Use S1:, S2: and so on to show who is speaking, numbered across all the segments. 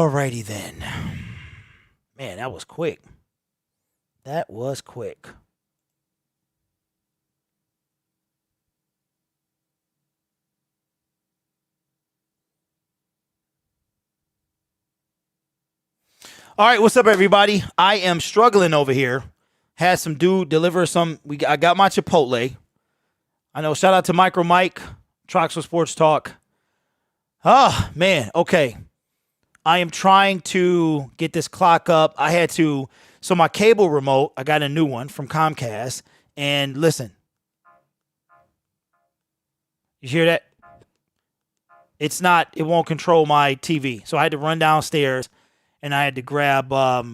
S1: Alrighty then. Man, that was quick. That was quick. All right, what's up, everybody? I am struggling over here. Had some dude deliver some. I got my Chipotle. I know. Shout out to MICROMIKE, TROXEL'S Sports Talk. Oh man. Okay. I am trying to get this clock up. I had to. So my cable remote, I got a new one from Comcast. And listen, you hear that? It's not. It won't control my TV. So I had to run downstairs. And I had to grab, I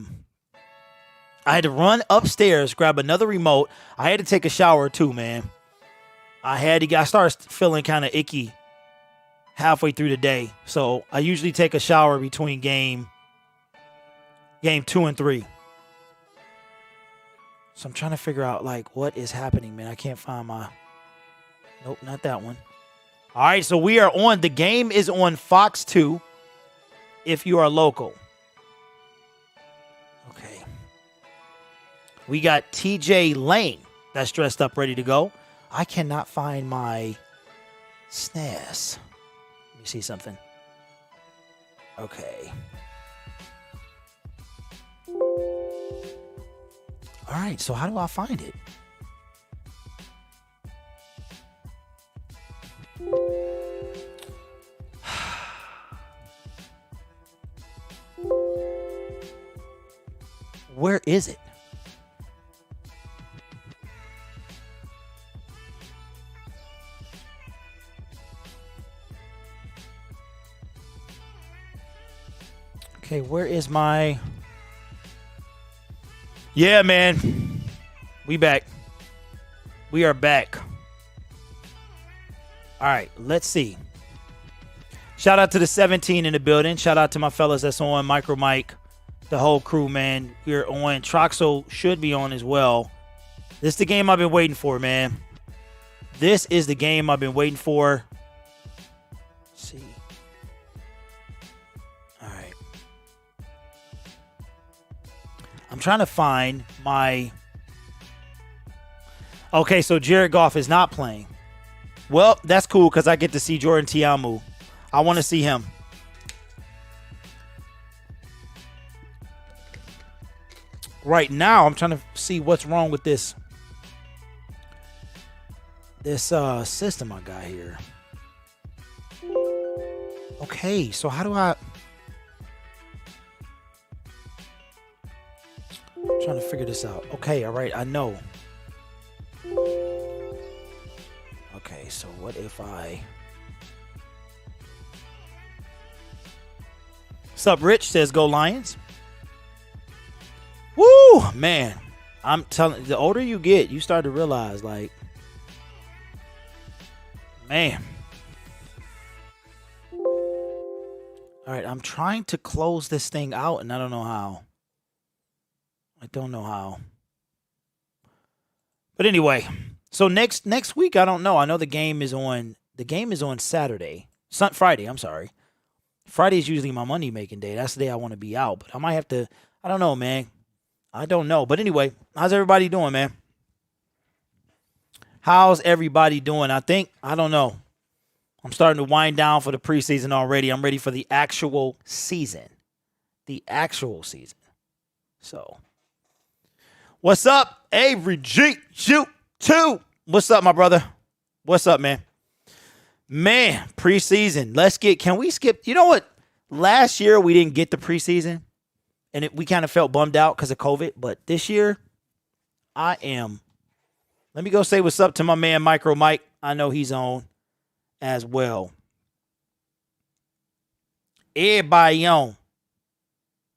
S1: had to run upstairs, grab another remote. I had to take a shower too, man. I started feeling kind of icky halfway through the day. So I usually take a shower between game 2 and 3. So I'm trying to figure out, like, what is happening, man. I can't find my, nope, not that one. All right, so we are on, the game is on Fox 2 if you are local. Okay. We got TJ Lane that's dressed up, ready to go. I cannot find my SNES. Let me see something. Okay. All right, so how do I find it? Where is it? Okay, where is my... Yeah, man. We back. We are back. All right, let's see. Shout out to the 17 in the building. Shout out to my fellas that's on MICROMIKE. The whole crew, man. We're on. Troxel should be on as well. This is the game I've been waiting for, man. This is the game I've been waiting for. Let's see. All right. I'm trying to find my... Okay, so Jared Goff is not playing. Well, that's cool because I get to see Jordan Tiamu. I want to see him. Right now, I'm trying to see what's wrong with this system I got here. Okay, so how do I... I'm trying to figure this out. Okay, all right, I know. Okay, so what if I... What's up, Rich? Says go Lions. Woo, man. I'm telling, the older you get, you start to realize, like, man. All right, I'm trying to close this thing out, and I don't know how. I don't know how. But anyway, so next week, I don't know. I know the game is on Saturday. Friday, I'm sorry. Friday is usually my money making day. That's the day I want to be out. But I might have to, I don't know, man. I don't know. But anyway, how's everybody doing, man? How's everybody doing? I don't know. I'm starting to wind down for the preseason already. I'm ready for the actual season. The actual season. So, what's up, Avery G? Shoot 2. What's up, my brother? What's up, man? Man, preseason. Can we skip? You know what? Last year, we didn't get the preseason. And we kind of felt bummed out because of COVID. But this year, I am. Let me go say what's up to my man, MICROMIKE. I know he's on as well. Everybody on.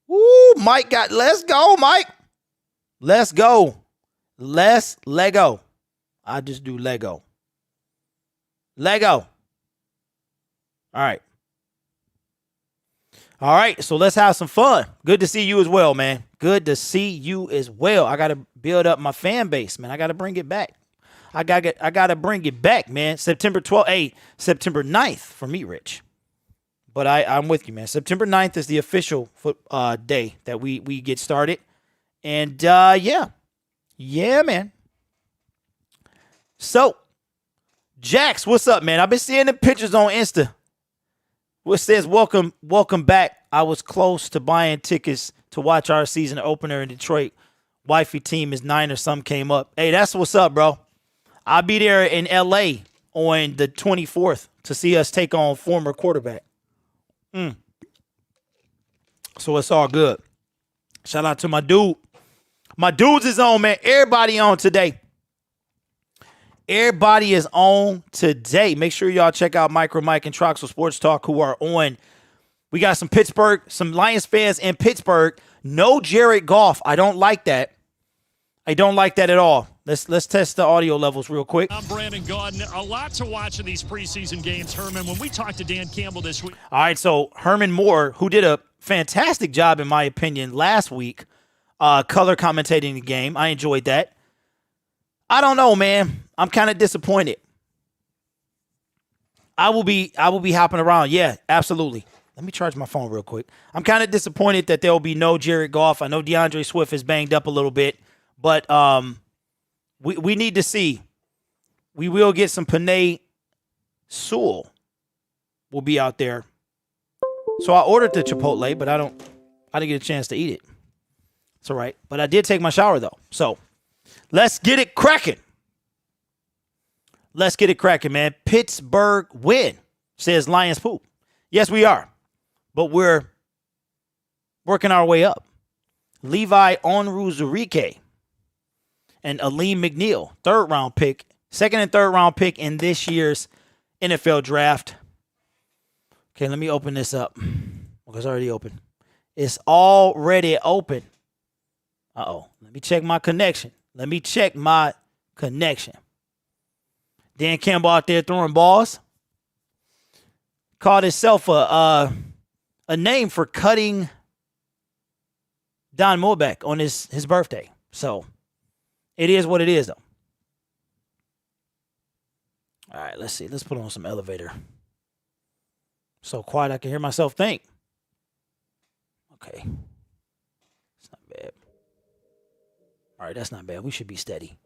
S1: Woo, Mike got, let's go, Mike. Let's go. Let's Lego. I just do Lego. Lego. All right. All right, so let's have some fun. Good to see you as well, man. Good to see you as well. I got to build up my fan base, man. I got to bring it back. I got to bring it back, man. September 12th, September 9th for me, Rich. But I'm with you, man. September 9th is the official day that we get started. And, yeah. Yeah, man. So, Jax, what's up, man? I've been seeing the pictures on Insta. What says, welcome back. I was close to buying tickets to watch our season opener in Detroit. Wifey team is 9 or some came up. Hey, that's what's up, bro. I'll be there in L.A. on the 24th to see us take on former quarterback. So it's all good. Shout out to my dude. My dudes is on, man. Everybody on today. Everybody is on today. Make sure y'all check out MICROMIKE and TROXEL'S Sports Talk who are on. We got some Pittsburgh, some Lions fans in Pittsburgh. No Jared Goff. I don't like that. I don't like that at all. Let's test the audio levels real quick.
S2: I'm Brandon Gaudin. A lot to watch in these preseason games, Herman. When we talked to Dan Campbell this week.
S1: All right, so Herman Moore, who did a fantastic job, in my opinion, last week, color commentating the game. I enjoyed that. I don't know, man. I'm kind of disappointed. I will be hopping around. Yeah, absolutely. Let me charge my phone real quick. I'm kind of disappointed that there will be no Jared Goff. I know DeAndre Swift is banged up a little bit, but we need to see. We will get some Penei Sewell will be out there. So I ordered the Chipotle, but I didn't get a chance to eat it. It's all right. But I did take my shower, though. So let's get it cracking. Let's get it cracking, man. Pittsburgh win, says Lions poop. Yes, we are. But we're working our way up. Levi Onwuzurike and Aleem McNeil, second and third round pick in this year's NFL draft. Okay, let me open this up. Okay, it's already open. It's already open. Uh-oh. Let me check my connection. Dan Campbell out there throwing balls. Called himself a name for cutting Don Moebeck on his birthday. So, it is what it is, though. All right, let's see. Let's put on some elevator. So quiet I can hear myself think. Okay. It's not bad. All right, that's not bad. We should be steady.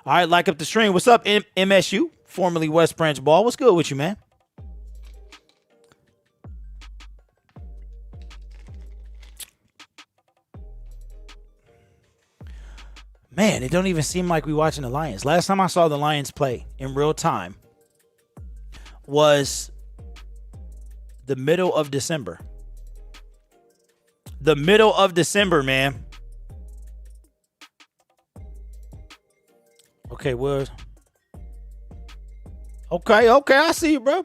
S1: All right, like up the stream. What's up, MSU, formerly West Branch Ball? What's good with you, man? Man, it don't even seem like we watching the Lions. Last time I saw the Lions play in real time was the middle of December. The middle of December, man. Okay, where's... Okay, I see you, bro.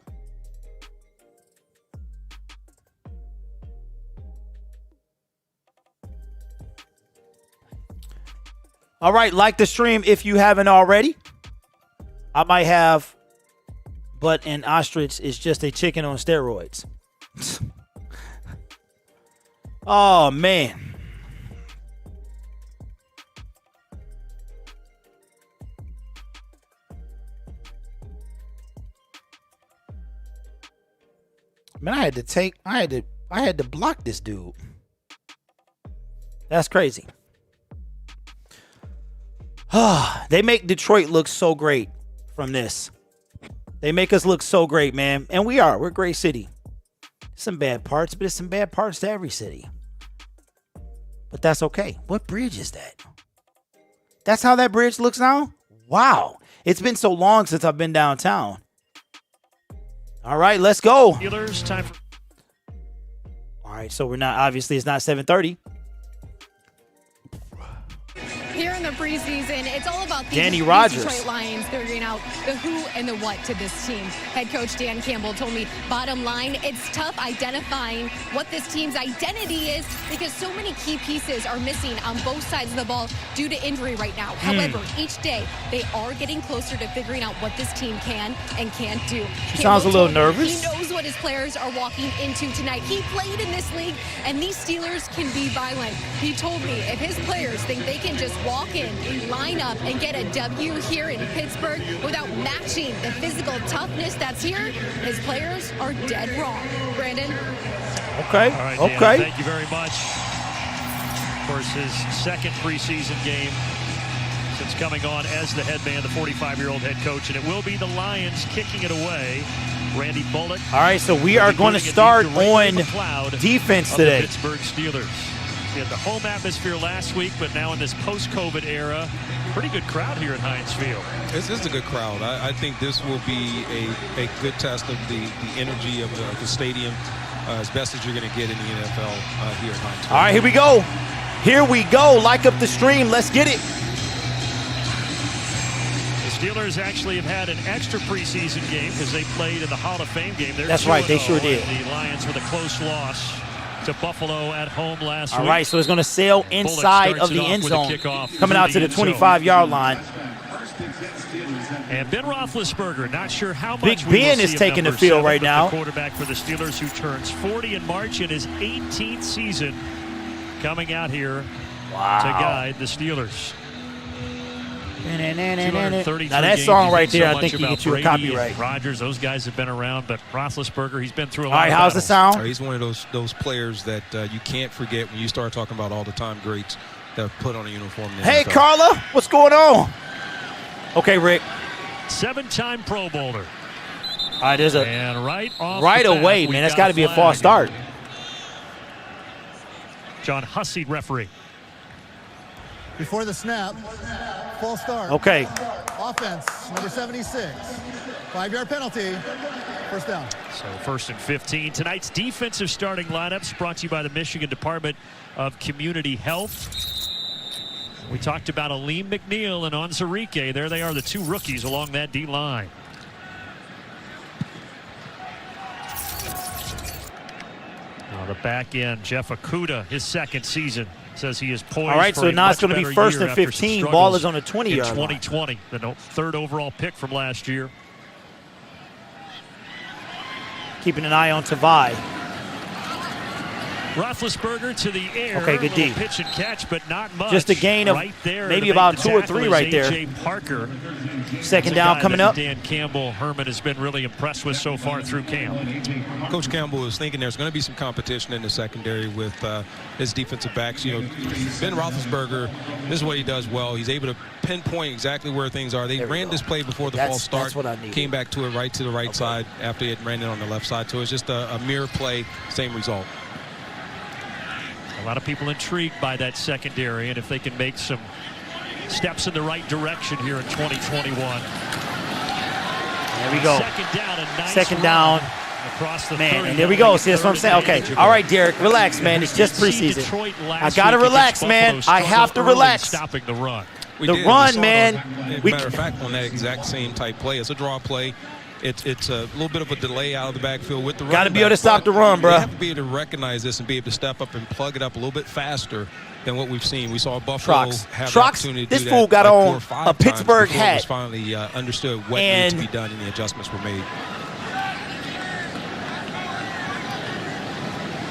S1: All right, like the stream if you haven't already. I might have, but an ostrich is just a chicken on steroids. Oh, man. Man, I had to block this dude. That's crazy. They make Detroit look so great from this. They make us look so great, man. And we're a great city. Some bad parts, but it's some bad parts to every city. But that's okay. What bridge is that? That's how that bridge looks now? Wow. It's been so long since I've been downtown. All right, let's go.
S2: Time for...
S1: All right, so obviously it's not 7:30.
S3: Here in the preseason, it's all about the
S1: Detroit
S3: Lions figuring out the who and the what to this team. Head coach Dan Campbell told me, bottom line, it's tough identifying what this team's identity is because so many key pieces are missing on both sides of the ball due to injury right now. However, each day they are getting closer to figuring out what this team can and can't do.
S1: She sounds a little nervous.
S3: He knows what his players are walking into tonight. He played in this league, and these Steelers can be violent. He told me if his players think they can just walk in, line up, and get a W here in Pittsburgh without matching the physical toughness that's here, his players are dead wrong. Brandon?
S2: Okay. All right, Dan,
S1: okay.
S2: Thank you very much. Of course, his second preseason game since coming on as the head man, the 45-year-old head coach, and it will be the Lions kicking it away. Randy Bullock.
S1: All right, so we are going to start on defense today.
S2: The Pittsburgh Steelers. We had the home atmosphere last week, but now in this post-COVID era, pretty good crowd here at Heinz Field.
S4: This is a good crowd. I think this will be a good test of the energy of the stadium, as best as you're going to get in the NFL here at Heinz Field.
S1: All right, here we go. Here we go. Like up the stream. Let's get it.
S2: The Steelers actually have had an extra preseason game because they played in the Hall of Fame game.
S1: That's right. They sure did.
S2: The Lions with a close loss to Buffalo at home last week.
S1: All right, so it's going to sail inside of the end zone, coming out to the 25-yard line.
S2: And Ben Roethlisberger, not sure how much
S1: Big Ben is taking the field right now.
S2: The quarterback for the Steelers, who turns 40 in March in his 18th season, coming out here to guide the Steelers.
S1: Now that song right there, I think you get you a copyright.
S2: Rodgers, those guys have been around, but Roethlisberger, he's been through a lot.
S1: All right, how's the sound?
S4: He's one of those players that you can't forget when you start talking about all-the-time greats that put on a uniform.
S1: Hey, Carla, what's going on? Okay, Rick.
S2: 7-time Pro Bowler.
S1: All right, there's a
S2: and right
S1: away, man. That's got to be a false start.
S2: John Hussey, referee.
S5: Before the snap, false start.
S1: Okay.
S5: Offense, number 76. 5-yard penalty. First down.
S2: So 1st and 15. Tonight's defensive starting lineups brought to you by the Michigan Department of Community Health. We talked about Aleem McNeil and Onwuzurike. There they are, the two rookies along that D-line. Now the back end, Jeff Okudah, his second season, says he is poised.
S1: All right,
S2: for
S1: so
S2: a
S1: now it's
S2: much
S1: going to be
S2: better
S1: 1st
S2: year
S1: and
S2: after
S1: 15.
S2: some
S1: Ball is
S2: struggles
S1: on the 20-yard
S2: in
S1: line.
S2: 2020, the 3rd overall pick from last year.
S1: Keeping an eye on Tavai.
S2: Roethlisberger to the air.
S1: Okay, good D.
S2: Pitch and catch, but not much.
S1: Just a gain of
S2: right there
S1: maybe about 2 or 3 right there.
S2: A.J. Parker.
S1: Second down coming up.
S2: Dan Campbell, Herman has been really impressed with so far through camp.
S4: Coach Campbell is thinking there's going to be some competition in the secondary with his defensive backs. You know, Ben Roethlisberger, this is what he does well. He's able to pinpoint exactly where things are. They ran this play before the false start.
S1: That's what I need.
S4: Came back to it to the right side after he had ran it on the left side. So it's just a mirror play, same result.
S2: A lot of people intrigued by that secondary, and if they can make some steps in the right direction here in 2021.
S1: There we go.
S2: Second down, a nice
S1: Second down.
S2: Across the
S1: man, and there we go. See, that's what I'm saying. Okay, all right, Derek, relax, man. It's just preseason. I gotta relax, man. I have to relax.
S2: Stopping the run.
S1: The run, man.
S4: Matter of fact, on that exact same type play, it's a draw play. It's a little bit of a delay out of the backfield with the run.
S1: Got to be able to stop the run, bro.
S4: You have to be able to recognize this and be able to step up and plug it up a little bit faster than what we've seen. We saw Buffalo have the opportunity to do that.
S1: This fool got
S4: like
S1: on
S4: 4 or 5
S1: a Pittsburgh
S4: times
S1: hat.
S4: It was finally understood what needed to be done and the adjustments were made.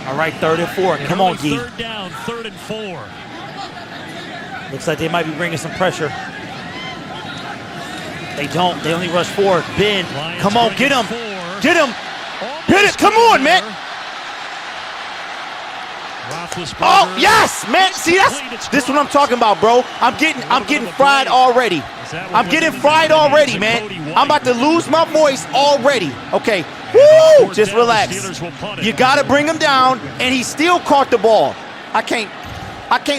S1: All right, 3rd and 4. Come on, Gee.
S2: 3rd down, 3rd and 4.
S1: Looks like they might be bringing some pressure. They don't. They only rush 4. Ben,
S2: Lions
S1: come on, get him.
S2: 4.
S1: Get him. Hit it. Come on, man. Oh, yes, man. See, this is what I'm talking about, bro. I'm getting fried already. I'm getting fried already, man. I'm about to lose my voice already. Okay. Woo! Just relax. You got to bring him down, and he still caught the ball. I can't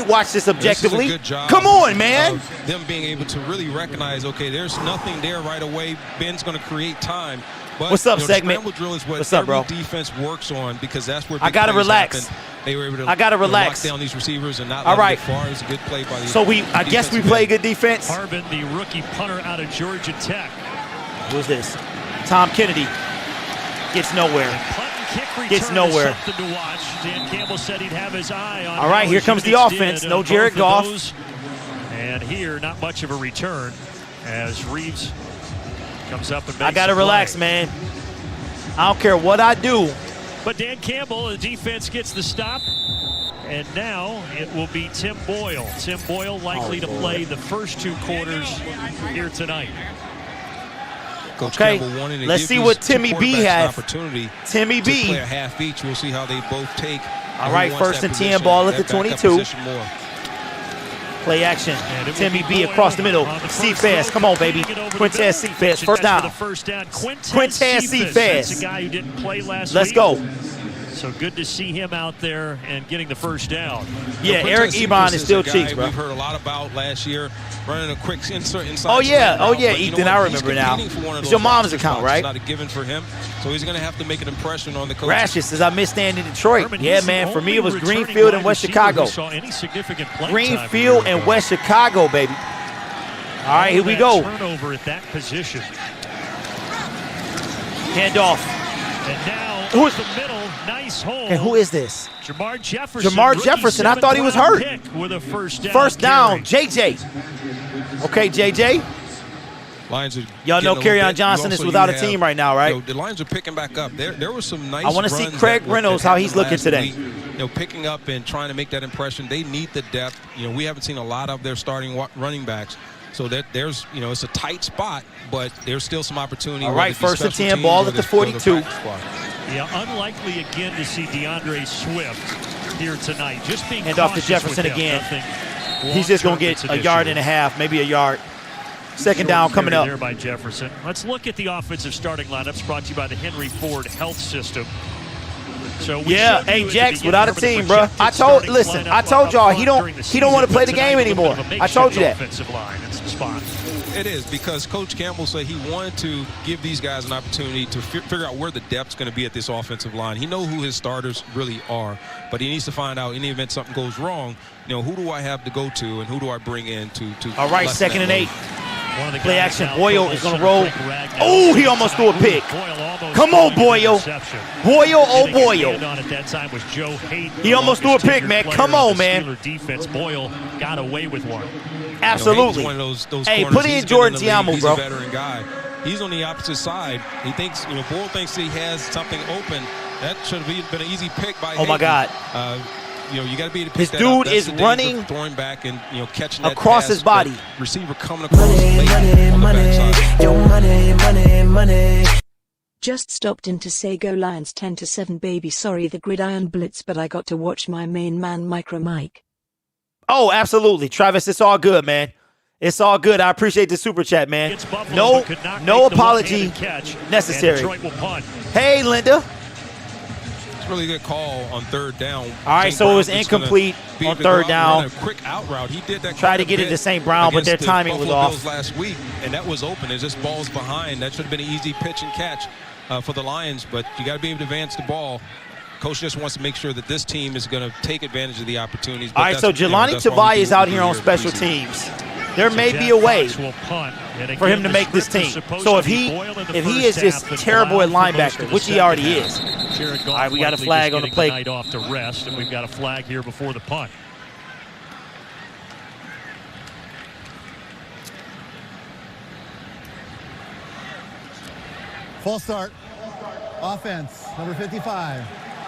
S1: watch this objectively.
S4: This is a good job
S1: Come on, man.
S4: Of them being able to really recognize, okay, there's nothing there right away. Ben's going to create time. But,
S1: what's up,
S4: the
S1: segment?
S4: scramble drill is what
S1: what's up, bro?
S4: defense works on because that's where
S1: I gotta relax.
S4: Happen. They were able to
S1: I gotta relax.
S4: lock down these receivers and not
S1: all
S4: let
S1: right.
S4: them get far. It was a good play by the
S1: So I guess we play good defense.
S2: Harbin, the rookie punter out of Georgia Tech.
S1: Who's this? Tom Kennedy gets nowhere. Gets nowhere.
S2: Something to watch. Dan Campbell said he'd have his eye on.
S1: All right, here comes the offense. No Jared Goff.
S2: And here, not much of a return as Reeves comes up and makes
S1: I gotta relax, man. I don't care what I do.
S2: But Dan Campbell, the defense gets the stop. And now it will be Tim Boyle. Tim Boyle likely to play the first 2 quarters here tonight.
S4: Coach
S1: Okay,
S4: Campbell wanting to
S1: let's
S4: give
S1: see
S4: these
S1: what
S4: two
S1: Timmy B
S4: quarterbacks an
S1: has.
S4: opportunity
S1: Timmy
S4: to
S1: B.
S4: play a half each. We'll see how they both take.
S1: All right, first and 10, ball at the 22. Play action. Timmy B across the middle. C-Fast. Come on, baby. Quintez C-Fast. First down. Quintez C-Fast.
S2: That's a guy who didn't play last week.
S1: Let's go.
S2: So good to see him out there and getting the first down.
S1: Yeah, Eric Ebron is still cheeks, bro.
S4: We've heard a lot about last year, running a quick insert inside.
S1: Oh yeah, Ethan, I remember now. It's your mom's account, right?
S4: It's not a given for him, so he's going to have to make an impression on the coach.
S1: Rashes says I missed staying in Detroit.
S2: Herman,
S1: Yeah, man. For me, it was Greenfield and West Chicago. Greenfield and West Chicago, baby. All right, here we go.
S2: Turnover at that position.
S1: Handoff.
S2: And now
S1: Who's
S2: the middle? Nice hole.
S1: Okay, who is this?
S2: Jamar Jefferson.
S1: Jamar Jefferson. I thought he was hurt.
S2: With a
S1: First down, JJ. Okay, JJ.
S4: Lions are
S1: Y'all know Kerryon Johnson is without a team right now, right?
S4: The Lions are picking back up. There was some nice.
S1: I want to see Craig Reynolds how he's looking today.
S4: Picking up and trying to make that impression. They need the depth. We haven't seen a lot of their starting running backs. So that there's, it's a tight spot, but there's still some opportunity.
S1: All right, first and 10, ball at the 42.
S2: Yeah, unlikely again to see DeAndre Swift here tonight. Just being
S1: hand off to Jefferson again. He's just going to get a yard and a half, maybe a yard. Second down coming up.
S2: There by Jefferson. Let's look at the offensive starting lineups brought to you by the Henry Ford Health System. So
S1: yeah, hey Jax, without a team, bro. I told y'all he don't want to play the game anymore. I told you that.
S4: It is because Coach Campbell said he wanted to give these guys an opportunity to figure out where the depth's going to be at this offensive line. He knows who his starters really are, but he needs to find out in the event something goes wrong, who do I have to go to and who do I bring in to
S1: all right, second and 8. Play action. Boyle is going to roll. Oh, he almost threw a pick. Come on, Boyle. Boyle, oh, Boyle. He almost threw a pick, man. Come on, man.
S2: Defense. Boyle got away with one.
S1: Absolutely. Hey, put in Jordan Tiamo, bro.
S4: He's a veteran guy. He's on the opposite side. He thinks, Boyle thinks he has something open. That should have been an easy pick by
S1: Oh, my God.
S4: You got to be able to
S1: his
S4: pick that
S1: dude
S4: up.
S1: is running
S4: throwing back and catching that
S1: across
S4: pass,
S1: his body.
S4: Receiver coming across
S6: money. Just stopped in to say go Lions 10-7 baby. Sorry the gridiron blitz, but I got to watch my main man MICROMIKE.
S1: Oh, absolutely, Travis. It's all good, man. It's all good. I appreciate the super chat, man. No apology necessary. Hey, Linda.
S4: Really good call on third down.
S1: All right, so it was incomplete on third down.
S4: A quick out route. He did that.
S1: Tried to get it to St. Brown, but their timing was off.
S4: Bills last week, and that was open. It's just balls behind. That should have been an easy pitch and catch for the Lions, but you got to be able to advance the ball. Coach just wants to make sure that this team is going to take advantage of the opportunities.
S1: All right, so Jelani Tavai is out here on special teams. There may be a way for him to make this team. So if he is just terrible at linebacker, which he already is. All right, we got a flag on the play.
S2: Off to rest, and we've got a flag here before the punt.
S5: Full start. Offense, number 55.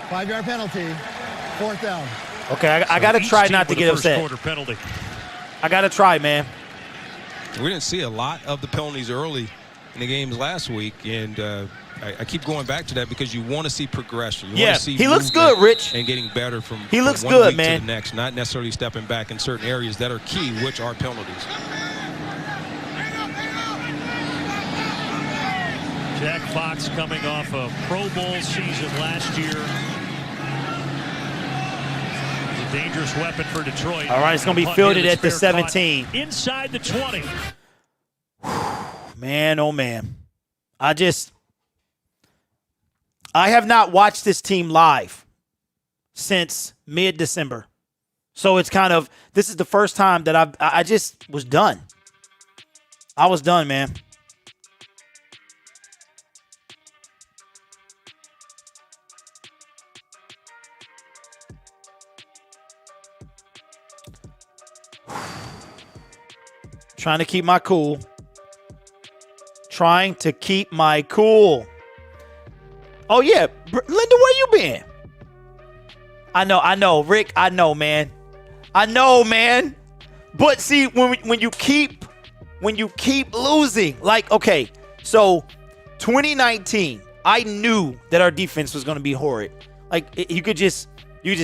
S5: 5-yard penalty. Fourth down.
S1: Okay, I got to try not to get upset. I got to try, man.
S4: We didn't see a lot of the penalties early in the games last week, and I keep going back to that because you want to see progression. You want to see
S1: he looks good, Rich.
S4: And getting better from
S1: he looks
S4: one
S1: good,
S4: week
S1: man.
S4: to the next, not necessarily stepping back in certain areas that are key, which are penalties.
S2: Jack Fox coming off a Pro Bowl season last year. A dangerous weapon for Detroit.
S1: All right, it's going to be fielded at the 17.
S2: Inside the 20.
S1: Man, oh, man. I have not watched this team live since mid-December. So it's kind of, this is the first time that I just was done. I was done, man. Trying to keep my cool. Oh, yeah. Linda, where you been? I know, Rick. I know, man. But see, when you keep losing, like, okay, so 2019, I knew that our defense was going to be horrid. Like, you could just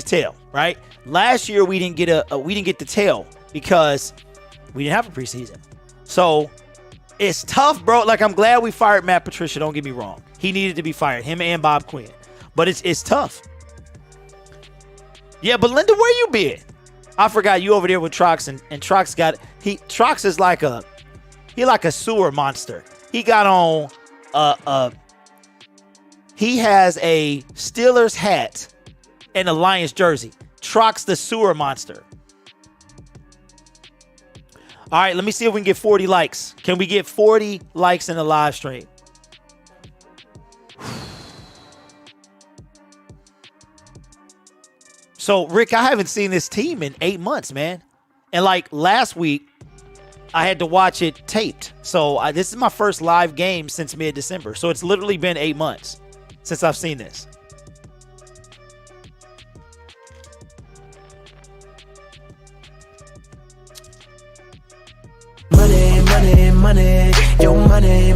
S1: tell, right? Last year we didn't get the tell because we didn't have a preseason. So it's tough, bro. Like, I'm glad we fired Matt Patricia. Don't get me wrong. He needed to be fired, him and Bob Quinn. But it's tough. Yeah, but Linda, where you been? I forgot you over there with Trox, and Trox Trox is like a sewer monster. He got on he has a Steelers hat and a Lions jersey. Trox the sewer monster. All right, let me see if we can get 40 likes. Can we get 40 likes in the live stream? So, Rick, I haven't seen this team in 8 months, man. And like last week, I had to watch it taped. So this is my first live game since mid-December. So it's literally been 8 months since I've seen this.
S7: Money, your money.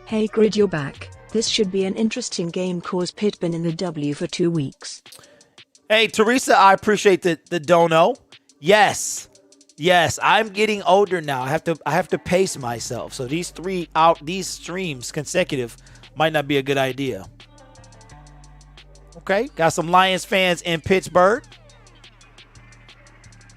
S6: Hey Grid, you're back. This should be an interesting game cause Pitt been in the W for 2 weeks.
S1: Hey, Teresa, I appreciate the dono. Yes, I'm getting older now. I have to pace myself. So these streams consecutive might not be a good idea. Okay, got some Lions fans in Pittsburgh.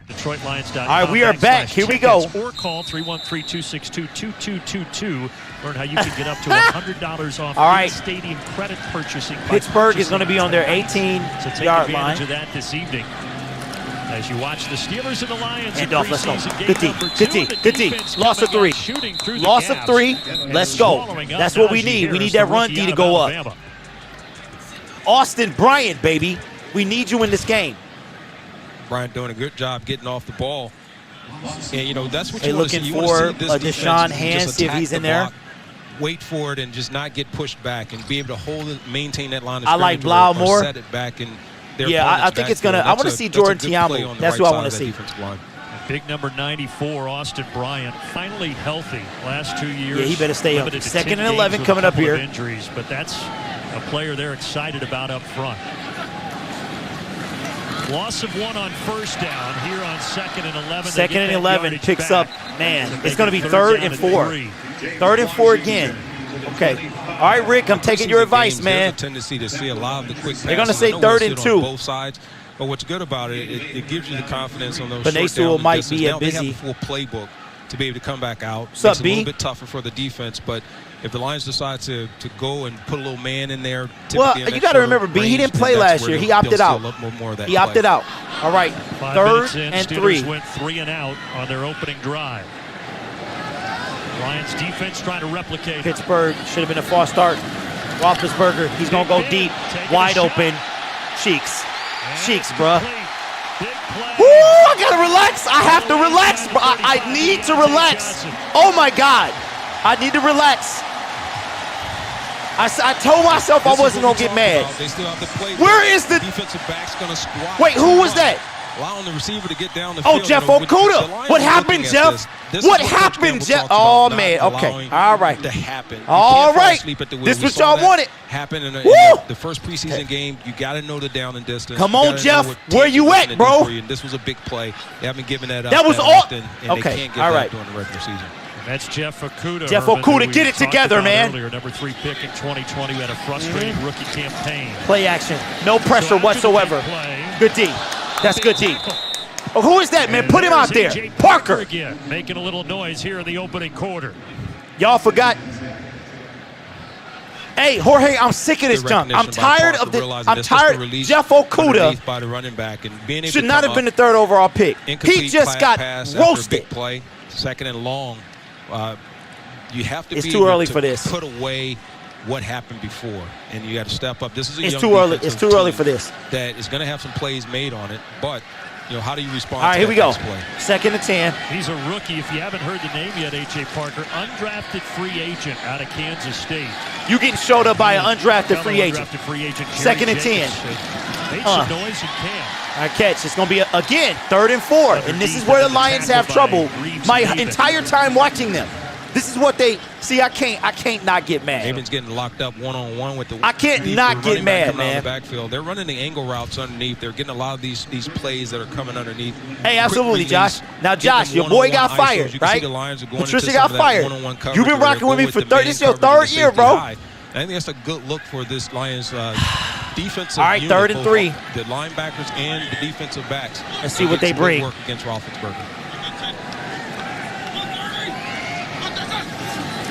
S2: DetroitLions.com.
S1: All right, we are back. Here we go.
S2: Or call 313-262-2222. Learn how you can get up to $100 off
S1: all right.
S2: stadium credit purchasing.
S1: Pittsburgh is going to be on their 18-yard line.
S2: Of that this evening. As you watch the Steelers and the Lions.
S1: And off, let's go. Good D. Loss of 3. Loss of 3. Let's go. That's what we need. We need that run D to go up. Austin Bryant, baby. We need you in this game.
S4: Bryant doing a good job getting off the ball. And, you know, that's what
S1: you
S4: want to see.
S1: You looking for Deshaun Hand, see if he's in there.
S4: Wait for it and just not get pushed back and be able to hold it, maintain that line of
S1: scrimmage. I like Blau more.
S4: Set it back and
S1: I think it's going to – I want to see Jordan Tiamu. That's what I want to see.
S2: Big number 94, Austin Bryant, finally healthy last 2 years.
S1: Yeah, he better stay up. 2nd and 11 coming up here.
S2: Injuries, but that's a player they're excited about up front. Loss of 1 on first down here on 2nd and 11.
S1: 2nd and 11 picks up. Man, it's going to be 3rd and 4. 3rd and 4 again. Okay. All right, Rick, I'm taking your advice, man.
S4: There's a tendency to see a lot of the quick passes.
S1: They're going to say 3rd and 2.
S4: On both sides. But what's good about it, it gives you the confidence on those short down
S1: might
S4: distance.
S1: be a
S4: now
S1: busy.
S4: They have a full playbook to be able to come back out.
S1: What's up,
S4: it's a little bit tougher for the defense, but if the Lions decide to go and put a little man in there,
S1: well, you got to remember, B, he didn't play last year. He opted out. He opted out. All right, 3rd and 3.
S2: Went 3 and out on their opening drive. Lions defense trying to replicate.
S1: Pittsburgh should have been a false start. Roethlisberger, he's going to go deep, wide open. Cheeks, bruh. Woo, I got to relax. I have to relax. I need to relax. Oh, my God. I need to relax. I told myself I wasn't going to get mad. Where is the
S4: defensive back's going to squat?
S1: Wait, who was that?
S4: Allowing the receiver to get down the field.
S1: Oh, Jeff Okudah. What happened, Jeff? What happened, Jeff? Oh, man. Okay. All right.
S4: To happen.
S1: All right. This is what y'all wanted.
S4: Happen in the first preseason game. You got to know the down and distance.
S1: Come on, Jeff. Where you at, bro?
S4: This was a big play. They haven't given that up.
S1: That was
S4: all. And
S1: okay.
S4: They can't get that during the regular season.
S2: That's Jeff Okudah.
S1: Jeff Okudah, get it together, man.
S2: Earlier, number 3 pick in 2020, who had a frustrating rookie campaign.
S1: Play action. No pressure whatsoever. Good D. That's good D. Oh, who is that, man? Put him out there. Parker.
S2: Again, making a little noise here in the opening quarter.
S1: Y'all forgot. Hey, Jorge, I'm sick of this junk. I'm tired of this. I'm tired. Jeff Okudah should not have been the 3rd overall pick. He just got roasted.
S4: Play, 2nd and long. You have to
S1: it's too early for this.
S4: Put away what happened before, and you got to step up. This is a
S1: It's
S4: young
S1: too early. It's
S4: defensive
S1: too early
S4: team
S1: for this.
S4: that is going to have some plays made on it, but how do you respond?
S1: All right,
S4: to
S1: here we go.
S4: that play?
S1: 2nd and 10.
S2: He's a rookie. If you haven't heard the name yet, A.J. Parker, undrafted free agent out of Kansas State.
S1: You getting showed up by an undrafted free agent.
S2: Undrafted free agent.
S1: 2nd and 10.
S2: Made some noise in camp.
S1: All right, catch. It's going to be, again, 3rd and 4. And this is where the Lions have trouble. My entire time watching them. This is what they see. I can't not get mad.
S4: David's getting locked up one-on-one with the.
S1: I can't not get mad, man.
S4: The backfield. They're running the angle routes underneath. They're getting a lot of these plays that are coming underneath.
S1: Hey, absolutely, Josh. Now, Josh, your boy got fired, right? Patricia got fired. You've been rocking with me for 30. This is your 3rd year, bro.
S4: I think that's a good look for this Lions defensive.
S1: All right,
S4: unit,
S1: 3rd and 3.
S4: The linebackers and the defensive backs.
S1: Let's see what they bring.
S4: Work against Roethlisberger.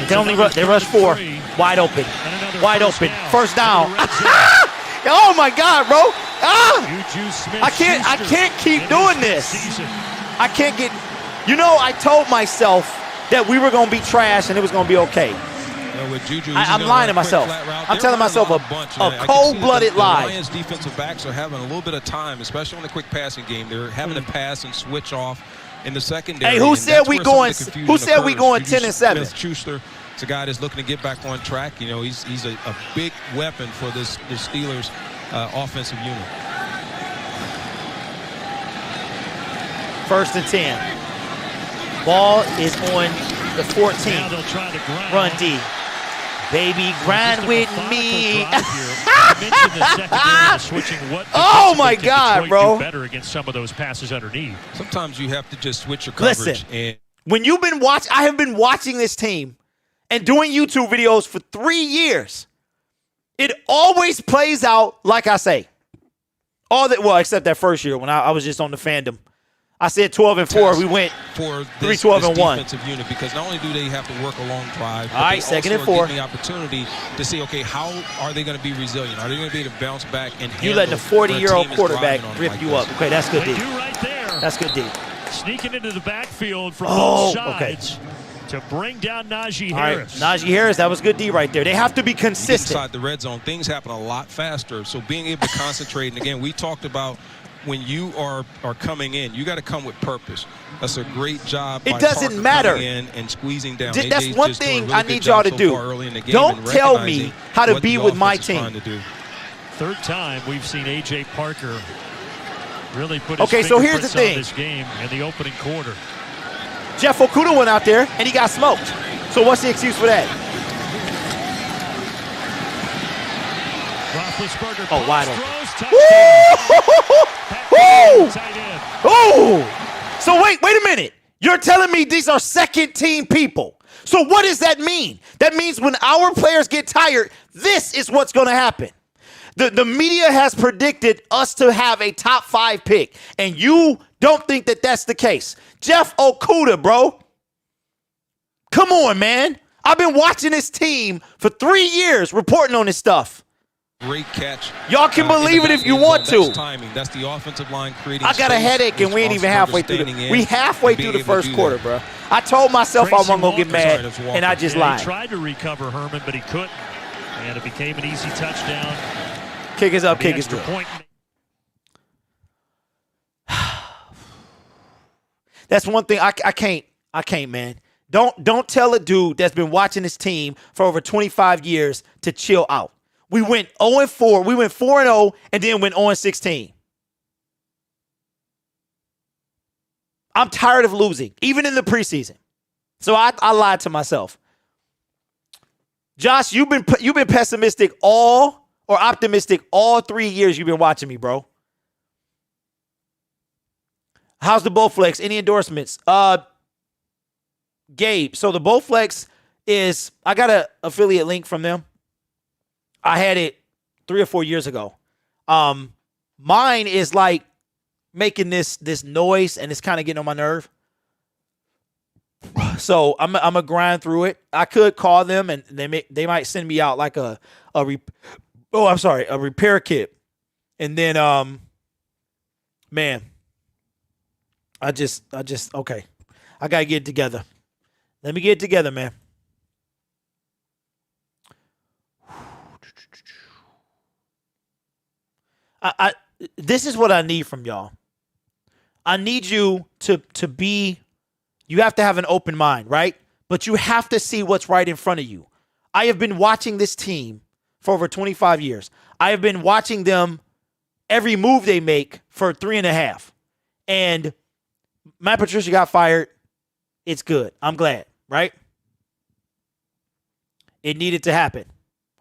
S1: They rush 4. Wide open. Wide open. First down. Oh my God, bro. I can't keep doing this. I can't get. I told myself that we were going to be trash and it was going to be okay.
S4: With Juju,
S1: I'm lying to myself. I'm telling myself a cold-blooded lie.
S4: The Lions defensive backs are having a little bit of time, especially in the quick passing game. They're having to pass and switch off in the secondary.
S1: Hey, who said we going 10 and 7?
S4: Schuster. It's a guy that's looking to get back on track. He's a big weapon for this Steelers offensive unit.
S1: 1st and 10. Ball is on the 14.
S2: Now they'll try to grind.
S1: Run D. Baby, grind with me. Oh my God, bro.
S2: Better against some of those passes underneath.
S4: Sometimes you have to just switch your coverage.
S1: Listen, when you've been watching, I have been watching this team and doing YouTube videos for 3 years. It always plays out like I say. Except that first year when I was just on the fandom. I said 12 and 4. We went
S4: for
S1: 3-12 and 1.
S4: Defensive unit, because not only do they have to work a long drive,
S1: all right, 2nd and 4.
S4: The opportunity to see, okay, how are they going to be resilient? Are they going to be able to bounce back and
S1: you letting a 40-year-old quarterback rip you up? Okay, that's good D.
S2: Right there.
S1: That's good D.
S2: Sneaking into the backfield from both sides to bring down Najee Harris.
S1: Right, Najee Harris, that was good D right there. They have to be consistent.
S4: Inside the red zone, things happen a lot faster. So being able to concentrate, and again, we talked about when you are coming in, you got to come with purpose. That's a great job.
S1: It doesn't matter.
S4: In and squeezing down.
S1: That's one thing I need y'all to do. Don't tell me how to be with my team.
S2: 3rd time we've seen A.J. Parker really put his
S1: okay, so here's the thing.
S2: On this game in the opening quarter.
S1: Jeff Okudah went out there and he got smoked. So what's the excuse for that? Oh, wide open. Ooh! So wait a minute. You're telling me these are second-team people. So what does that mean? That means when our players get tired, this is what's going to happen. The media has predicted us to have a top 5 pick, and you don't think that that's the case. Jeff Okudah, bro. Come on, man. I've been watching this team for 3 years reporting on this stuff.
S4: Great catch.
S1: Y'all can believe it if you want to.
S4: That's timing. That's the offensive line creating.
S1: I got a headache, and we ain't even halfway through. We halfway through the first quarter, bro. I told myself I wasn't gonna get mad, and I just lied.
S2: He tried to recover Herman, but he couldn't, and it became an easy touchdown.
S1: Kick is up, kick is good. That's one thing I can't, man. Don't tell a dude that's been watching this team for over 25 years to chill out. We went 0-4. We went 4-0 and then went 0-16. I'm tired of losing, even in the preseason. So I lied to myself. Josh, you've been pessimistic or optimistic all 3 years you've been watching me, bro. How's the Bowflex? Any endorsements? Gabe. So the Bowflex is, I got an affiliate link from them. I had it 3 or 4 years ago. Mine is like making this noise, and it's kind of getting on my nerve. So I'm gonna grind through it. I could call them, and they might send me out like a repair kit. And then man, I just okay. I gotta get it together. Let me get it together, man. This is what I need from y'all. I need you to be, you have to have an open mind, right? But you have to see what's right in front of you. I have been watching this team for over 25 years. I have been watching them every move they make for 3.5. And Matt Patricia got fired. It's good. I'm glad, right? It needed to happen,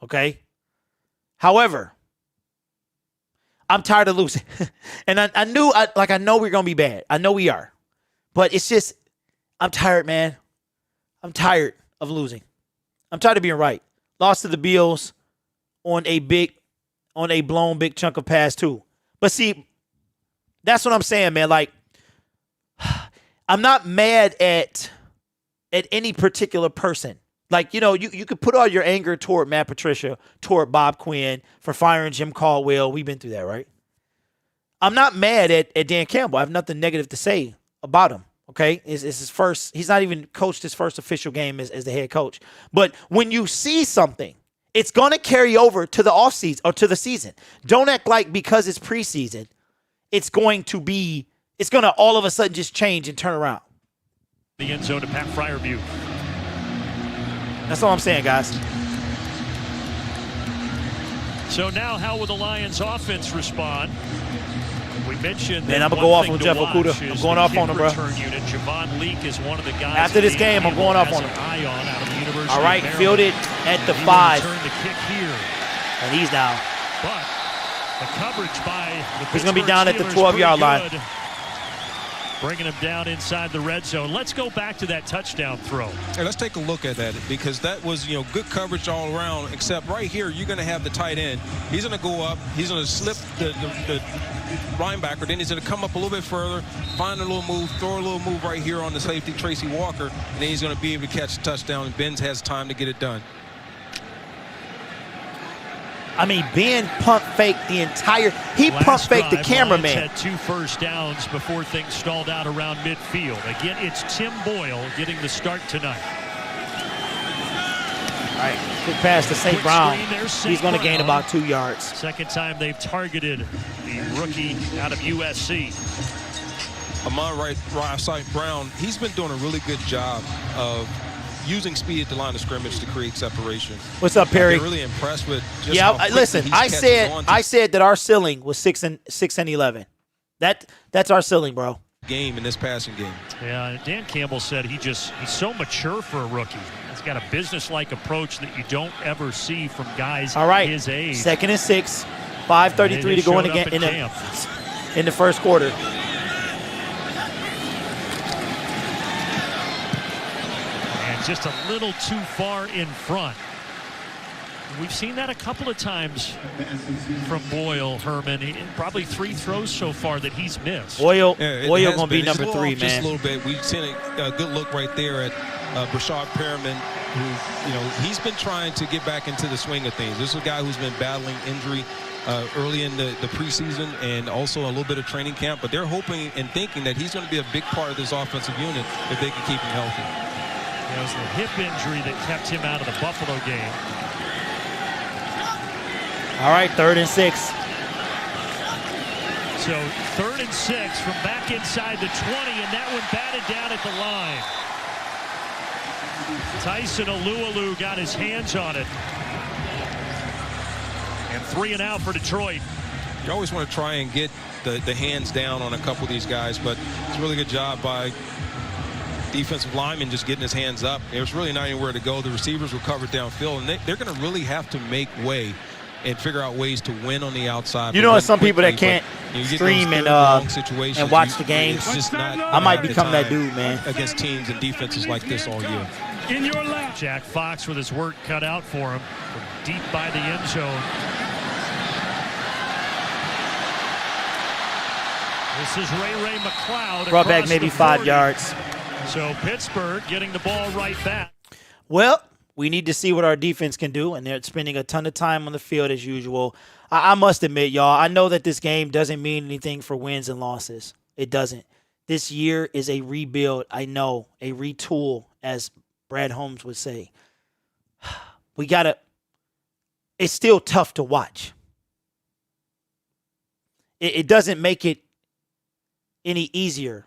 S1: okay? However, I'm tired of losing. And I know we're going to be bad. I know we are. But it's just, I'm tired, man. I'm tired of losing. I'm tired of being right. Lost to the Bills on a blown big chunk of pass too. But see, that's what I'm saying, man. Like, I'm not mad at any particular person. Like, you know, you could put all your anger toward Matt Patricia, toward Bob Quinn for firing Jim Caldwell. We've been through that, right? I'm not mad at Dan Campbell. I have nothing negative to say about him. Okay, it's his first. He's not even coached his first official game as the head coach. But when you see something, it's going to carry over to the offseason or to the season. Don't act like because it's preseason, it's going to all of a sudden just change and turn around.
S2: The end zone to Pat Fryerview.
S1: That's all I'm saying, guys.
S2: So now how will the Lions offense respond? We mentioned
S1: Man,
S2: that
S1: I'm going to go off on
S2: to
S1: Jeff
S2: watch
S1: Okudah. I'm
S2: is
S1: going
S2: the
S1: off on him, bro.
S2: return unit. Javon Leak is one of the guys.
S1: After this game, I'm going off on him. All right, fielded at the 5.
S2: Turn the kick here.
S1: And he's down.
S2: But the coverage by the
S1: He's going to be down at the
S2: Pittsburgh
S1: 12-yard line.
S2: good. Bringing him down inside the red zone. Let's go back to that touchdown throw.
S4: Hey, let's take a look at that because that was, you know, good coverage all around, except right here you're going to have the tight end. He's going to go up. He's going to slip the linebacker. Then he's going to come up a little bit further, find a little move, throw a little move right here on the safety, Tracy Walker, and then he's going to be able to catch the touchdown, and Benz has time to get it done.
S1: I mean, Ben pump faked the entire. He pump faked the cameraman.
S2: Had 2 first downs before things stalled out around midfield. Again, it's Tim Boyle getting the start tonight.
S1: All right, good pass to St. Brown. He's going to gain about 2 yards.
S2: Second time they've targeted the rookie out of USC.
S4: Amon right Brown, he's been doing a really good job of using speed at the line of scrimmage to create separation.
S1: What's up, Perry?
S4: I'm really impressed with just
S1: listen, I said that our ceiling was 6 and 11. That's our ceiling, bro.
S4: Game in this passing game.
S2: Yeah, Dan Campbell said he's so mature for a rookie. He's got a business-like approach that you don't ever see from guys his age. 2nd
S1: and 6, 5:33 to go in the first quarter.
S2: Just a little too far in front. We've seen that a couple of times from Boyle, Herman. Probably 3 throws so far that he's missed.
S1: Boyle going to be number 3, man.
S4: Just a little bit. We've seen a good look right there at Brashard Perriman, who, you know, he's been trying to get back into the swing of things. This is a guy who's been battling injury early in the preseason and also a little bit of training camp. But they're hoping and thinking that he's going to be a big part of this offensive unit if they can keep him healthy.
S2: It was the hip injury that kept him out of the Buffalo game.
S1: All right, 3rd and 6.
S2: So 3rd and 6 from back inside the 20, and that one batted down at the line. Tyson Alualu got his hands on it. And 3 and out for Detroit.
S4: You always want to try and get the hands down on a couple of these guys, but it's a really good job by defensive lineman just getting his hands up. There's really not anywhere to go. The receivers were covered downfield, and they're going to really have to make way and figure out ways to win on the outside.
S1: You know, some people that can't stream and watch the games. I might become that dude, man.
S4: Against teams and defenses like this all year.
S2: In your lap. Jack Fox with his work cut out for him from deep by the end zone. This is Ray McLeod.
S1: Brought back maybe 5 yards.
S2: So Pittsburgh getting the ball right back.
S1: Well, we need to see what our defense can do, and they're spending a ton of time on the field as usual. I must admit, y'all, I know that this game doesn't mean anything for wins and losses. It doesn't. This year is a rebuild, I know, a retool, as Brad Holmes would say. It's still tough to watch. it doesn't make it any easier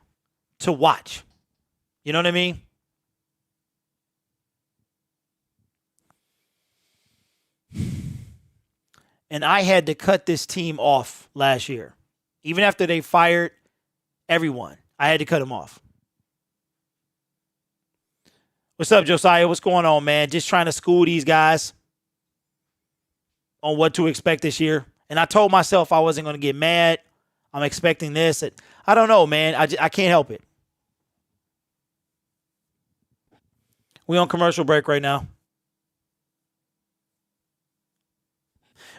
S1: to watch. You know what I mean? And I had to cut this team off last year. Even after they fired everyone, I had to cut them off. What's up, Josiah? What's going on, man? Just trying to school these guys on what to expect this year. And I told myself I wasn't going to get mad. I'm expecting this. I don't know, man. I can't help it. We on commercial break right now.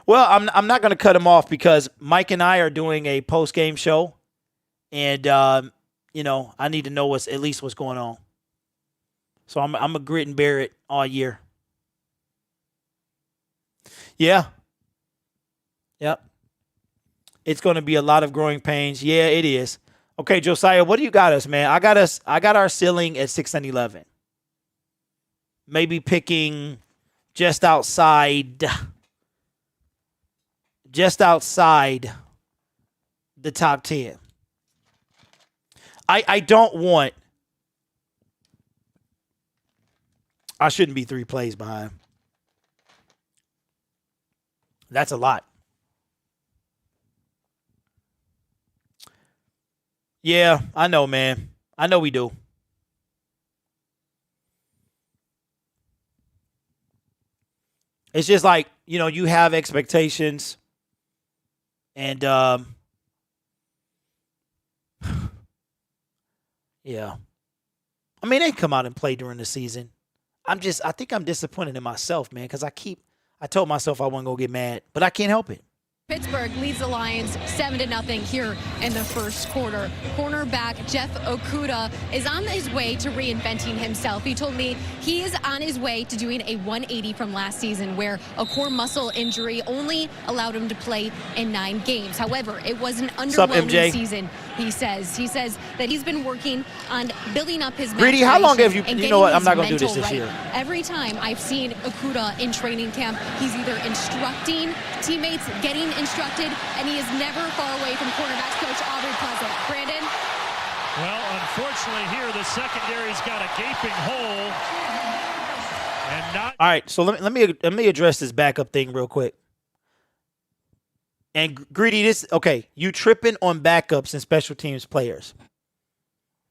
S1: Well, I'm not going to cut him off because Mike and I are doing a post-game show. And, you know, I need to know at least what's going on. So I'm a grit and bear it all year. Yeah. Yep. It's going to be a lot of growing pains. Yeah, it is. Okay, Josiah, what do you got us, man? I got our ceiling at 6-11. Maybe picking just outside the top 10. I don't want. I shouldn't be 3 plays behind. That's a lot. Yeah, I know, man. I know we do. It's just like, you know, you have expectations. And, yeah. I mean, they come out and play during the season. I think I'm disappointed in myself, man, because I told myself I wasn't going to get mad, but I can't help it.
S3: Pittsburgh leads the Lions 7-0 here in the first quarter. Cornerback Jeff Okudah is on his way to reinventing himself. He told me he is on his way to doing a 180 from last season, where a core muscle injury only allowed him to play in 9 games. However, it was an underwhelming season, he says. He says that he's been working on building up his
S1: Greedy, how long have you know what, I'm not going to do this year.
S3: Every time I've seen Okudah in training camp, he's either instructing teammates, getting instructed, and he is never far away from quarterbacks coach Aubrey Pleasant. Brandon?
S2: Well, unfortunately here, the secondary's got a gaping hole. And not.
S1: All right, so let me address this backup thing real quick. And Greedy, you tripping on backups and special teams players.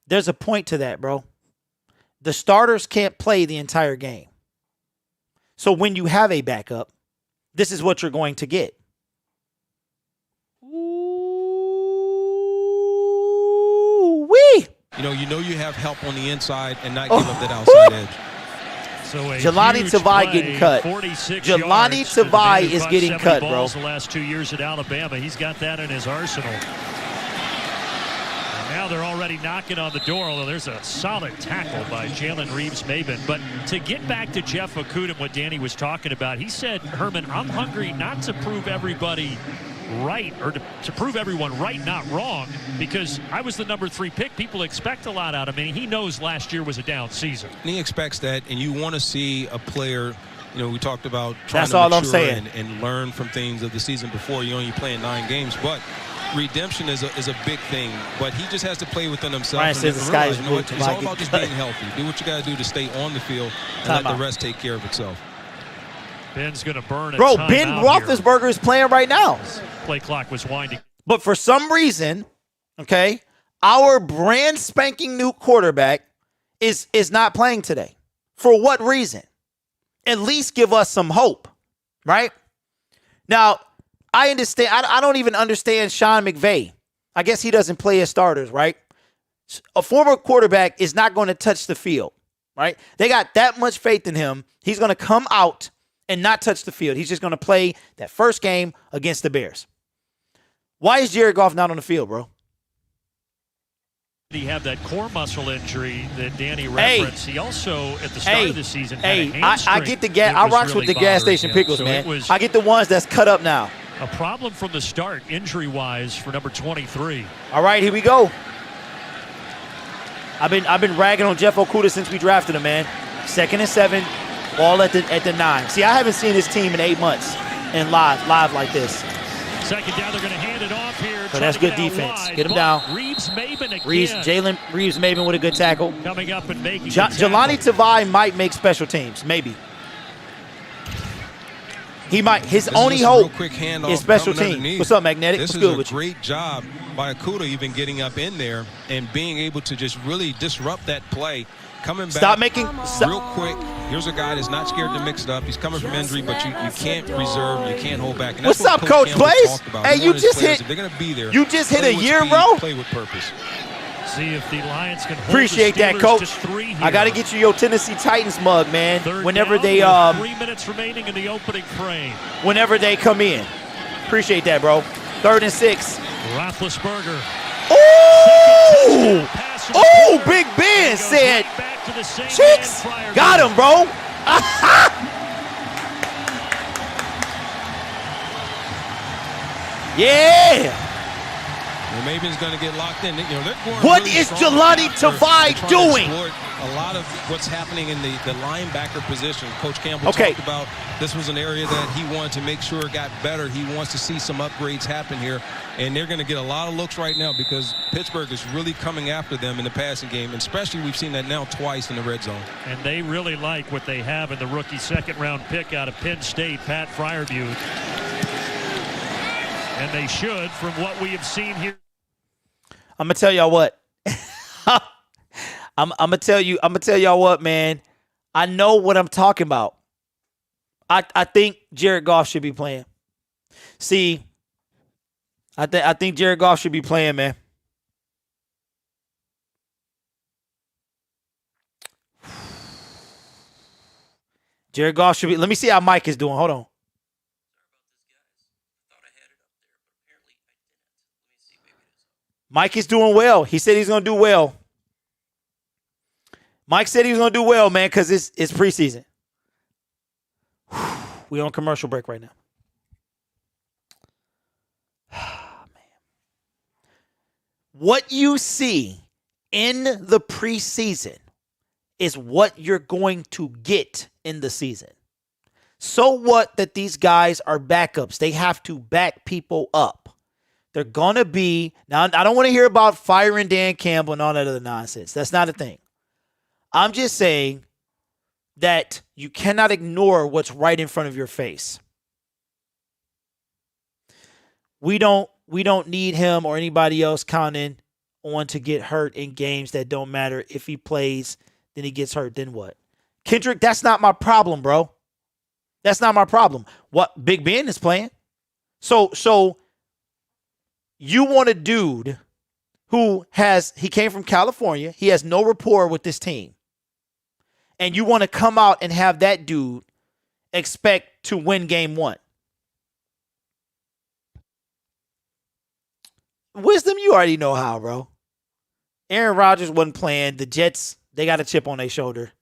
S1: There's a point to that, bro. The starters can't play the entire game. So when you have a backup, this is what you're going to get. Ooh-wee.
S4: You know you have help on the inside and not give up that outside edge.
S2: So
S1: Jelani Tavai getting cut. Jelani Tavai is getting cut, bro.
S2: The last 2 years at Alabama, he's got that in his arsenal. And now they're already knocking on the door, although there's a solid tackle by Jalen Reeves-Maben. But to get back to Jeff Okudah, what Danny was talking about, he said, Herman, I'm hungry not to prove everybody right, or to prove everyone right, not wrong, because I was the number 3 pick. People expect a lot out of me. He knows last year was a down season.
S4: And he expects that, and you want to see a player, you know, we talked about trying
S1: That's
S4: to
S1: all
S4: mature
S1: I'm saying.
S4: and learn from things of the season before. You're only playing 9 games, but redemption is a big thing, but he just has to play within himself.
S1: Ryan says the sky is blue.
S4: It's all about just being healthy. Do what you got to do to stay on the field and let the rest take care of itself.
S2: Ben's going to burn a
S1: bro, Ben Roethlisberger is playing right now.
S2: Play clock was winding.
S1: But for some reason, okay, our brand spanking new quarterback is not playing today. For what reason? At least give us some hope, right? Now, I understand. I don't even understand Sean McVay. I guess he doesn't play his starters, right? A former quarterback is not going to touch the field, right? They got that much faith in him. He's going to come out and not touch the field. He's just going to play that first game against the Bears. Why is Jared Goff not on the field, bro?
S2: He had that core muscle injury that Danny referenced. He also, at the start of the season, had a hamstring.
S1: I get the gas. I rocks with the gas station pickles,
S2: so
S1: man. I get the ones that's cut up now.
S2: A problem from the start, injury-wise, for number 23.
S1: All right, here we go. I've been ragging on Jeff Okudah since we drafted him, man. 2nd and 7, all at the 9. See, I haven't seen this team in 8 months and live like this.
S2: Second down, they're going to hand it off here Pittsburgh.
S1: So that's good defense. Get him down.
S2: Reeves-Maben again.
S1: Jalen Reeves-Maben with a good tackle.
S2: Coming up and making
S1: Jelani Tavai might make special teams, maybe. He might. His only hope is special teams. What's up, Magnetic?
S4: This
S1: What's good
S4: is
S1: with
S4: a great job by Akuda even getting up in there and being able to just really disrupt that play. Coming back.
S1: Stop making
S4: real quick. Here's a guy that's not scared to mix it up. He's coming from injury, but you can't reserve, you can't hold back. And that's
S1: What's up, Coach Blaze? Hey, you just hit.
S4: They're going to be there.
S1: You just hit a year,
S4: speed,
S1: bro.
S4: Play with purpose.
S2: See if the Lions can hold
S1: Appreciate
S2: the
S1: that,
S2: Steelers
S1: Coach.
S2: to 3 here.
S1: I got to get you your Tennessee Titans mug, man. Whenever
S2: down
S1: they
S2: 3 minutes remaining in the opening frame.
S1: whenever they come in. Appreciate that, bro. 3rd and 6.
S2: Roethlisberger.
S1: Oh! Oh, Big Ben said, "Chicks, got him, bro." Yeah.
S4: Well, Maben's going to get locked in. You know, they're going
S1: What
S4: really
S1: is
S4: strong
S1: Jelani
S4: after
S1: Tavai
S4: trying to
S1: doing?
S4: exploit a lot of what's happening in the linebacker position. Coach Campbell
S1: Okay.
S4: talked about this was an area that he wanted to make sure got better. He wants to see some upgrades happen here, and they're going to get a lot of looks right now because Pittsburgh is really coming after them in the passing game, and especially we've seen that now twice in the red zone.
S2: And they really like what they have in the rookie second-round pick out of Penn State, Pat Fryermuth. And they should, from what we have seen here.
S1: I'm gonna tell y'all what. I'm gonna tell y'all what, man. I know what I'm talking about. I think Jared Goff should be playing. See, I think Jared Goff should be playing, man. Jared Goff should be. Let me see how Mike is doing. Hold on. Mike is doing well. He said he's going to do well. Mike said he was going to do well, man, because it's preseason. We're on commercial break right now. Man. What you see in the preseason is what you're going to get in the season. So what that these guys are backups. They have to back people up. They're going to be, now I don't want to hear about firing Dan Campbell and all that other nonsense. That's not a thing. I'm just saying that you cannot ignore what's right in front of your face. We don't need him or anybody else counting on to get hurt in games that don't matter. If he plays, then he gets hurt, then what? Kendrick, that's not my problem, bro. That's not my problem. What Big Ben is playing. So you want a dude who he came from California. He has no rapport with this team. And you want to come out and have that dude expect to win game 1. Wisdom, you already know how, bro. Aaron Rodgers wasn't playing. The Jets, they got a chip on their shoulder.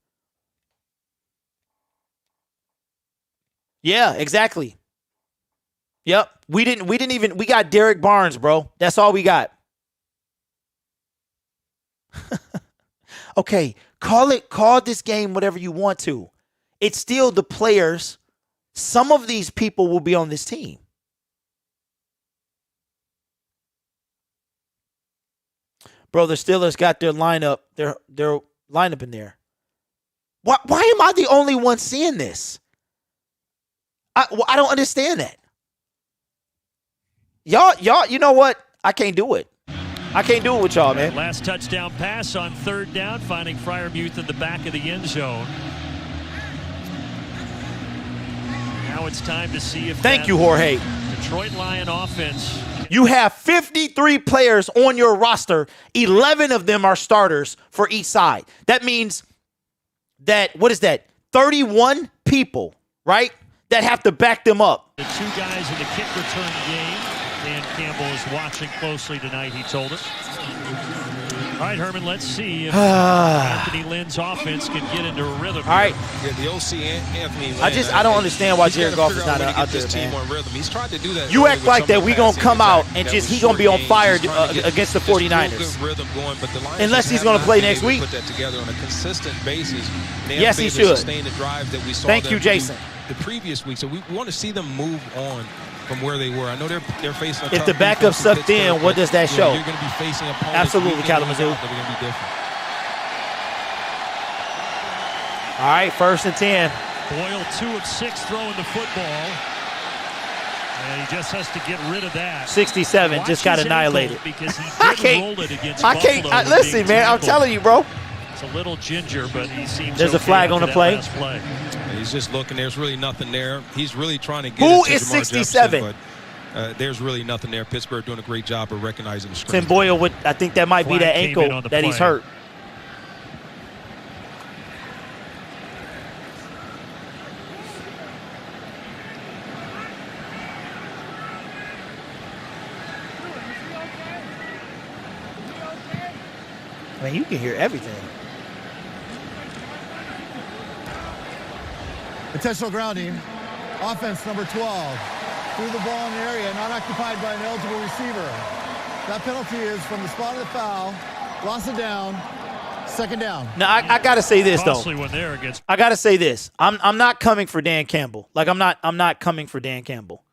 S1: Yeah, exactly. Yep. We got Derek Barnes, bro. That's all we got. Okay, call this game whatever you want to. It's still the players. Some of these people will be on this team. Bro, the Steelers got their lineup, their lineup in there. Why am I the only one seeing this? I don't understand that. Y'all, you know what? I can't do it. I can't do it with y'all, man.
S2: Last touchdown pass on 3rd down, finding Fryermuth in the back of the end zone. Now it's time to see if
S1: Thank you, Jorge.
S2: Detroit Lion offense.
S1: You have 53 players on your roster. 11 of them are starters for each side. That means that, what is that? 31 people, right? That have to back them up.
S2: The 2 guys in the kick return game. Dan Campbell is watching closely tonight, he told us. All right, Herman, let's see if Anthony Lynn's offense can get into a rhythm.
S1: All right.
S4: Yeah, the OC Anthony Lynn.
S1: I don't understand why Jared Goff is not out there, man.
S4: He's tried to do that.
S1: You act like that we going to come out and just he going to be on fire against the 49ers. Unless he's going to play next week.
S4: Put that together on a consistent basis.
S1: Yes, he should.
S4: Sustain the drive that we saw
S1: Thank you, Jason.
S4: The previous week. So we want to see them move on from where they were. I know they're facing a
S1: If
S4: tough
S1: the backup
S4: defense in
S1: sucked in,
S4: Pittsburgh,
S1: what does that
S4: but,
S1: show?
S4: You're going to be facing opponents
S1: Absolutely,
S4: week in, week
S1: Kalamazoo.
S4: out that are going to be different.
S1: All right, 1st and 10.
S2: Boyle 2 of 6 throwing the football. And he just has to get rid of that.
S1: 67 just got annihilated.
S2: Because he
S1: I
S2: did
S1: can't.
S2: roll it against
S1: I can't.
S2: Buffalo
S1: Listen,
S2: being
S1: man. I'm
S2: tackled.
S1: telling you, bro.
S2: It's a little ginger, but he seems
S1: There's a
S2: okay
S1: flag
S2: after
S1: on the
S2: that
S1: play.
S2: last play.
S4: He's just looking. There's really nothing there. He's really trying to get
S1: Who
S4: it to
S1: is
S4: Jamar
S1: 67?
S4: Jefferson, but there's really nothing there. Pittsburgh doing a great job of recognizing the
S1: Tim
S4: screen.
S1: Boyle would. I think that might be
S2: Flag
S1: that
S2: came in
S1: ankle
S2: on the
S1: that he's
S2: play.
S1: hurt. Man, you can hear everything.
S5: Intentional grounding. Offense number 12. Threw the ball in the area, not occupied by an eligible receiver. That penalty is from the spot of the foul. Loss of down. 2nd down.
S1: Now I gotta say this though.
S2: Costly when there against.
S1: I gotta say this. I'm not coming for Dan Campbell. Like I'm not coming for Dan Campbell.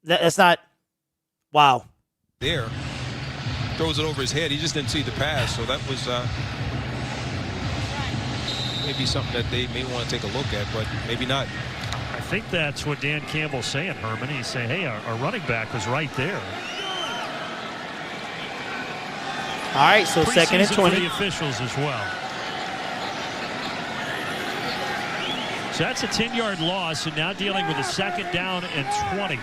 S1: That's not. Wow.
S4: There. Throws it over his head. He just didn't see the pass, so that was maybe something that they may want to take a look at, but maybe not.
S2: I think that's what Dan Campbell's saying, Herman. He's saying, hey, our running back was right there.
S1: All right, so 2nd and
S2: Preseason
S1: 20.
S2: for the officials as well. So that's a 10-yard loss, and now dealing with a 2nd down and 20.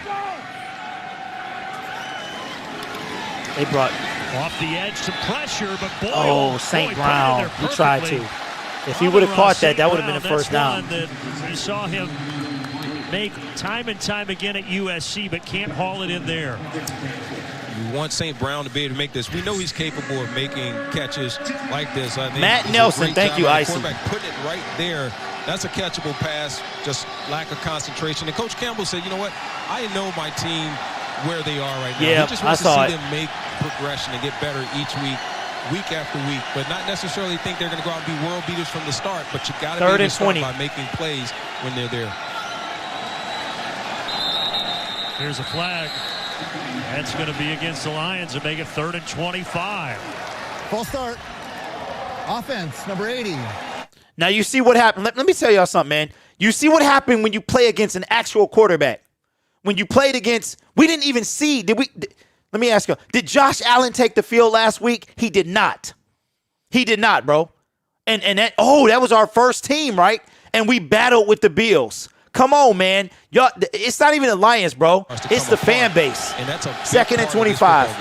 S1: They brought.
S2: Off the edge, some pressure, but Boyle.
S1: Oh, St.
S2: Boy,
S1: Brown.
S2: put it in
S1: He
S2: there
S1: tried to.
S2: perfectly.
S1: If he would have caught that,
S2: St.
S1: that would have been a
S2: Brown,
S1: first down.
S2: that's one that we saw him make time and time again at USC, but can't haul it in there.
S4: You want St. Brown to be able to make this. We know he's capable of making catches like this. I think
S1: Matt
S4: it's a
S1: Nelson,
S4: great
S1: thank
S4: job
S1: you,
S4: by the
S1: Icy.
S4: quarterback putting it right there. That's a catchable pass, just lack of concentration. And Coach Campbell said, you know what? I know my team where they are right now.
S1: Yeah,
S4: he just wants
S1: I saw
S4: to see
S1: it.
S4: them make progression and get better each week after week, but not necessarily think they're going to go out and be world beaters from the start, but you got to be
S1: 3rd
S4: able to
S1: and
S4: start
S1: 20.
S4: by making plays when they're there.
S2: Here's a flag. That's going to be against the Lions and make it 3rd and 25.
S5: False start. Offense number 80.
S1: Now you see what happened. Let me tell y'all something, man. You see what happened when you play against an actual quarterback. When you played against, we didn't even see. Let me ask you, did Josh Allen take the field last week? He did not. He did not, bro. And that was our first team, right? And we battled with the Bills. Come on, man. Y'all, it's not even the Lions, bro. It's the fan base.
S4: And that's a
S1: 2nd and 25.
S2: And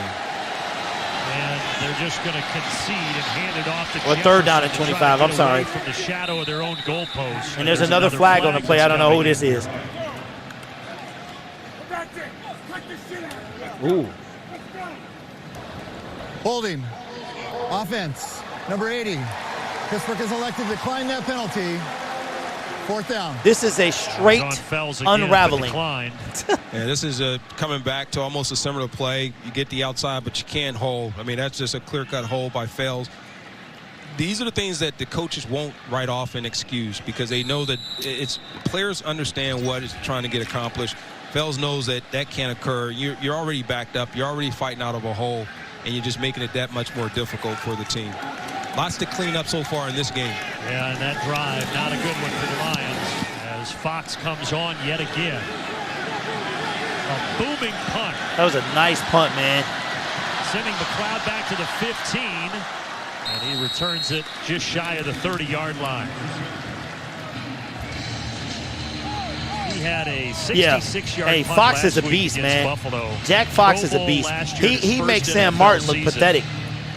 S2: they're just going to concede and hand it off to
S1: Or 3rd down and
S2: Jefferson to
S1: 25,
S2: try to
S1: I'm
S2: get
S1: sorry.
S2: away from the shadow of their own goalpost.
S1: And there's another flag on the play. I don't know who this is. Ooh.
S5: Holding. Offense number 80. Pittsburgh has elected to decline that penalty. 4th down.
S1: This is a straight
S2: On Fells again,
S1: unraveling.
S2: but declined.
S4: Yeah, this is coming back to almost a similar play. You get the outside, but you can't hold. I mean, that's just a clear-cut hold by Fells. These are the things that the coaches won't write off and excuse because they know that players understand what is trying to get accomplished. Fells knows that can't occur. You're already backed up. You're already fighting out of a hole, and you're just making it that much more difficult for the team. Lots to clean up so far in this game.
S2: Yeah, and that drive, not a good one for the Lions as Fox comes on yet again. A booming punt.
S1: That was a nice punt, man.
S2: Sending McLeod back to the 15, and he returns it just shy of the 30-yard line. He had a 66-yard
S1: Hey,
S2: punt
S1: Fox is a
S2: last week
S1: beast,
S2: against
S1: man.
S2: Buffalo.
S1: Jack Fox
S2: Pro
S1: is a
S2: Bowl
S1: beast.
S2: last year, his
S1: He
S2: first
S1: makes Sam
S2: NFL
S1: Martin look
S2: season.
S1: pathetic.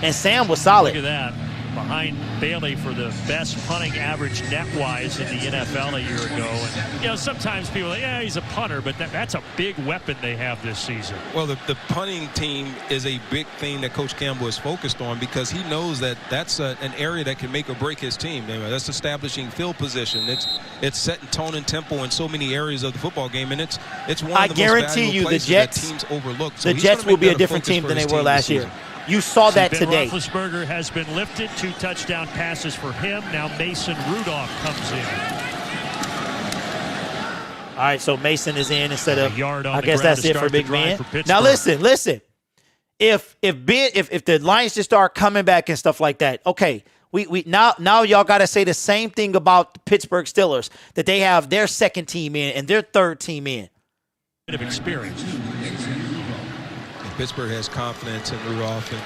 S1: And Sam was
S2: Look
S1: solid.
S2: at that. Behind Bailey for the best punting average net-wise in the NFL a year ago. And, you know, sometimes people are like, yeah, he's a punter, but that's a big weapon they have this season.
S4: Well, the punting team is a big thing that Coach Campbell is focused on because he knows that that's an area that can make or break his team. That's establishing field position. It's setting tone and tempo in so many areas of the football game, and it's one of
S1: I
S4: the
S1: guarantee
S4: most valuable
S1: you the
S4: places
S1: Jets,
S4: that teams overlook. So
S1: the
S4: he's
S1: Jets
S4: gonna
S1: will
S4: make
S1: be a
S4: that
S1: different
S4: focus
S1: team
S4: for
S1: than they
S4: his
S1: were
S4: team
S1: last
S4: this
S1: year.
S4: season.
S1: You saw that
S2: Ben
S1: today.
S2: Roethlisberger has been lifted. 2 touchdown passes for him. Now Mason Rudolph comes in.
S1: All right, so Mason is in instead of.
S2: A yard on
S1: I
S2: the
S1: guess
S2: ground
S1: that's
S2: to
S1: it for
S2: start the
S1: Big
S2: drive
S1: Ben.
S2: for Pittsburgh.
S1: Now listen. If the Lions just start coming back and stuff like that, okay. We now y'all got to say the same thing about the Pittsburgh Steelers, that they have their second team in and their third team in.
S2: Bit of experience.
S4: And Pittsburgh has confidence in Rudolph, and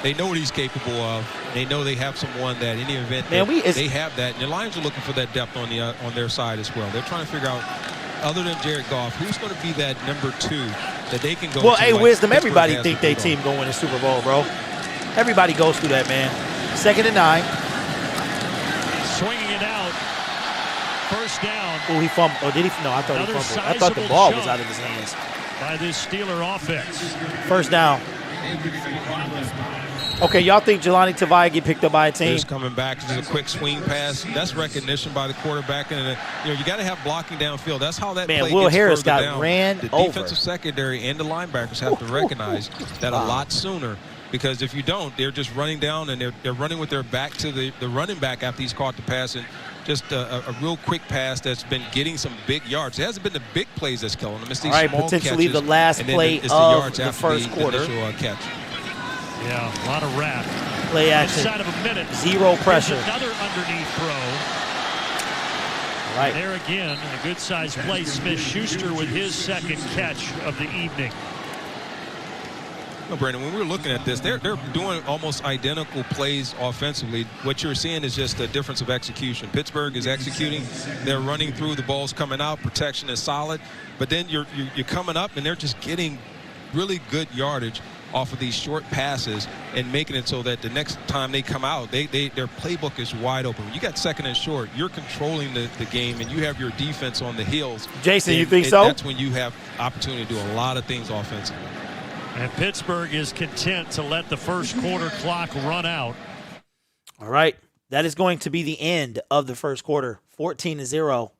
S4: they know what he's capable of. They know they have someone that any event they have that. And the Lions are looking for that depth on their side as well. They're trying to figure out, other than Jared Goff, who's going to be that number 2 that they can go to.
S1: Well, hey,
S4: like
S1: Wisdom,
S4: Pittsburgh
S1: everybody
S4: has
S1: think
S4: with
S1: they
S4: Rudolph.
S1: team going to the Super Bowl, bro. Everybody goes through that, man. 2nd and 9.
S2: Swinging it out. First down.
S1: Oh, he fumbled. Or did he? No, I thought
S2: Another
S1: he fumbled. I thought the
S2: sizable
S1: ball
S2: jump.
S1: was out of his hands.
S2: By this Steeler offense.
S1: First down. Okay, y'all think Jelani Tavai get picked up by a team?
S4: Just coming back, just a quick swing pass. That's recognition by the quarterback, and you got to have blocking downfield. That's how that
S1: Man,
S4: play
S1: Will
S4: gets
S1: Harris
S4: further
S1: got
S4: down.
S1: ran
S4: The
S1: over.
S4: defensive secondary and the linebackers have to recognize that a lot sooner, because if you don't, they're just running down and they're running with their back to the running back after he's caught the pass, and just a real quick pass that's been getting some big yards. It hasn't been the big plays that's killing them. It's these
S1: All right,
S4: small
S1: potentially
S4: catches,
S1: the last
S4: and then
S1: play
S4: it's
S1: of
S4: yards
S1: the
S4: after
S1: first quarter.
S4: initial catch.
S2: Yeah, a lot of wrap.
S1: Play action.
S2: Inside of a minute.
S1: Zero pressure.
S2: Here's another underneath throw.
S1: Right.
S2: There again, a good-sized play. Smith-Schuster with his second catch of the evening.
S4: No, Brandon, when we were looking at this, they're doing almost identical plays offensively. What you're seeing is just a difference of execution. Pittsburgh is executing. They're running through, the ball's coming out, protection is solid. But then you're coming up, and they're just getting really good yardage off of these short passes and making it so that the next time they come out, their playbook is wide open. When you got 2nd and short, you're controlling the game, and you have your defense on the heels.
S1: Jason, you
S4: And
S1: think so?
S4: That's when you have opportunity to do a lot of things offensively.
S2: And Pittsburgh is content to let the first quarter clock run out.
S1: All right. That is going to be the end of the first quarter. 14-0.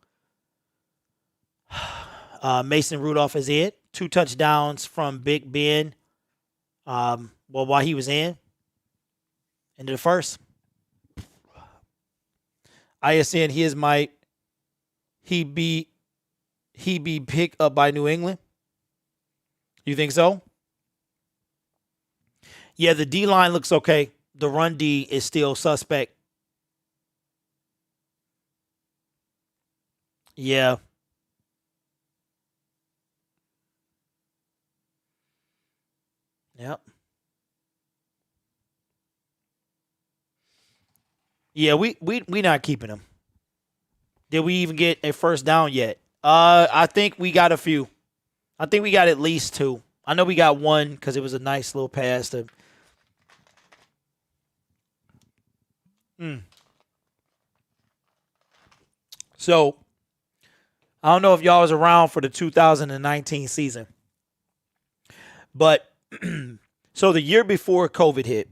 S1: Mason Rudolph is in. 2 touchdowns from Big Ben. While he was in. Into the first. ISN, he be picked up by New England. You think so? Yeah, the D-line looks okay. The run D is still suspect. Yeah. Yep. Yeah, we not keeping him. Did we even get a first down yet? I think we got a few. I think we got at least 2. I know we got 1 because it was a nice little pass to. So, I don't know if y'all was around for the 2019 season. But, so the year before COVID hit,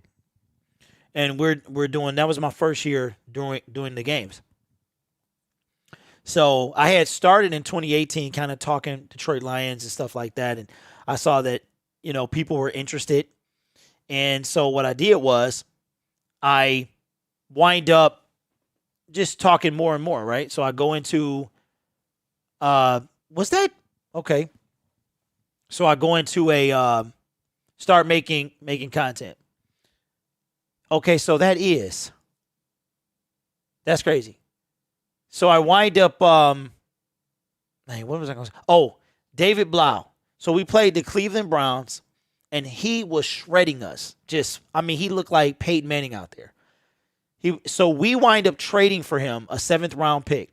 S1: and we're doing, that was my first year doing the games. So, I had started in 2018 kind of talking Detroit Lions and stuff like that, and I saw that, people were interested. And so what I did was I wind up just talking more and more, right? So I go into, was that? Okay. So I go into start making content. Okay, so that's crazy. So I wind up, what was I going to say? Oh, David Blau. So we played the Cleveland Browns, and he was shredding us. He looked like Peyton Manning out there. So we wind up trading for him a 7th round pick.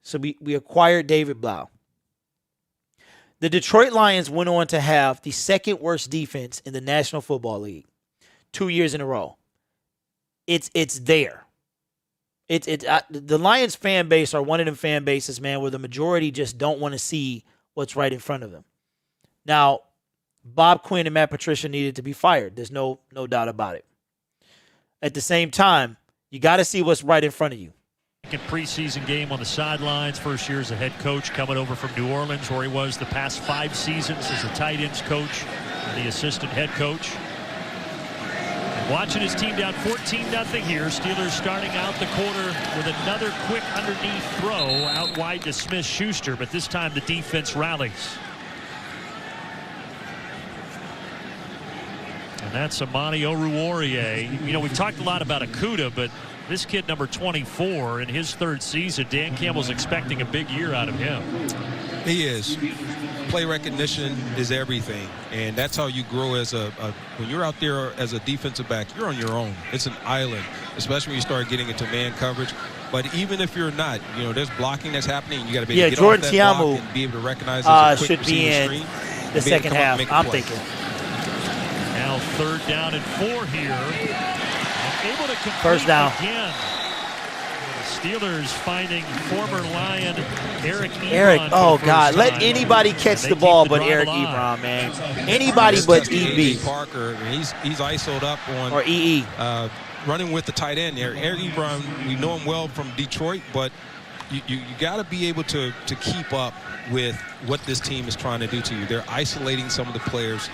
S1: So we acquired David Blau. The Detroit Lions went on to have the 2nd worst defense in the National Football League 2 years in a row. It's there. The Lions fan base are one of them fan bases, man, where the majority just don't want to see what's right in front of them. Now, Bob Quinn and Matt Patricia needed to be fired. There's no doubt about it. At the same time, you got to see what's right in front of you.
S2: Second preseason game on the sidelines. First year as a head coach coming over from New Orleans, where he was the past 5 seasons as a tight ends coach and the assistant head coach. Watching his team down 14-0 here. Steelers starting out the quarter with another quick underneath throw out wide to Smith-Schuster, but this time the defense rallies. And that's Amani Oruwariye. You know, we've talked a lot about Okudah, but this kid, number 24, in his third season, Dan Campbell's expecting a big year out of him.
S4: He is. Play recognition is everything, and that's how you grow as when you're out there as a defensive back, you're on your own. It's an island, especially when you start getting into man coverage. But even if you're not, you know, there's blocking that's happening. You got to be able to get
S1: Jordan
S4: off that block
S1: Tiamu
S4: and be able to recognize a quick
S1: should be in
S4: screen,
S1: the second half, I'm thinking.
S2: Now 3rd down and 4 here. And able to complete
S1: First down.
S2: Again. Steelers finding former Lion Eric Ebron.
S1: Eric, oh God, let
S2: time.
S1: anybody catch the ball but Eric Ebron, man. Anybody but EB.
S4: Parker, he's isoed up on
S1: or EE.
S4: Running with the tight end there. Eric Ebron, we know him well from Detroit, but you got to be able to keep up with what this team is trying to do to you. They're isolating some of the players.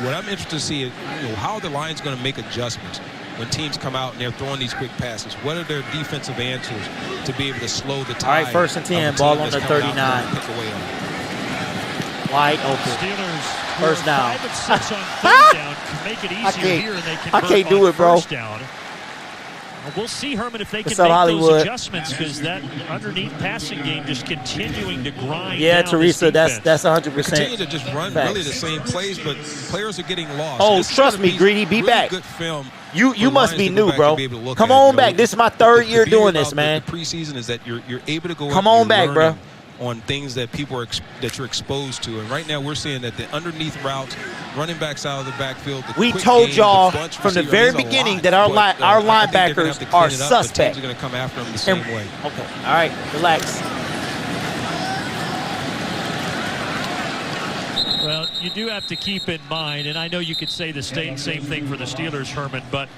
S4: What I'm interested to see is, you know, how are the Lions going to make adjustments when teams come out and they're throwing these quick passes? What are their defensive answers to be able to slow the tide?
S1: All right, 1st and 10, ball on the 39. Wide open.
S2: Steelers
S1: First down.
S2: 5 of 6 on 3rd down can make it easier here, and they convert
S1: I can't do
S2: on
S1: it, bro.
S2: 1st down. Well, we'll see, Herman, if they can
S1: What's up,
S2: make
S1: Hollywood?
S2: those adjustments, because that underneath passing game just continuing to grind.
S1: Yeah,
S2: down
S1: Teresa,
S2: this
S1: that's
S2: defense.
S1: 100%.
S4: Continue to just run
S1: Facts.
S4: really the same plays, but players are getting lost.
S1: Oh,
S4: This is
S1: trust
S4: gonna
S1: me, Greedy, be
S4: really
S1: back.
S4: Good film.
S1: You
S4: for
S1: must
S4: Lions
S1: be
S4: to go
S1: new,
S4: back
S1: bro.
S4: and be able to look
S1: Come
S4: at.
S1: on
S4: You know,
S1: back. This is my 3rd year
S4: the beauty
S1: doing this,
S4: about
S1: man.
S4: The preseason is that you're able to go.
S1: Come
S4: out
S1: on
S4: and
S1: back,
S4: learn
S1: bro.
S4: On things that people are that you're exposed to, and right now we're seeing that the underneath routes, running backs out of the backfield.
S1: We told y'all from the very beginning that our linebackers are suspect.
S4: Teams are going to come after them the same way.
S1: Okay, all right, relax.
S2: Well, you do have to keep in mind, and I know you could say the same thing for the Steelers, Herman, but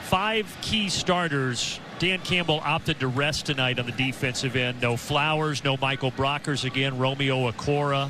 S2: 5 key starters. Dan Campbell opted to rest tonight on the defensive end. No Flowers, no Michael Brockers again, Romeo Okora,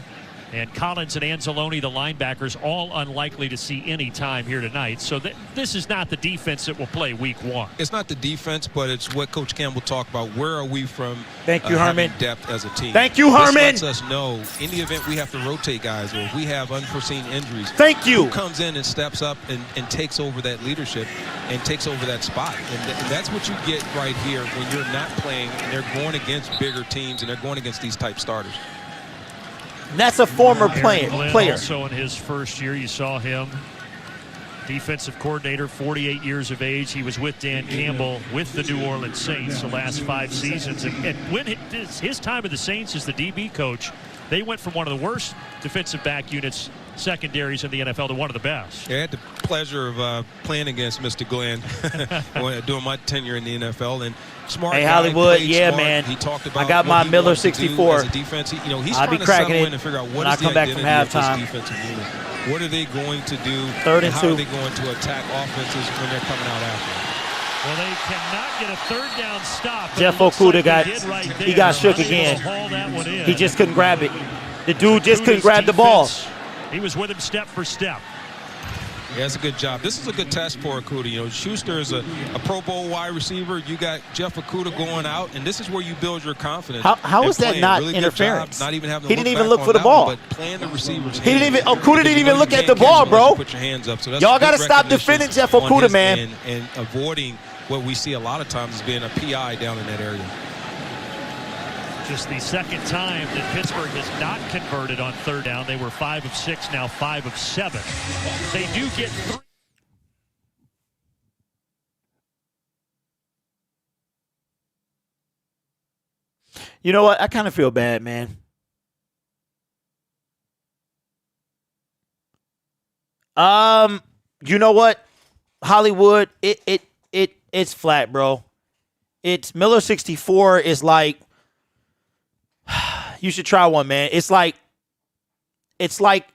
S2: and Collins and Anzalone, the linebackers, all unlikely to see any time here tonight. So this is not the defense that will play week 1.
S4: It's not the defense, but it's what Coach Campbell talked about. Where are we from?
S1: Thank you, Herman.
S4: Depth as a team.
S1: Thank you, Herman.
S4: This lets us know in the event we have to rotate guys, or if we have unforeseen injuries.
S1: Thank you.
S4: Who comes in and steps up and takes over that leadership and takes over that spot. And that's what you get right here when you're not playing and they're going against bigger teams and they're going against these type starters.
S1: And that's a former player.
S2: Also in his first year, you saw him. Defensive coordinator, 48 years of age. He was with Dan Campbell with the New Orleans Saints the last 5 seasons. And when his time with the Saints as the DB coach, they went from one of the worst defensive back units, secondaries in the NFL, to one of the best.
S4: I had the pleasure of playing against Mr. Glenn during my tenure in the NFL. And smart
S1: Hey,
S4: guy,
S1: Hollywood,
S4: played
S1: yeah,
S4: smart.
S1: man.
S4: He talked about
S1: I got
S4: what
S1: my
S4: he
S1: Miller
S4: wants to do
S1: 64.
S4: as a defense. He's
S1: I'll
S4: trying
S1: be
S4: to
S1: cracking
S4: settle
S1: it
S4: in and figure out
S1: when
S4: what
S1: I
S4: is the
S1: come back from
S4: identity of this
S1: halftime.
S4: defensive unit. What are they going to do?
S1: 3rd and
S4: and how
S1: 2.
S4: are they going to attack offenses when they're coming out after?
S2: Well, they cannot get a 3rd down stop.
S1: Jeff
S2: but it looks
S1: Okudah
S2: like
S1: got
S2: they did right
S1: he
S2: there.
S1: got shook
S2: Unable to
S1: again.
S2: haul that one in.
S1: He just couldn't grab it. The dude just couldn't
S2: Okudah's
S1: grab the ball.
S2: defense, he was with him step for step.
S4: Yeah, that's a good job. This is a good test for Okudah. You know, Schuster is a Pro Bowl wide receiver. You got Jeff Okudah going out, and this is where you build your confidence.
S1: How
S4: and
S1: is that
S4: playing.
S1: not
S4: Really good
S1: interference?
S4: job, not even having to
S1: He didn't
S4: look
S1: even
S4: back
S1: look
S4: on
S1: for the
S4: that one,
S1: ball.
S4: but playing the receivers.
S1: He didn't even. Okudah didn't even look at the ball, bro.
S4: Put your hands up. So that's
S1: Y'all
S4: good
S1: got to stop
S4: recognition
S1: defending Jeff
S4: on
S1: Okudah,
S4: his
S1: man.
S4: end and avoiding what we see a lot of times as being a PI down in that area.
S2: Just the 2nd time that Pittsburgh has not converted on 3rd down. They were 5 of 6, now 5 of 7. They do get 3.
S1: You know what? I kind of feel bad, man. You know what? Hollywood, it's flat, bro. It's Miller 64 is like you should try one, man. It's like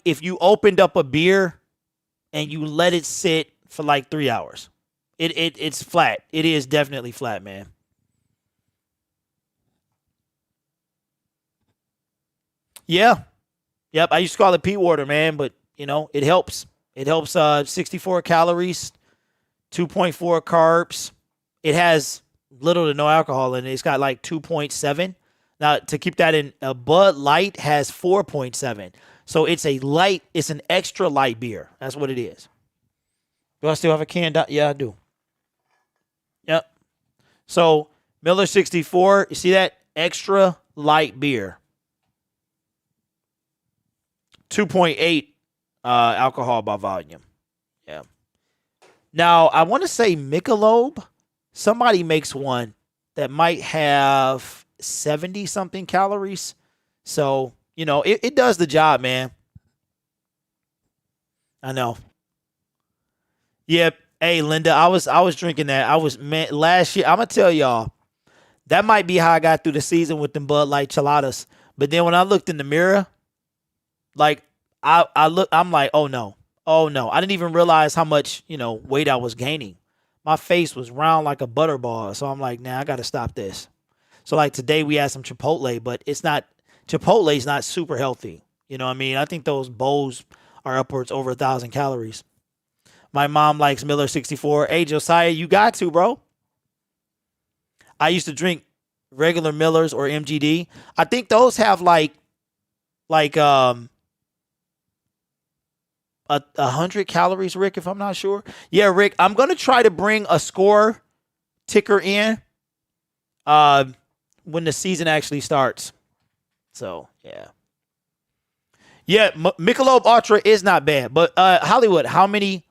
S1: if you opened up a beer and you let it sit for like 3 hours. It's flat. It is definitely flat, man. Yeah. Yep, I used to call it pea water, man, but, you know, it helps. It helps 64 calories. 2.4 carbs. It has little to no alcohol in it. It's got like 2.7. Now, to keep that in, a Bud Light has 4.7. So it's it's an extra light beer. That's what it is. Do I still have a can? Yeah, I do. Yep. So Miller 64, you see that? Extra light beer. 2.8 alcohol by volume. Yeah. Now, I want to say Michelob. Somebody makes one that might have 70-something calories. So, you know, it does the job, man. I know. Yep. Hey, Linda, I was drinking that. Last year, I'm going to tell y'all, that might be how I got through the season with them Bud Light Cheladas. But then when I looked in the mirror, like, I'm like, oh no. I didn't even realize how much, weight I was gaining. My face was round like a butterball. So I'm like, nah, I got to stop this. So like today we had some Chipotle, but Chipotle is not super healthy. You know what I mean? I think those bowls are upwards over 1,000 calories. My mom likes Miller 64. Hey, Josiah, you got to, bro. I used to drink regular Millers or MGD. I think those have like 100 calories, Rick, if I'm not sure. Yeah, Rick, I'm going to try to bring a score ticker in when the season actually starts. So, yeah. Yeah, Michelob Ultra is not bad. But Hollywood, how many...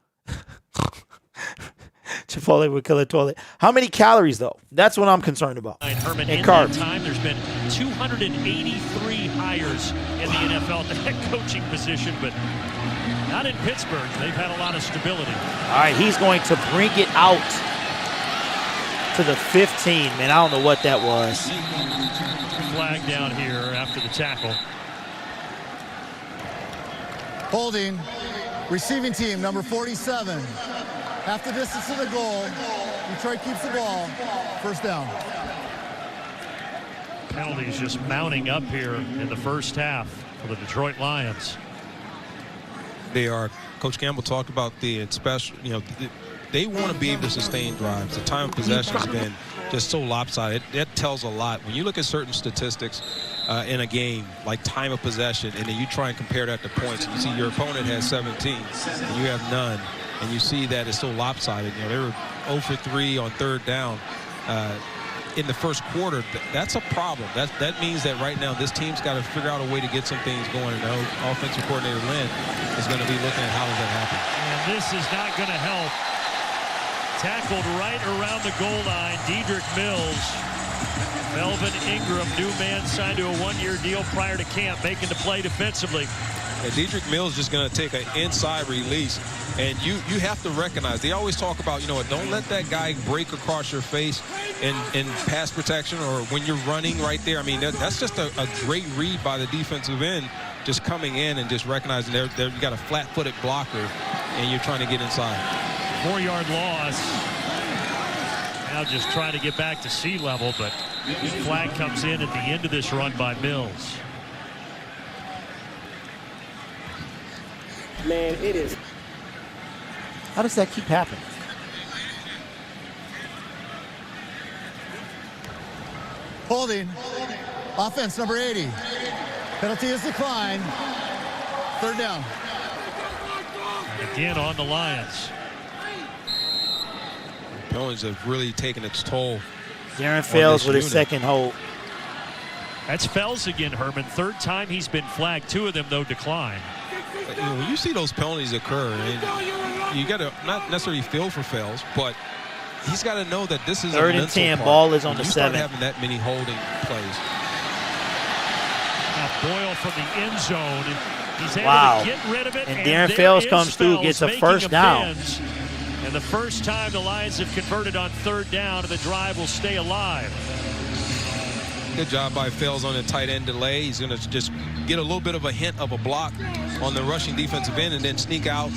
S1: Chipotle would kill a toilet. How many calories, though? That's what I'm concerned about.
S2: Herman,
S1: and
S2: in
S1: carbs.
S2: that time, there's been 283 hires in the NFL at the head coaching position, but not in Pittsburgh. They've had a lot of stability.
S1: All right, he's going to bring it out to the 15. Man, I don't know what that was.
S2: Flag down here after the tackle.
S5: Holding. Receiving team, number 47. Half the distance to the goal. Detroit keeps the ball. First down.
S2: Penalties just mounting up here in the first half for the Detroit Lions.
S4: They are. Coach Campbell talked about the special, they want to be able to sustain drives. The time of possession has been just so lopsided. That tells a lot. When you look at certain statistics in a game, like time of possession, and then you try and compare that to points, and you see your opponent has 17, and you have none, and you see that it's so lopsided. They were 0 for 3 on third down in the first quarter. That's a problem. That means that right now this team's got to figure out a way to get some things going, and the offensive coordinator Lynn is going to be looking at how does that happen.
S2: And this is not going to help. Tackled right around the goal line, Dedrick Mills. Melvin Ingram, new man, signed to a one-year deal prior to camp, making the play defensively.
S4: Yeah, Dedrick Mills just going to take an inside release, and you have to recognize, they always talk about, don't let that guy break across your face in pass protection or when you're running right there. I mean, that's just a great read by the defensive end, just coming in and just recognizing there you got a flat-footed blocker, and you're trying to get inside.
S2: 4-yard loss. Now just trying to get back to sea level, but flag comes in at the end of this run by Mills.
S8: Man, it is.
S1: How does that keep happening?
S5: Holding. Offense, number 80. Penalty is declined. Third down.
S2: Again on the Lions.
S4: Penalties have really taken its toll.
S1: DERRN fails with his second hold.
S2: That's Fells again, Herman. Third time he's been flagged. 2 of them, though, decline.
S4: When you see those penalties occur, you got to not necessarily feel for Fells, but he's got to know that this is
S1: third
S4: a
S1: and 10.
S4: part.
S1: Ball is on the 7.
S4: You start having that many holding plays.
S2: Now Boyle from the end zone. He's able to get rid of it.
S1: And DERRN Fells comes through, gets a first down.
S2: And the first time the Lions have converted on third down, and the drive will stay alive.
S4: Good job by Fells on the tight end delay. He's going to just get a little bit of a hint of a block on the rushing defensive end and then sneak out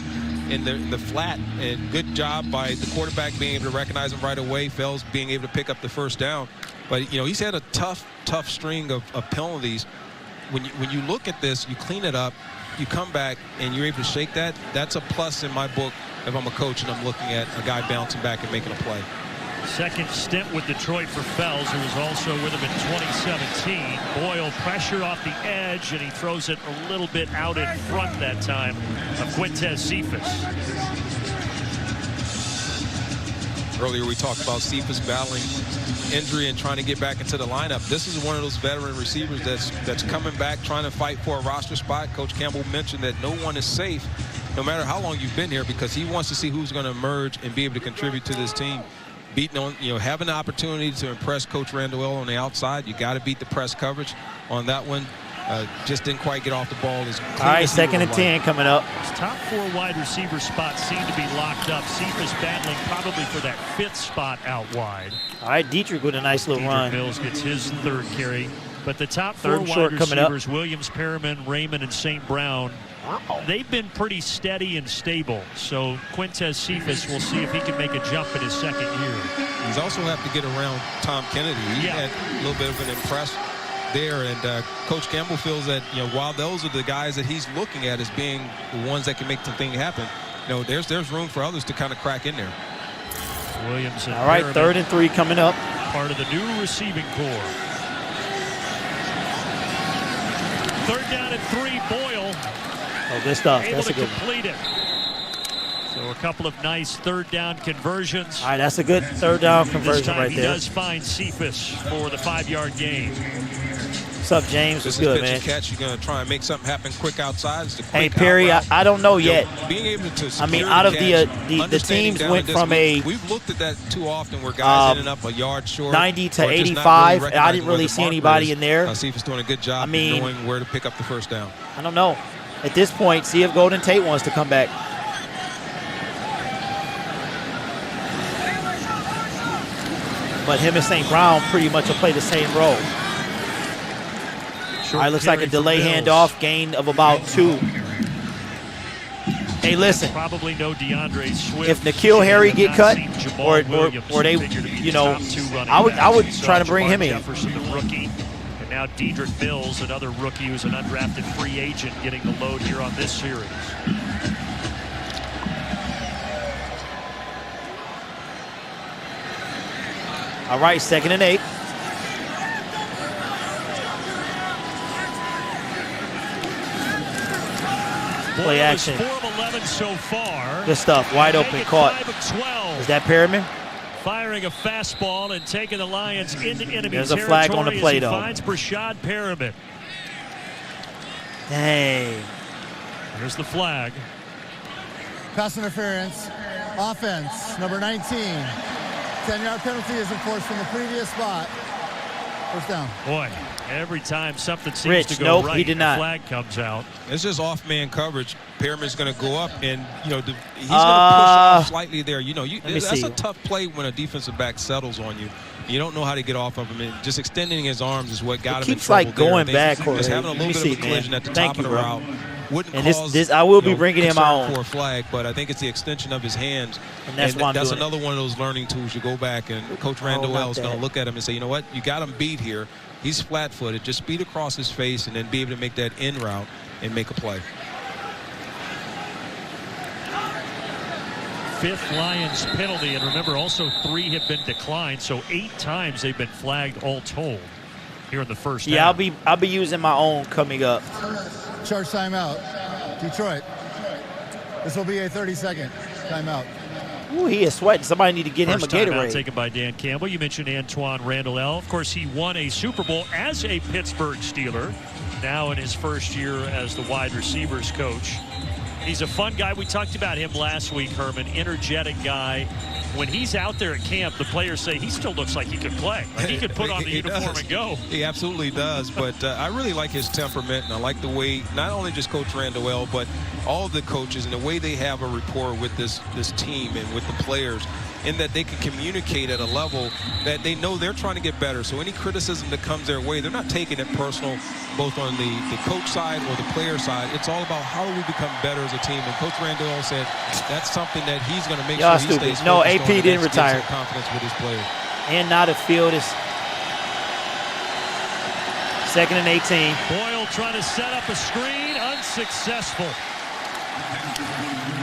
S4: in the flat. And good job by the quarterback being able to recognize him right away. Fells being able to pick up the first down. But, he's had a tough string of penalties. When you look at this, you clean it up. you come back and you're able to shake that, that's a plus in my book if I'm a coach and I'm looking at a guy bouncing back and making a play.
S2: Second stint with Detroit for Fells, who was also with him in 2017. Boyle pressure off the edge, and he throws it a little bit out in front that time of Quintez Cephas.
S4: Earlier we talked about Cephas battling injury and trying to get back into the lineup. This is one of those veteran receivers that's coming back, trying to fight for a roster spot. Coach Campbell mentioned that no one is safe, no matter how long you've been here, because he wants to see who's going to emerge and be able to contribute to this team. Beating on, having the opportunity to impress Coach Randall on the outside. You got to beat the press coverage on that one. Just didn't quite get off the ball.
S1: All right, 2nd and 10 coming up.
S2: His top 4 wide receiver spots seem to be locked up. Cephas battling probably for that 5th spot out wide.
S1: All right, Dietrich with a nice little run.
S2: Mills gets his 3rd carry. But the top 4
S1: Third and
S2: wide
S1: short coming up.
S2: receivers, Williams, Perriman, Raymond, and St. Brown, they've been pretty steady and stable. So Quintez Cephas, we'll see if he can make a jump in his 2nd year.
S4: He's also have to get around Tom Kennedy. He had a little bit of an impress there, and Coach Campbell feels that while those are the guys that he's looking at as being the ones that can make the thing happen, there's room for others to kind of crack in there.
S2: Williams and
S1: all right,
S2: Perriman,
S1: 3rd and 3 coming up.
S2: part of the new receiving corps. 3rd down and 3. Boyle.
S1: Oh, good stuff.
S2: Able
S1: That's
S2: to
S1: a good one.
S2: complete it. So a couple of nice 3rd down conversions.
S1: All right, that's a good 3rd down
S2: This
S1: conversion
S2: time
S1: right
S2: he
S1: there.
S2: does find Cephas for the 5-yard gain.
S1: What's up, James?
S4: This
S1: What's
S4: is
S1: good,
S4: pitch
S1: man?
S4: and catch. You're going to try and make something happen quick outside. It's the
S1: Hey,
S4: quick
S1: Perry,
S4: out route.
S1: I don't know yet.
S4: Being able to
S1: I mean,
S4: secure
S1: out of
S4: catch,
S1: the
S4: understanding
S1: teams
S4: down
S1: went
S4: the
S1: from
S4: distance.
S1: a
S4: We've looked at that too often where guys ended up a yard short.
S1: 90 to
S4: or just not
S1: 85.
S4: really
S1: I didn't really
S4: recognizing
S1: see
S4: where the
S1: anybody
S4: marker
S1: in there.
S4: is. Cephas doing a good job of
S1: mean,
S4: knowing where to pick up the 1st down.
S1: I don't know. At this point, see if Golden Tate wants to come back. But him and St. Brown pretty much will play the same role. All right, looks like a delay handoff, gain of about 2. Hey, listen.
S2: Probably no DeAndre Swift.
S1: If N'Keal Harry get cut, or they, I would try to bring him in.
S2: Jefferson, the rookie, and now Dedrick Mills, another rookie who's an undrafted free agent, getting the load here on this series.
S1: All right, 2nd and 8. Play action.
S2: 4 of 11 so far.
S1: Good stuff. Wide open, caught.
S2: 5 of 12.
S1: Is that Perriman?
S2: Firing a fastball and taking the Lions into enemy
S1: There's a
S2: territory
S1: flag on the play,
S2: as he
S1: though.
S2: finds Brashad Perriman.
S1: Dang.
S2: Here's the flag.
S5: Pass interference. Offense, number 19. 10-yard penalty is enforced from the previous spot. 1st down.
S2: Boy, every time something seems
S1: Rich,
S2: to go
S1: nope,
S2: right,
S1: he did not.
S2: the flag comes out.
S4: It's just off-man coverage. Perriman's going to go up, and he's going to push off slightly there. That's a tough play when a defensive back settles on you. You don't know how to get off of him, and just extending his arms is what got him in trouble.
S1: Keeps like going back.
S4: Just having a little bit of a collision at the top of the route wouldn't cause.
S1: This I will be bringing him out
S4: for a flag, but I think it's the extension of his hands,
S1: and that's why I'm doing
S4: another one of those learning tools. You go back, and Coach Randall is going to look at him and say, you know what, you got him beat here. He's flat-footed. Just speed across his face, and then be able to make that in route and make a play.
S2: 5th Lions penalty, and remember, also 3 have been declined, so 8 times they've been flagged all told here in the 1st half.
S1: Yeah, I'll be using my own coming up.
S5: Charge timeout. Detroit. This will be a 30-second timeout.
S1: Ooh, he is sweating. Somebody need to get him a
S2: First timeout
S1: Gatorade.
S2: taken by Dan Campbell. You mentioned Antoine Randall. Of course, he won a Super Bowl as a Pittsburgh Steeler, now in his 1st year as the wide receivers coach. He's a fun guy. We talked about him last week, Herman. Energetic guy. When he's out there at camp, the players say he still looks like he could play. Like he could put on the uniform and go.
S4: He absolutely does. But I really like his temperament, and I like the way not only just Coach Randall, but all of the coaches and the way they have a rapport with this team and with the players, in that they can communicate at a level that they know they're trying to get better. So any criticism that comes their way, they're not taking it personal, both on the coach side or the player side. It's all about how do we become better as a team. And Coach Randall said that's something that he's going to make sure he stays
S1: No,
S4: focused
S1: AP
S4: on,
S1: didn't retire.
S4: Confidence with his players.
S1: And now the field is 2nd and 18.
S2: Boyle trying to set up a screen. unsuccessful.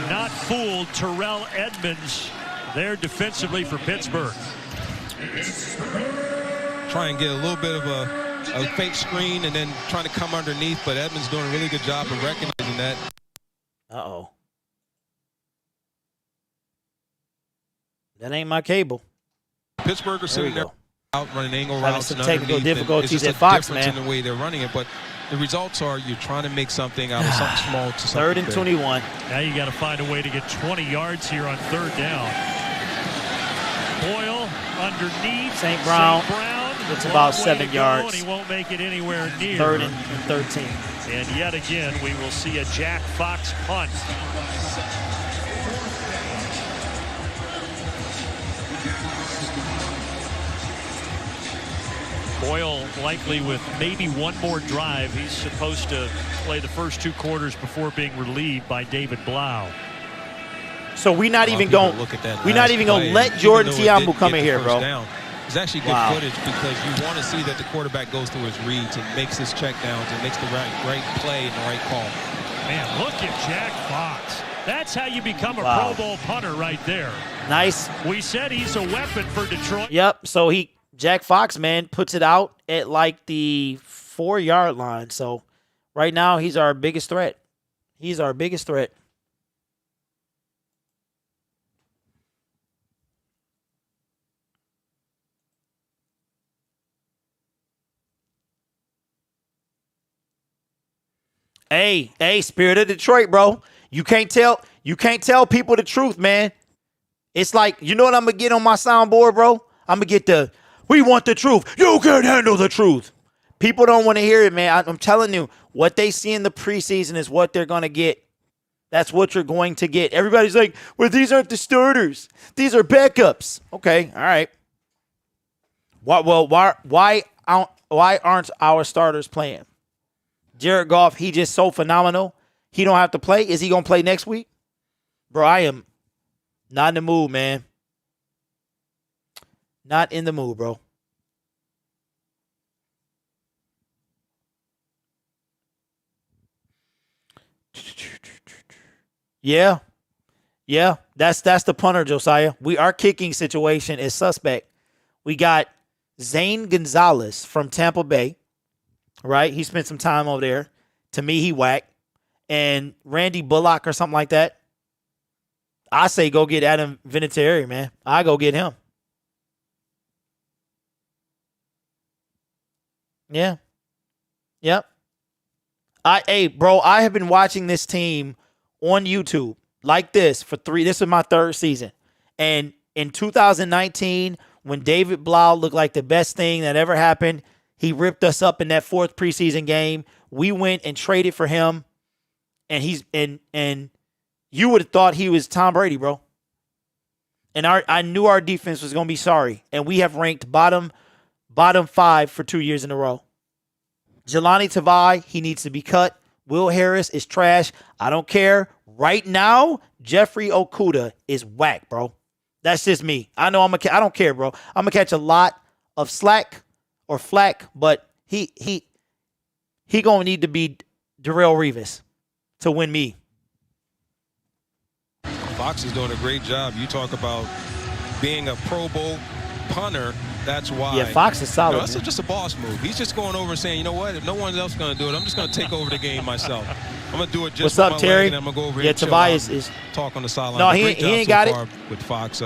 S2: Not fooled. Terrell Edmonds there defensively for Pittsburgh.
S4: Try and get a little bit of a fake screen and then trying to come underneath, but Edmonds doing a really good job of recognizing that.
S1: Uh-oh. That ain't my cable.
S4: Pittsburgh are sitting there out running angle
S1: Having
S4: routes
S1: some
S4: and
S1: technical
S4: underneath.
S1: difficulties
S4: It's just
S1: at Fox,
S4: a difference
S1: man.
S4: in the way they're running it, but the results are you're trying to make something out of something small to something
S1: Third and
S4: big.
S1: 21.
S2: Now you got to find a way to get 20 yards here on third down. Boyle underneath.
S1: St. Brown. It's about 7 yards.
S2: And he won't make it anywhere near.
S1: Third and 13.
S2: And yet again, we will see a Jack Fox punt. Boyle likely with maybe one more drive. He's supposed to play the first 2 quarters before being relieved by David Blau.
S1: So we're not even going. We're not even going to let Jordan Tiambu come in here, bro.
S4: Down. It's actually good footage because you want to see that the quarterback goes through his reads and makes his check downs and makes the right play and the right call.
S2: Man, look at Jack Fox. That's how you become a Pro Bowl punter right there.
S1: Nice.
S2: We said he's a weapon for Detroit.
S1: Yep. So Jack Fox, man, puts it out at like the 4-yard line. So right now he's our biggest threat. He's our biggest threat. Hey, Spirit of Detroit, bro. You can't tell people the truth, man. It's like, you know what I'm going to get on my soundboard, bro? I'm going to get we want the truth. You can't handle the truth. People don't want to hear it, man. I'm telling you, what they see in the preseason is what they're going to get. That's what you're going to get. Everybody's like, well, these aren't the starters. These are backups. Okay, all right. Why aren't our starters playing? Jared Goff, he just so phenomenal. He don't have to play. Is he going to play next week? Bro, I am not in the mood, man. Not in the mood, bro. Yeah. That's the punter, Josiah. Our kicking situation is suspect. We got Zane Gonzalez from Tampa Bay. Right? He spent some time over there. To me, he whacked. And Randy Bullock or something like that. I say go get Adam Vinatieri, man. I go get him. Yeah. Yep. Bro, I have been watching this team on YouTube like this for this is my 3rd season. And in 2019, when David Blau looked like the best thing that ever happened, he ripped us up in that 4th preseason game. We went and traded for him, and and you would have thought he was Tom Brady, bro. And I knew our defense was going to be sorry, and we have ranked bottom 5 for 2 years in a row. Jelani Tavai, he needs to be cut. Will Harris is trash. I don't care. Right now, Jeffrey Okudah is whack, bro. That's just me. I know I don't care, bro. I'm gonna catch a lot of slack. Or flack, but he gonna need to be Darrelle Revis to win me.
S4: Fox is doing a great job. You talk about being a Pro Bowl punter. That's why.
S1: Yeah, Fox is solid.
S4: That's just a boss move. He's just going over and saying, you know what? If no one else is going to do it, I'm just going to take over the game myself. I'm going to do it just
S1: What's up,
S4: my
S1: Terry?
S4: leg, and I'm going to go over
S1: yeah,
S4: and chill
S1: Tobias
S4: out
S1: is
S4: talk on the sideline.
S1: No, he ain't got it
S4: with Fox.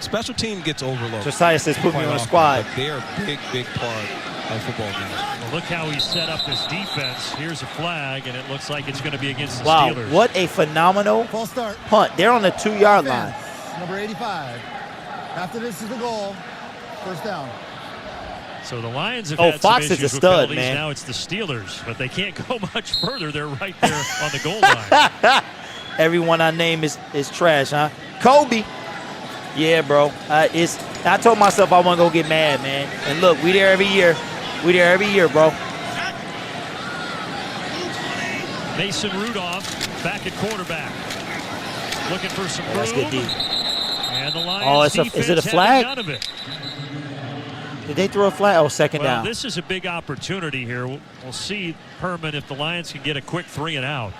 S4: Special team gets overlooked.
S1: Josiah says put me on the squad.
S4: They're a big part of football games.
S2: Well, look how he set up this defense. Here's a flag, and it looks like it's going to be against the
S1: Wow,
S2: Steelers.
S1: what a phenomenal
S5: False start.
S1: punt. They're on the 2-yard line.
S5: Number 85. After this is the goal. First down.
S2: So the Lions have
S1: Oh,
S2: had
S1: Fox
S2: some
S1: is a
S2: issues with
S1: stud,
S2: penalties.
S1: man.
S2: Now it's the Steelers, but they can't go much further. They're right there on the goal line.
S1: Everyone I name is trash, huh? Kobe. Yeah, bro. I told myself I want to go get mad, man. And look, we there every year. We there every year, bro.
S2: Mason Rudolph back at quarterback. Looking for some room.
S1: That's good D.
S2: And the Lions
S1: is it a flag?
S2: None of it.
S1: Did they throw a flag? Oh, second
S2: Well,
S1: down.
S2: this is a big opportunity here. We'll see, Herman, if the Lions can get a quick 3 and out.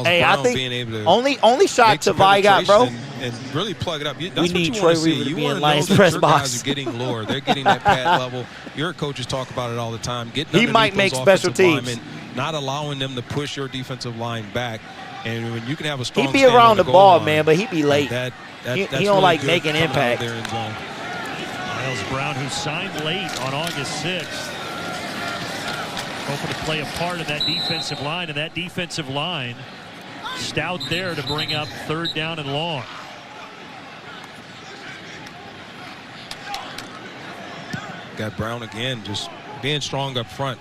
S1: Hey,
S4: Brown
S1: I think
S4: being able to
S1: only shot Tavai got, bro.
S4: And really plug it up. That's
S1: We
S4: what
S1: need
S4: you
S1: Troy
S4: want to see.
S1: Weaver to
S4: You
S1: be in
S4: want to know
S1: Lions
S4: that
S1: press
S4: your
S1: box.
S4: guys are getting lower. They're getting that pad level. Your coaches talk about it all the time.
S1: He might make special teams.
S4: Linemen, not allowing them to push your defensive line back. And when you can have a strong
S1: He be
S4: stand
S1: around
S4: on
S1: the
S4: goal
S1: ball,
S4: line,
S1: man, but he be late.
S4: that's
S1: He
S4: really
S1: don't like
S4: good
S1: making
S4: coming out of
S1: impact.
S4: their end zone.
S2: Miles Brown, who signed late on August 6th, hoping to play a part of that defensive line, and that defensive line stout there to bring up 3rd down and long.
S4: Got Brown again, just being strong up front.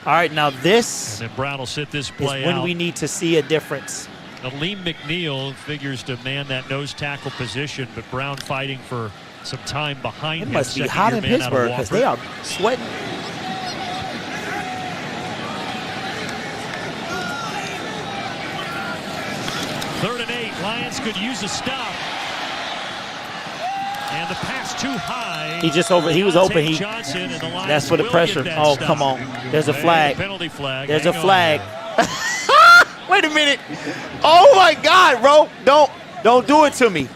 S1: All right, now this
S2: And then Brown will sit this
S1: is
S2: play
S1: when
S2: out.
S1: we need to see a difference.
S2: Aleem McNeil figures to man that nose tackle position, but Brown fighting for some time behind
S1: It
S2: him.
S1: must be
S2: Second
S1: hot
S2: year
S1: in
S2: man out of
S1: Pittsburgh because they
S2: Wofford.
S1: are sweating.
S2: Third and 8. Lions could use a stop. And the pass too high.
S1: He just over. He was open. He.
S2: Johnson, and the Lions
S1: That's for the
S2: will
S1: pressure.
S2: get that
S1: Oh,
S2: stop.
S1: come on. There's a
S2: Hey,
S1: flag.
S2: penalty flag.
S1: There's a
S2: Hang on
S1: flag.
S2: there.
S1: Wait a minute. Oh my God, bro. Don't do it to me.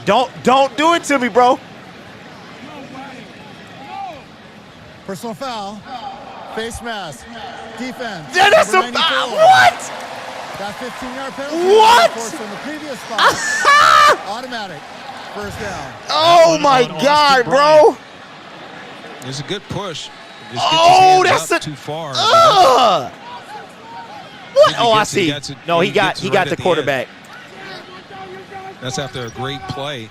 S1: Don't do it to me, bro.
S5: Personal foul. Face mask. Defense.
S1: Yeah, that's a
S5: number 94.
S1: what?
S5: That 15-yard penalty.
S1: What?
S5: was from the previous foul. Automatic. First down.
S1: Oh
S2: on
S1: my
S2: Austin
S1: God,
S2: Bryant.
S1: bro.
S4: It's a good push. Just
S1: Oh,
S4: gets his hands
S1: that's
S4: up
S1: a.
S4: too far.
S1: What?
S4: He
S1: Oh, I
S4: gets it,
S1: see.
S4: he gets it,
S1: No, he got
S4: gets
S1: he
S4: it
S1: got
S4: right
S1: the
S4: at the
S1: quarterback.
S4: That's after a great play.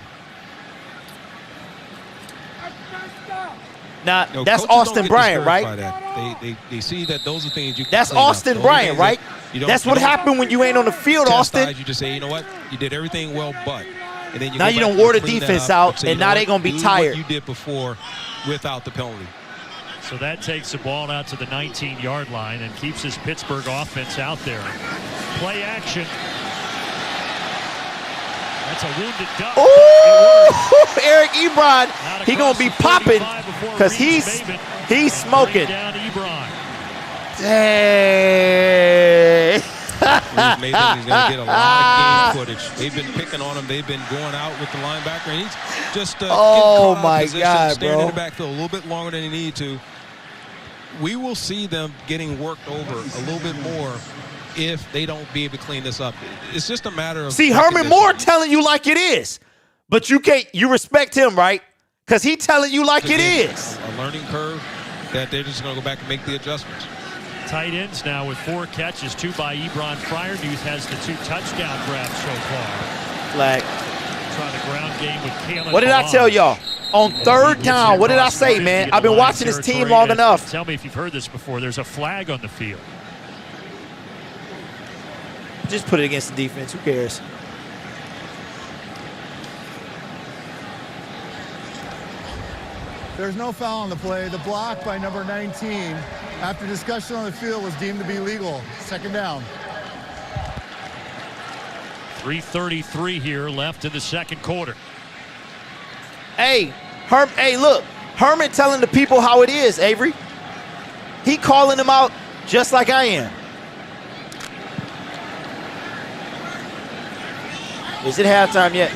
S1: Now
S4: You know,
S1: that's
S4: coaches don't
S1: Austin
S4: get
S1: Bryant,
S4: discouraged by
S1: right?
S4: that. They see that those are things you can
S1: That's
S4: clean up.
S1: Austin
S4: Those are
S1: Bryant,
S4: things
S1: right?
S4: that you don't-
S1: That's
S4: you
S1: what
S4: don't
S1: happened when you ain't on the field,
S4: chastise.
S1: Austin.
S4: You just say, you know what, you did everything well, but. And then you
S1: Now
S4: go
S1: you
S4: back
S1: done
S4: and
S1: wore the
S4: clean that
S1: defense
S4: up
S1: out,
S4: say,
S1: and
S4: you know
S1: now they
S4: what,
S1: gonna be
S4: do
S1: tired.
S4: what you did before without the penalty.
S2: So that takes the ball out to the 19-yard line and keeps his Pittsburgh offense out there. Play action. That's a wounded duck.
S1: Ooh, Eric Ebron, he gonna
S2: across
S1: be
S2: the
S1: popping
S2: 35 before
S1: because
S2: Reeves
S1: he's
S2: Maven.
S1: he's
S2: And
S1: smoking.
S2: bring down Ebron.
S1: Dang.
S4: He's going to get a lot of game footage. They've been picking on him. They've been going out with the linebacker, and he's just getting
S1: Oh,
S4: caught out of
S1: my
S4: position,
S1: God,
S4: standing
S1: bro.
S4: in the backfield a little bit longer than he needed to. We will see them getting worked over a little bit more if they don't be able to clean this up. It's just a matter of
S1: See, Herman
S4: recognition.
S1: Moore telling you like it is, but you can't. You respect him, right? Because he telling you like it
S4: Again,
S1: is.
S4: a learning curve that they're just going to go back and make the adjustments.
S2: Tight ends now with 4 catches, 2 by Ebron. Fryermuth has the 2 touchdown grabs so far.
S1: Flag.
S2: Trying the ground game with Kalen.
S1: What did I tell y'all? On third
S2: Gets
S1: down,
S2: it
S1: what did I
S2: across the
S1: say,
S2: 50
S1: man?
S2: in
S1: I've been
S2: the Lions
S1: watching this team
S2: territory.
S1: long
S2: And
S1: enough.
S2: Tell me if you've heard this before. There's a flag on the field.
S1: Just put it against the defense. Who cares?
S5: There's no foul on the play. The block by number 19, after discussion on the field, was deemed to be legal. Second down.
S2: 3:33 here left in the second quarter.
S1: Hey, hey, look. Herman telling the people how it is, Avery. He calling them out just like I am. Is it halftime yet?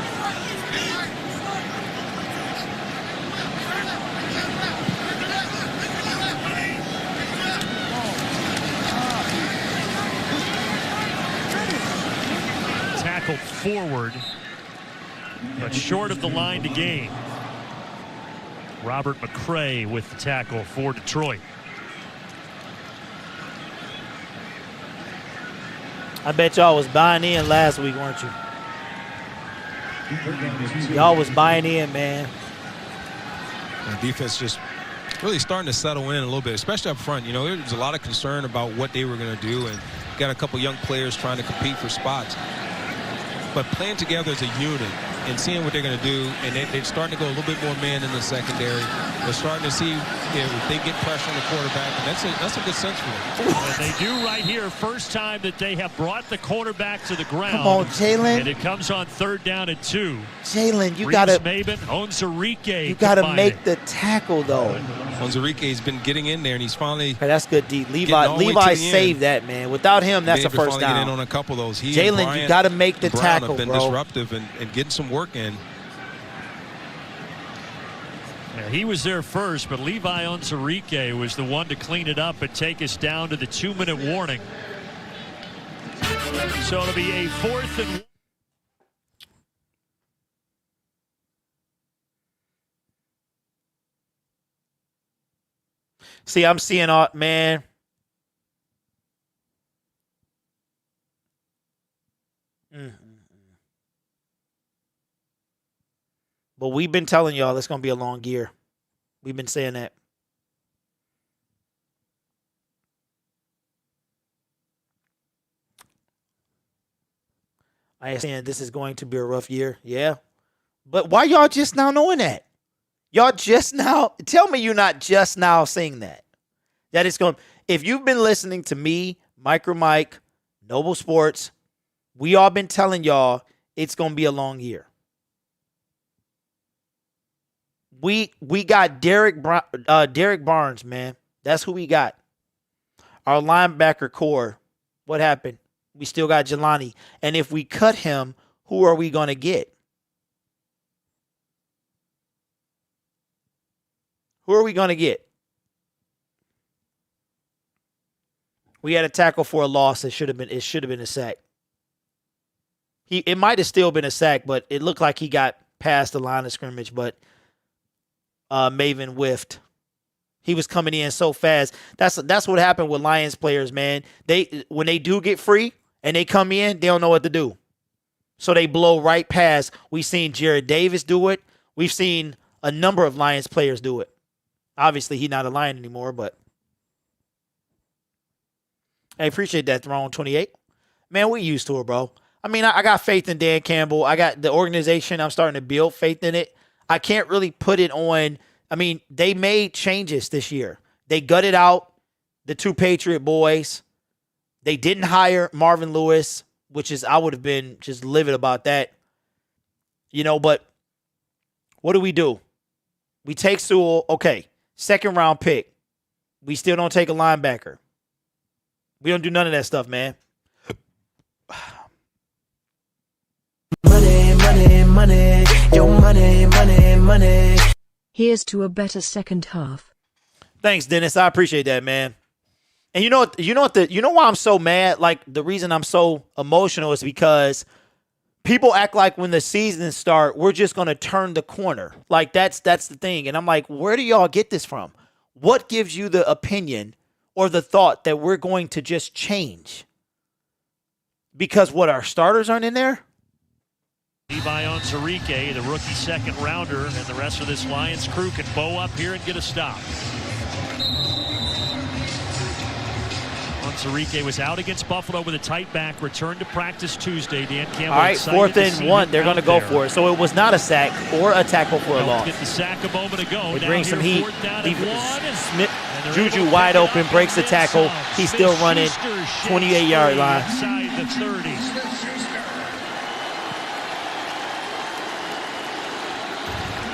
S2: Tackled forward, but short of the line to gain. Robert McCray with the tackle for Detroit.
S1: I bet y'all was buying in last week, weren't you? Y'all was buying in, man.
S4: The defense just really starting to settle in a little bit, especially up front. You know, there was a lot of concern about what they were going to do, and got a couple young players trying to compete for spots. But playing together as a unit and seeing what they're going to do, and they're starting to go a little bit more man in the secondary. They're starting to see if they get pressure on the quarterback, and that's a good sense for them.
S2: And they do right here. First time that they have brought the quarterback to the ground.
S1: Come on, Jalen.
S2: And it comes on 3rd down and 2.
S1: Jalen, you got to
S2: Maven, Onzarike.
S1: You got to make the tackle, though.
S4: Onzarike's been getting in there, and he's finally.
S1: Okay, that's good, D. Levi saved that, man. Without him, that's a first down.
S4: Get in on a couple of those.
S1: Jalen, you got to make the tackle,
S4: have been
S1: bro.
S4: disruptive and getting some work in.
S2: Yeah, he was there first, but Levi Onzarike was the one to clean it up and take us down to the 2-minute warning. So it'll be a 4th and 1.
S1: See, I'm seeing all, man. But we've been telling y'all it's going to be a long year. We've been saying that. I am saying this is going to be a rough year. Yeah. But why y'all just now knowing that? Y'all just now, tell me you're not just now saying that. That it's going, if you've been listening to me, MICROMIKE, Noble Sports, we all been telling y'all it's going to be a long year. We got Derek Barnes, man. That's who we got. Our linebacker core. What happened? We still got Jelani. And if we cut him, who are we going to get? Who are we going to get? We had a tackle for a loss. It should have been a sack. It might have still been a sack, but it looked like he got past the line of scrimmage, but Maven whiffed. He was coming in so fast. That's what happened with Lions players, man. When they do get free and they come in, they don't know what to do. So they blow right past. We've seen Jared Davis do it. We've seen a number of Lions players do it. Obviously, he's not a Lion anymore, but I appreciate that, Throne 28. Man, we used to it, bro. I mean, I got faith in Dan Campbell. I got the organization. I'm starting to build faith in it. I can't really put it on. I mean, they made changes this year. They gutted out the 2 Patriot boys. They didn't hire Marvin Lewis, which is, I would have been just livid about that. You know, but what do? We take Sewell. Okay, 2nd round pick. We still don't take a linebacker. We don't do none of that stuff, man.
S7: Money, money, money, your money, money, money.
S6: Here's to a better second half.
S1: Thanks, Dennis. I appreciate that, man. And you know why I'm so mad? Like, the reason I'm so emotional is because people act like when the season starts, we're just going to turn the corner. Like, that's the thing. And I'm like, where do y'all get this from? What gives you the opinion or the thought that we're going to just change? Because what, our starters aren't in there?
S2: Levi Onzarike, the rookie 2nd rounder, and the rest of this Lions crew can bow up here and get a stop. Onzarike was out against Buffalo with a tight back, returned to practice Tuesday. Dan Campbell.
S1: All right, 4th and 1. They're going to go for it. So it was not a sack or a tackle for a loss.
S2: Get the sack a moment ago.
S1: They bring some heat. Juju wide open, breaks the tackle. He's still running 28-yard line.
S2: Inside the 30.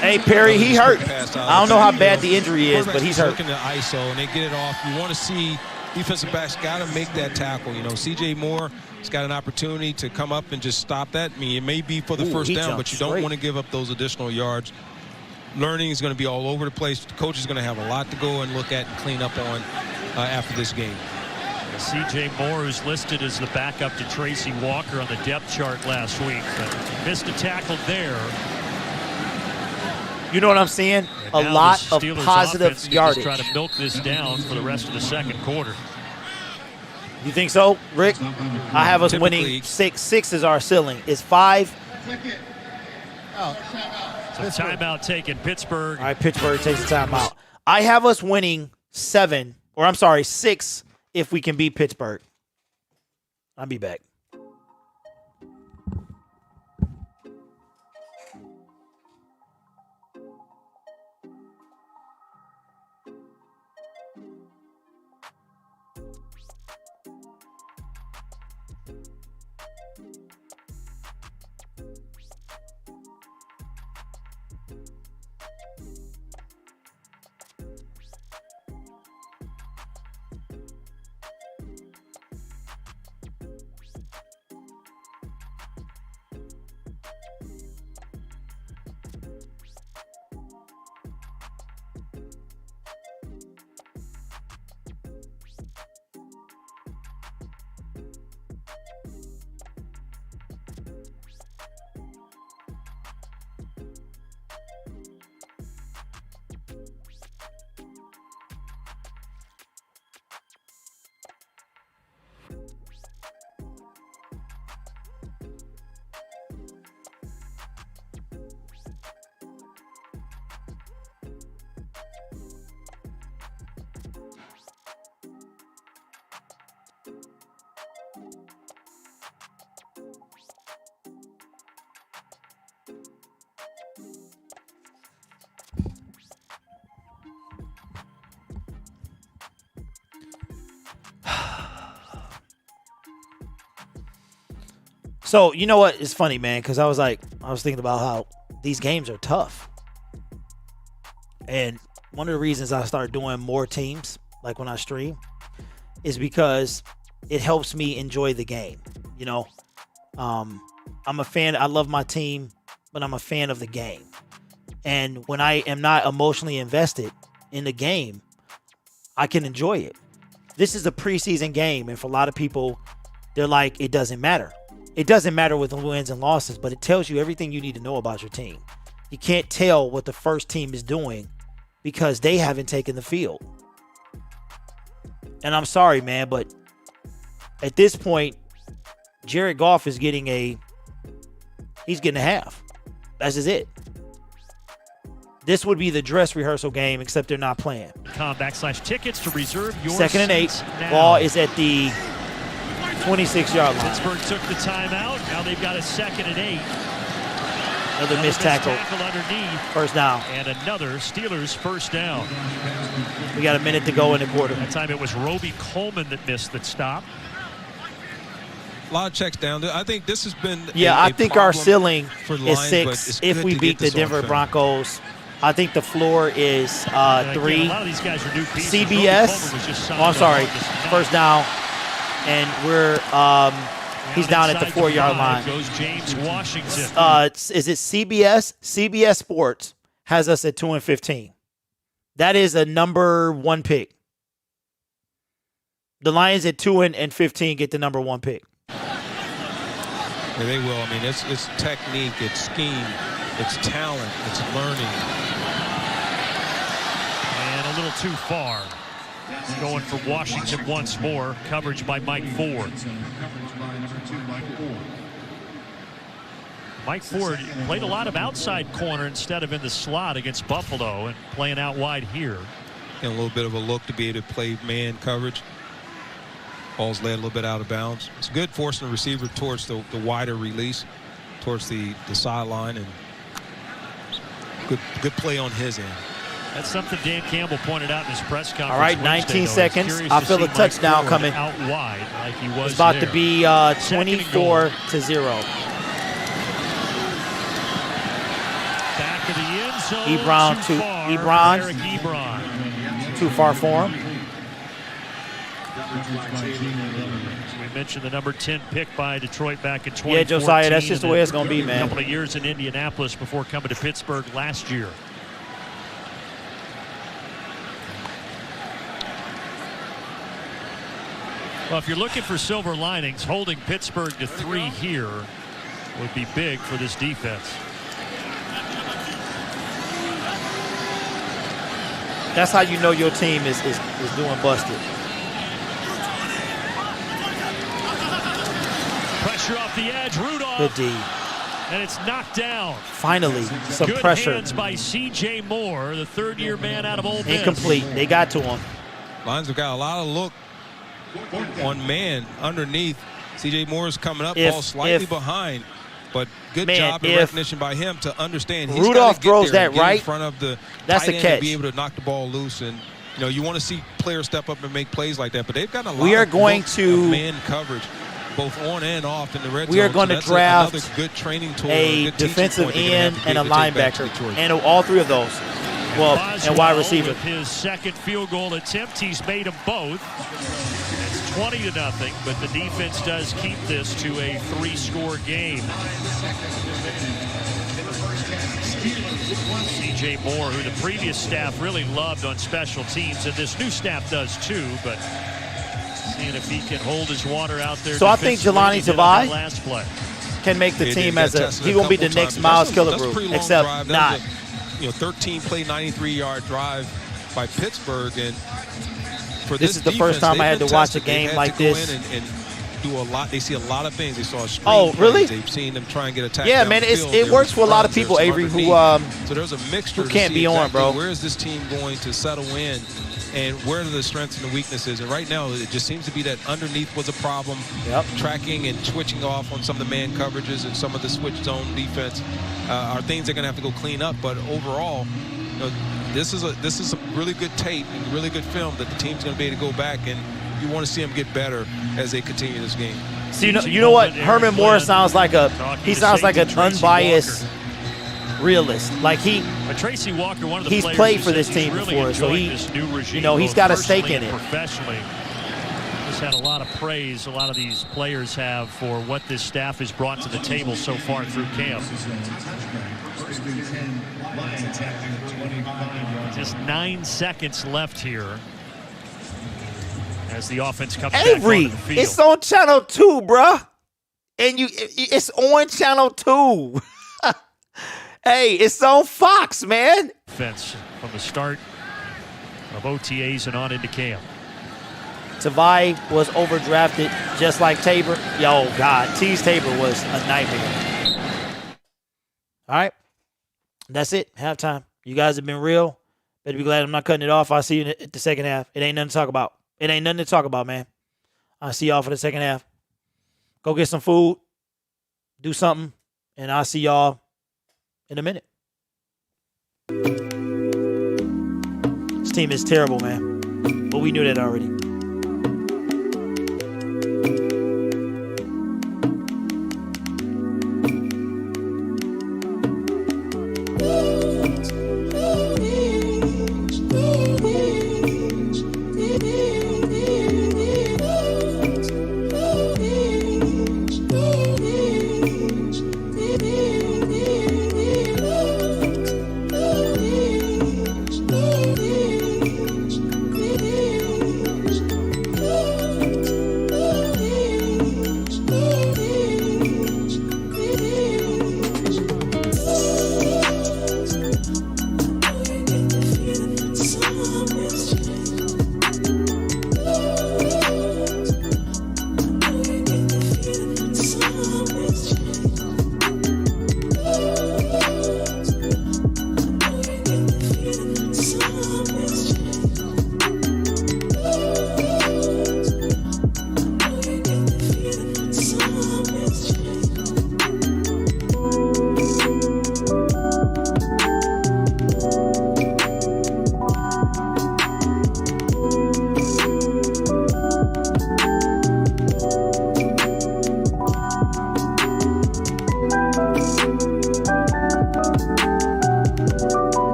S1: Hey, Perry, he hurt. I don't know how bad the injury is, but he's hurt.
S4: Looking to ISO, and they get it off. You want to see defensive backs got to make that tackle. You know, C.J. Moore has got an opportunity to come up and just stop that. I mean, it may be for the first down, but you don't want to give up those additional yards. Learning is going to be all over the place. The coach is going to have a lot to go and look at and clean up on after this game.
S2: C.J. Moore is listed as the backup to Tracy Walker on the depth chart last week. But missed a tackle there.
S1: You know what I'm seeing? A lot of positive yardage.
S2: Trying to milk this down for the rest of the 2nd quarter.
S1: You think so, Rick? I have us winning 6. 6 is our ceiling. Is 5?
S2: So timeout taken, Pittsburgh.
S1: All right, Pittsburgh takes the timeout. I have us winning 7, or I'm sorry, 6 if we can beat Pittsburgh. I'll be back. So, you know what? It's funny, man, because I was thinking about how these games are tough. And one of the reasons I started doing more teams, like when I stream, is because it helps me enjoy the game. You know, I'm a fan. I love my team, but I'm a fan of the game. And when I am not emotionally invested in the game, I can enjoy it. This is a preseason game, and for a lot of people, they're like, it doesn't matter. It doesn't matter with the wins and losses, but it tells you everything you need to know about your team. You can't tell what the first team is doing because they haven't taken the field. And I'm sorry, man, but at this point, Jared Goff is getting a half. That's just it. This would be the dress rehearsal game, except they're not playing.
S2: /tickets to reserve your
S1: 2nd and 8.
S2: now.
S1: Ball is at the 26-yard line.
S2: Pittsburgh took the timeout. Now they've got a 2nd and 8.
S1: Another missed tackle.
S2: Underneath.
S1: First down.
S2: And another Steelers first down.
S1: We got a minute to go in the quarter.
S2: That time it was Roby Coleman that missed that stop.
S4: A lot of checks down. I think this has been
S1: I think our ceiling is
S4: Lions,
S1: 6 if we beat the Denver Broncos. I think the floor is 3.
S2: A lot of these guys are new pieces.
S1: CBS. I'm sorry. First down. And we're he's down at the 4-yard line.
S2: Goes James Washington.
S1: Is it CBS? CBS Sports has us at 2-15. That is a number 1 pick. The Lions at 2-15 get the number 1 pick.
S4: Yeah, they will. I mean, it's technique, it's scheme, it's talent, it's learning.
S2: And a little too far. Going for Washington once more. Coverage by Mike Ford. Mike Ford played a lot of outside corner instead of in the slot against Buffalo and playing out wide here.
S4: And a little bit of a look to be able to play man coverage. Ball's led a little bit out of bounds. It's good forcing the receiver towards the wider release, towards the sideline, and good play on his end.
S2: That's something Dan Campbell pointed out in his press conference.
S1: All right, 19 seconds. I feel a touchdown coming.
S2: Out wide like he was.
S1: It's about
S2: there.
S1: to be 24-0.
S2: Back of the end zone.
S1: Ebron to Ebron.
S2: Eric Ebron.
S1: Too far for him.
S2: We mentioned the number 10 pick by Detroit back in 2014.
S1: Yeah, Josiah, that's just the way it's going to be, man.
S2: A couple of years in Indianapolis before coming to Pittsburgh last year. Well, if you're looking for silver linings, holding Pittsburgh to 3 here would be big for this defense.
S1: That's how you know your team is doing busted.
S2: Pressure off the edge, Rudolph.
S1: Good D.
S2: And it's knocked down.
S1: Finally, some
S2: Good
S1: pressure.
S2: hands by C.J. Moore, the third-year man out of Ole Miss.
S1: Incomplete. They got to him.
S4: Lions have got a lot of look on man underneath. C.J. Moore's coming up, ball slightly behind, but good job and recognition by him to understand. He's
S1: Rudolph throws
S4: that
S1: right
S4: in front of the
S1: that's a catch.
S4: To be able to knock the ball loose, and you know you want to see players step up and make plays like that. But they've got a lot.
S1: We are
S4: of
S1: going to
S4: man coverage, both on and off in the red zone.
S1: We are going to draft
S4: another good training tool,
S1: a defensive end and a linebacker, and all 3 of those. Well, and wide receiver.
S2: With his second field goal attempt, he's made them both. It's 20-0, but the defense does keep this to a 3-score game. C.J. Moore, who the previous staff really loved on special teams, and this new staff does too, but seeing if he can hold his water out there.
S1: So I think Jelani Tavai
S2: last play
S1: can make the team as he won't be the next Miles Killebrew, except not.
S4: 13-play, 93-yard drive by Pittsburgh, and for
S1: this is the first time I had to watch a game like this.
S4: And do a lot. They see a lot of things. They saw screen
S1: oh, really?
S4: They've seen them try and get attacked.
S1: Yeah, man, it works for a lot of people, Avery, who
S4: so there's a mixture.
S1: Who can't be on, bro.
S4: Where is this team going to settle in? And where are the strengths and the weaknesses? And right now, it just seems to be that underneath was a problem.
S1: Yep.
S4: Tracking and switching off on some of the man coverages and some of the switch zone defense are things they're going to have to go clean up. But overall, this is a really good tape and really good film that the team's going to be able to go back, and you want to see them get better as they continue this game.
S1: So you know what? Herman Morris sounds like an unbiased realist. Like
S2: Tracy Walker, one of the
S1: he's
S2: players
S1: played
S2: who
S1: for this
S2: says he's
S1: team
S2: really
S1: before, so
S2: enjoying this new regime,
S1: he's
S2: both
S1: got a stake
S2: personally
S1: in
S2: and
S1: it.
S2: Professionally, just had a lot of praise. A lot of these players have for what this staff has brought to the table so far through camp. Just 9 seconds left here as the offense comes back onto the field.
S1: It's on channel 2, bruh. And it's on channel 2. Hey, it's on Fox, man.
S2: Offense from the start of OTAs and on into camp.
S1: Tavai was overdrafted just like Tabor. Yo, God, Tease Tabor was a nightmare. All right. That's it. Halftime. You guys have been real. Better be glad I'm not cutting it off. I'll see you at the second half. It ain't nothing to talk about. It ain't nothing to talk about, man. I'll see y'all for the second half. Go get some food. Do something. And I'll see y'all in a minute. This team is terrible, man. But we knew that already.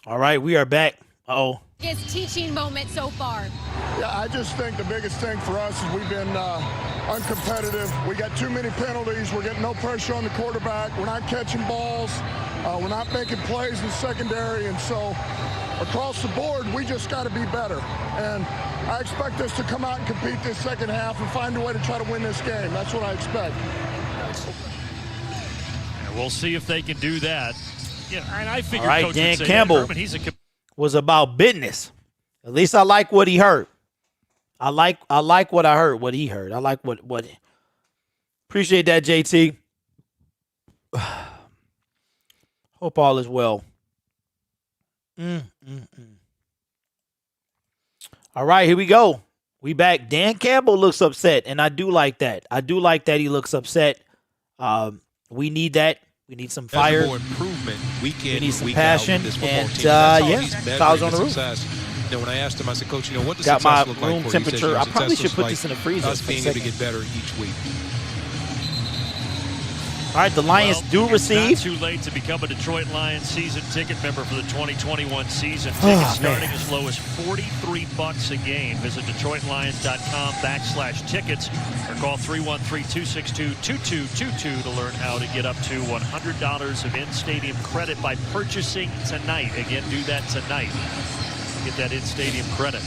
S1: All right, we are back. Uh-oh.
S3: His teaching moment so far.
S8: Yeah, I just think the biggest thing for us is we've been uncompetitive. We got too many penalties. We're getting no pressure on the quarterback. We're not catching balls. We're not making plays in secondary. And so across the board, we just got to be better. And I expect us to come out and compete this second half and find a way to try to win this game. That's what I expect.
S2: And we'll see if they can do that. Yeah, and I figured
S1: All right,
S2: Coach
S1: Dan
S2: would say
S1: Campbell
S2: that, he's a
S1: was about business. At least I like what he heard. I like what I heard, what he heard. I like what Appreciate that, JT. Hope all is well. All right, here we go. We back. Dan Campbell looks upset, and I do like that. I do like that he looks upset. We need that. We need some fire.
S4: More improvement week in,
S1: we need some
S4: week
S1: passion.
S4: out with this football
S1: And
S4: team. That's how
S1: yeah,
S4: he's measuring
S1: fouls on the
S4: his
S1: roof.
S4: success. You know, when I asked him, I said, Coach, what does
S1: Got
S4: success
S1: my
S4: look like
S1: room
S4: for you? He said,
S1: temperature. I probably
S4: success
S1: should put
S4: looks
S1: this in the
S4: like
S1: freezer
S4: us
S1: for a
S4: being able to
S1: second.
S4: get better each week.
S1: All right, the Lions do receive.
S2: It's not too late to become a Detroit Lions season ticket member for the 2021 season. Tickets starting as low as $43 a game. Visit DetroitLions.com/tickets or call 313-262-2222 to learn how to get up to $100 of in-stadium credit by purchasing tonight. Again, do that tonight. Get that in-stadium credit.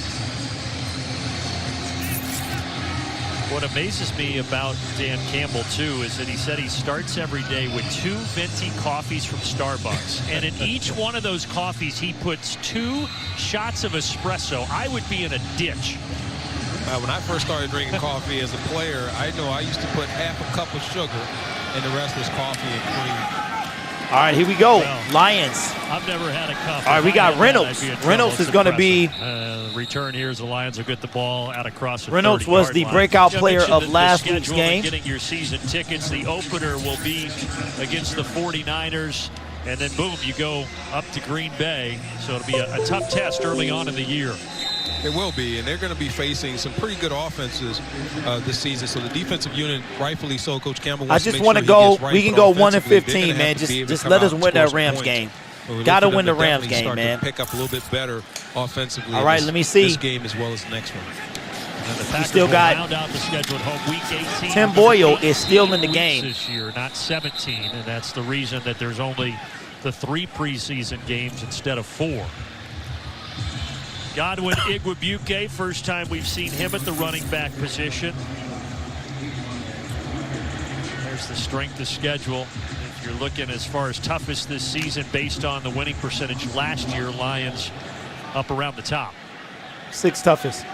S2: What amazes me about Dan Campbell, too, is that he said he starts every day with 2 venti coffees from Starbucks. And in each one of those coffees, he puts 2 shots of espresso. I would be in a ditch.
S4: When I first started drinking coffee as a player, I know I used to put half a cup of sugar and the rest was coffee and cream.
S1: All right, here we go.
S2: Well,
S1: Lions.
S2: I've never had a cup.
S1: All right, we got Reynolds. Reynolds is going to be.
S2: Return here as the Lions will get the ball out across the
S1: Reynolds was the breakout player of last week's game.
S2: Getting your season tickets. The opener will be against the 49ers. And then, boom, you go up to Green Bay. So it'll be a tough test early on in the year.
S4: It will be, and they're going to be facing some pretty good offenses this season. So the defensive unit, rightfully so, Coach Campbell wants to make sure he gets right.
S1: We can go 1-15, man. Just let us win that Rams game. Got to win the Rams game, man.
S4: Pick up a little bit better offensively.
S1: All right, let me see.
S4: This game as well as the next one.
S2: We
S1: still got
S2: round out the schedule at home. Week 18.
S1: Tim Boyle is still in the game
S2: this year, not 17, and that's the reason that there's only the 3 preseason games instead of 4. Godwin Igwebuike, first time we've seen him at the running back position. There's the strength of schedule. If you're looking as far as toughest this season based on the winning percentage last year, Lions up around the top.
S1: 6 toughest.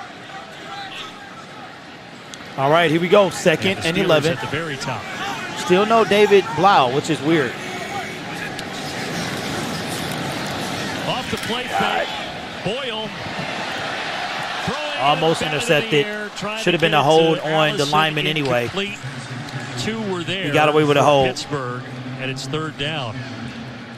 S1: All right, here we go. Second and 11.
S2: At the very top.
S1: Still no David Blau, which is weird.
S2: Off the play fake. Boyle.
S1: Almost intercepted. Should have been a hold on the lineman anyway.
S2: 2 were there.
S1: He got away with a hold.
S2: Pittsburgh, and it's 3rd down.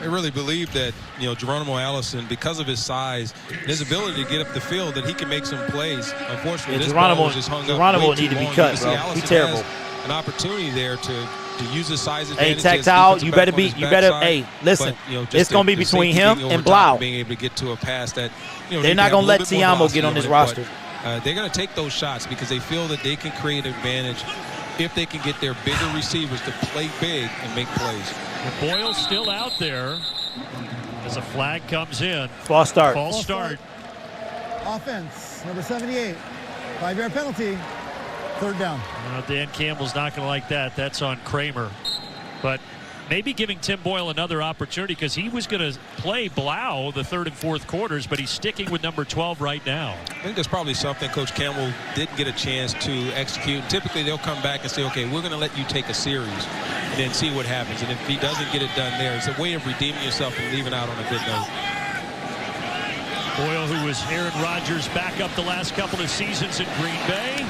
S4: I really believe that, Geronimo Allison, because of his size, his ability to get up the field, that he can make some plays. Unfortunately, this ball was just hung up
S1: Geronimo
S4: way too
S1: need to be
S4: long.
S1: cut, bro. He's terrible.
S4: An opportunity there to use his size
S1: Hey,
S4: advantage.
S1: Tactile, you better be. Hey, listen. It's going to be between him and Blau.
S4: Being able to get to a pass that
S1: they're not going to let Tiamo get on this roster.
S4: They're going to take those shots because they feel that they can create an advantage if they can get their bigger receivers to play big and make plays.
S2: But Boyle's still out there as a flag comes in.
S1: False start.
S2: False start.
S5: Offense, number 78. 5-yard penalty. 3rd down.
S2: Dan Campbell's not going to like that. That's on Kramer. But maybe giving Tim Boyle another opportunity because he was going to play Blau the 3rd and 4th quarters, but he's sticking with number 12 right now.
S4: I think there's probably something Coach Campbell didn't get a chance to execute. Typically, they'll come back and say, okay, we're going to let you take a series and then see what happens. And if he doesn't get it done there, it's a way of redeeming yourself and leaving out on a good note.
S2: Boyle, who was Aaron Rodgers' backup the last couple of seasons in Green Bay.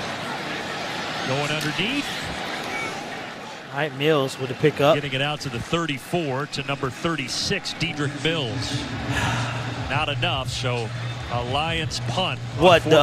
S2: Going underneath.
S1: All right, Mills with the pickup.
S2: Getting it out to the 34 to number 36, Dedrick Mills. Not enough, so a Lions punt.
S1: What, the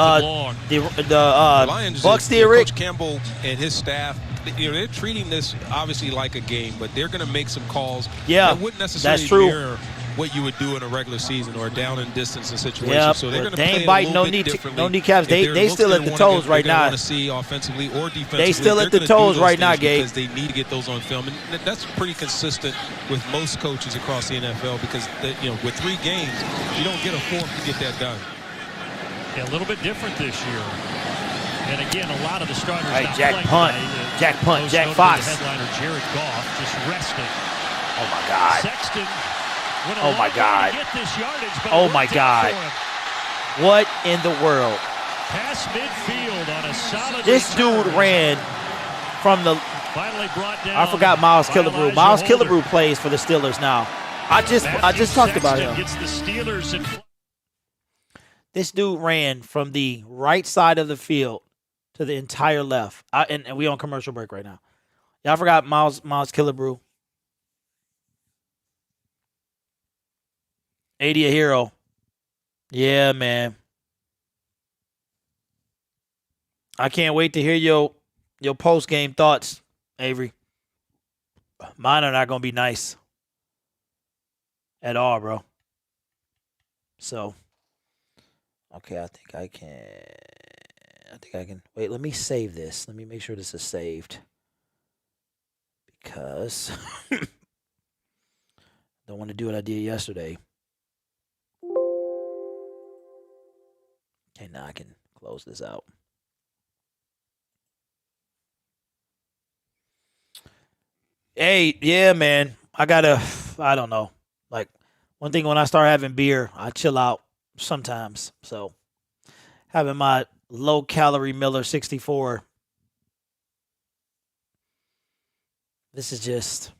S4: Lions,
S1: Bucks did, Rick?
S4: Coach Campbell and his staff, they're treating this obviously like a game, but they're going to make some calls that wouldn't necessarily mirror what you would do in a regular season or down in distance and situation.
S1: Yep.
S4: So they're going to
S1: they
S4: play
S1: ain't biting
S4: no
S1: kneecaps. They still at the toes right now.
S4: Want to see offensively or defensively.
S1: They still at the toes right now, Gabe.
S4: Because they need to get those on film, and that's pretty consistent with most coaches across the NFL. Because with 3 games, you don't get a 4th to get that done.
S2: Yeah, a little bit different this year. And again, a lot of the starters.
S1: All right, Jack punt. Jack punt. Jack Fox.
S2: The headliner Jared Goff just resting.
S1: Oh my God.
S2: Sexton.
S1: Oh my God. Oh my God. What in the world?
S2: Pass midfield on a solid.
S1: This dude ran from the
S2: Finally brought down.
S1: I forgot Miles
S2: by
S1: Killebrew.
S2: Elijah
S1: Miles
S2: Holder.
S1: Killebrew plays for the Steelers now. I just talked about him.
S2: Gets the Steelers in.
S1: This dude ran from the right side of the field to the entire left. And we on commercial break right now. Y'all forgot Miles Killebrew. 80 a hero. Yeah, man. I can't wait to hear your post-game thoughts, Avery. Mine are not going to be nice at all, bro. So, okay, I think I can. Wait, let me save this. Let me make sure this is saved. Because don't want to do what I did yesterday. Okay, now I can close this out. Hey, yeah, man. I don't know. Like, one thing when I start having beer, I chill out sometimes. So, having my low-calorie Miller 64. This is just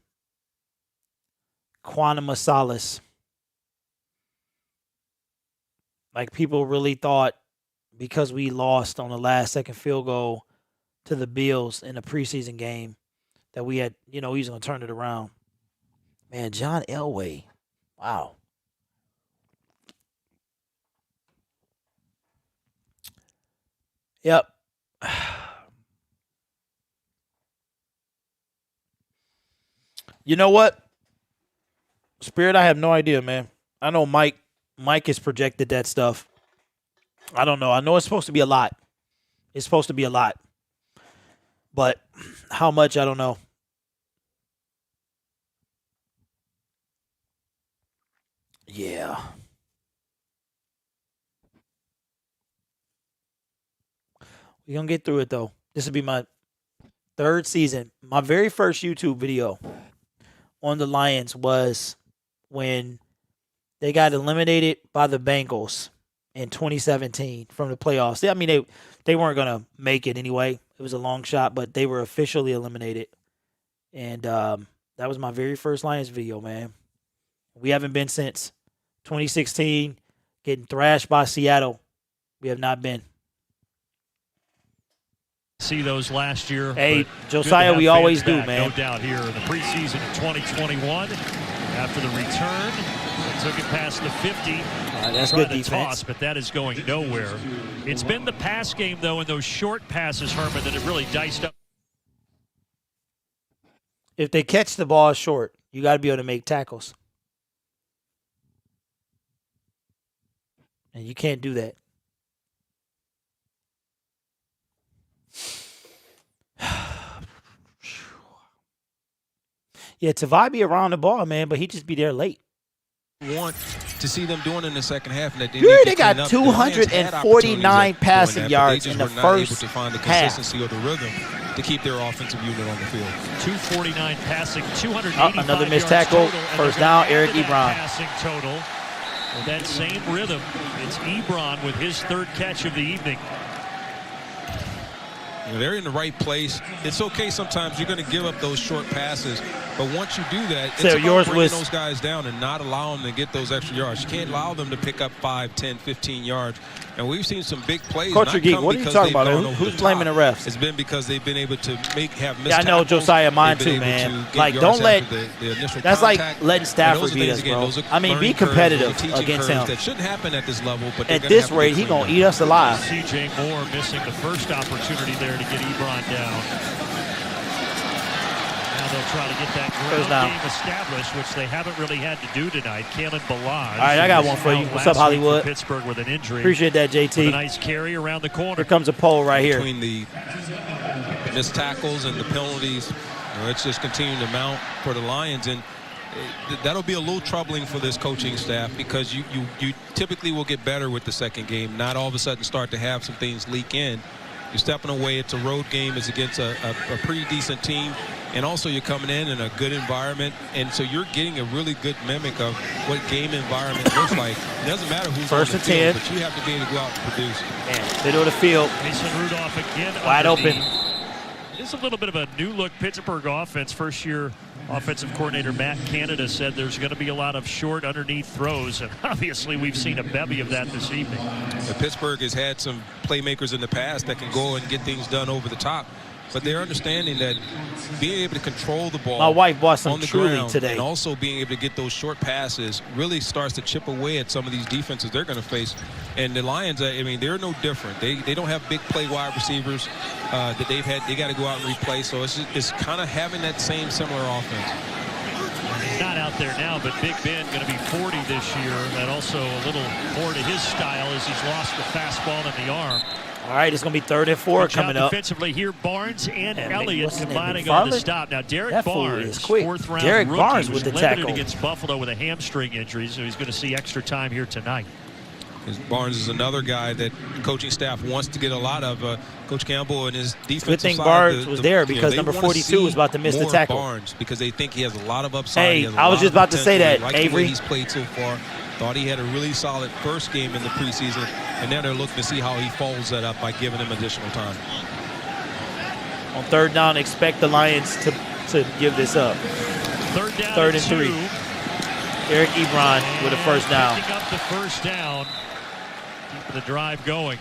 S1: quantum of solace. Like, people really thought because we lost on the last-second field goal to the Bills in a preseason game that we had, he was going to turn it around. Man, John Elway. Wow. Yep. You know what? Spirit, I have no idea, man. I know Mike has projected that stuff. I don't know. I know it's supposed to be a lot. It's supposed to be a lot. But how much, I don't know. Yeah. We're going to get through it, though. This will be my third season. My very first YouTube video on the Lions was when they got eliminated by the Bengals in 2017 from the playoffs. I mean, they weren't going to make it anyway. It was a long shot, but they were officially eliminated. And that was my very first Lions video, man. We haven't been since 2016, getting thrashed by Seattle. We have not been.
S2: See those last year.
S1: Hey, Josiah, we always do, man.
S2: No doubt here in the preseason of 2021. After the return, they took it past the 50.
S1: That's good defense.
S2: Toss, but that is going nowhere. It's been the pass game, though, and those short passes, Herman, that have really diced up.
S1: If they catch the ball short, you got to be able to make tackles. And you can't do that. Yeah, Tavai be around the ball, man, but he just be there late.
S4: Want to see them doing in the second half, and
S1: they got 249 passing yards in the first
S4: to find the
S1: half.
S4: Consistency or the rhythm to keep their offensive unit on the field.
S2: 249 passing, 285
S1: another missed tackle. First down, Eric Ebron.
S2: Passing total. With that same rhythm, it's Ebron with his third catch of the evening.
S4: They're in the right place. It's okay sometimes you're going to give up those short passes, but once you do that, it's about bringing those guys down and not allow them to get those extra yards. You can't allow them to pick up 5, 10, 15 yards. And we've seen some big plays.
S1: Culture Geek, what are you talking about? Who's blaming the refs?
S4: It's been because they've been able to have missed tackles.
S1: I know Josiah mine too, man. Like, don't let that's like letting Stafford beat us, bro. I mean, be competitive against him.
S4: That shouldn't happen at this level, but
S1: at this rate, he's gonna eat us alive.
S2: C.J. Moore missing the first opportunity there to get Ebron down. Now they'll try to get that ground game established, which they haven't really had to do tonight. Kalen Balaj.
S1: All right, I got one for you. What's up, Hollywood?
S2: Pittsburgh with an injury.
S1: Appreciate that, JT.
S2: With a nice carry around the corner.
S1: Here comes a pole right here.
S4: Between the missed tackles and the penalties, it's just continuing to mount for the Lions, and that'll be a little troubling for this coaching staff because you typically will get better with the second game, not all of a sudden start to have some things leak in. You're stepping away. It's a road game. It's against a pretty decent team. And also you're coming in a good environment. And so you're getting a really good mimic of what game environment looks like. It doesn't matter who's
S1: first
S4: on the
S1: and 10,
S4: field, but you have to be able to go out and produce.
S1: Man, middle of the field.
S2: Mason Rudolph again.
S1: Wide open.
S2: is a little bit of a new-look Pittsburgh offense. First-year offensive coordinator Matt Canada said there's going to be a lot of short underneath throws, and obviously we've seen a bevy of that this evening.
S4: Pittsburgh has had some playmakers in the past that can go and get things done over the top, but they're understanding that being able to control the ball
S1: My wife bought some
S4: on the
S1: Truly
S4: ground
S1: today.
S4: and also being able to get those short passes really starts to chip away at some of these defenses they're going to face. And the Lions, I mean, they're no different. They don't have big play wide receivers that they've had. They got to go out and replace. So it's kind of having that same similar offense.
S2: He's not out there now, but Big Ben going to be 40 this year. That also a little more to his style as he's lost the fastball and the arm.
S1: All right, it's going to be 3rd and 4 coming up.
S2: Defensively here, Barnes and Elliott
S1: what's his name,
S2: combining on the
S1: McFarland?
S2: stop. Now, Derek
S1: That fool
S2: Barnes,
S1: is quick.
S2: 4th-round
S1: Derek
S2: rookie,
S1: Barnes
S2: was
S1: with the
S2: limited
S1: tackle.
S2: against Buffalo with a hamstring injury, so he's going to see extra time here tonight.
S4: Barnes is another guy that the coaching staff wants to get a lot of. Coach Campbell and his defensive
S1: Good thing
S4: side,
S1: Barnes was there because
S4: they
S1: number
S4: wanna
S1: 42
S4: see
S1: was about to miss the
S4: more
S1: tackle.
S4: Barnes because they think he has a lot of upside.
S1: Hey,
S4: He has a
S1: I was
S4: lot
S1: just
S4: of
S1: about to say
S4: potential.
S1: that,
S4: They like the way
S1: Avery.
S4: he's played so far. Thought he had a really solid first game in the preseason, and now they're looking to see how he follows that up by giving him additional time.
S1: On 3rd down, expect the Lions to give this up.
S2: 3rd down
S1: 3rd and
S2: and
S1: 3. Eric Ebron with a first down.
S2: Picking up the first down. Keeping the drive going.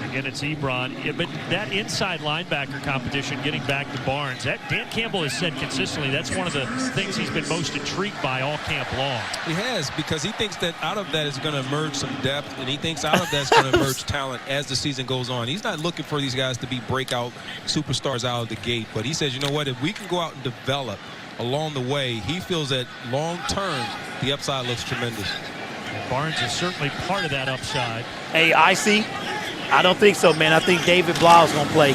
S2: Again, it's Ebron. Yeah, but that inside linebacker competition, getting back to Barnes, that Dan Campbell has said consistently that's one of the things he's been most intrigued by all camp long.
S4: He has, because he thinks that out of that is going to emerge some depth, and he thinks out of that's going to emerge talent as the season goes on. He's not looking for these guys to be breakout superstars out of the gate, but he says, you know what, if we can go out and develop along the way, he feels that long term the upside looks tremendous.
S2: Barnes is certainly part of that upside.
S1: Hey, Icy, I don't think so, man. I think David Blau is going to play.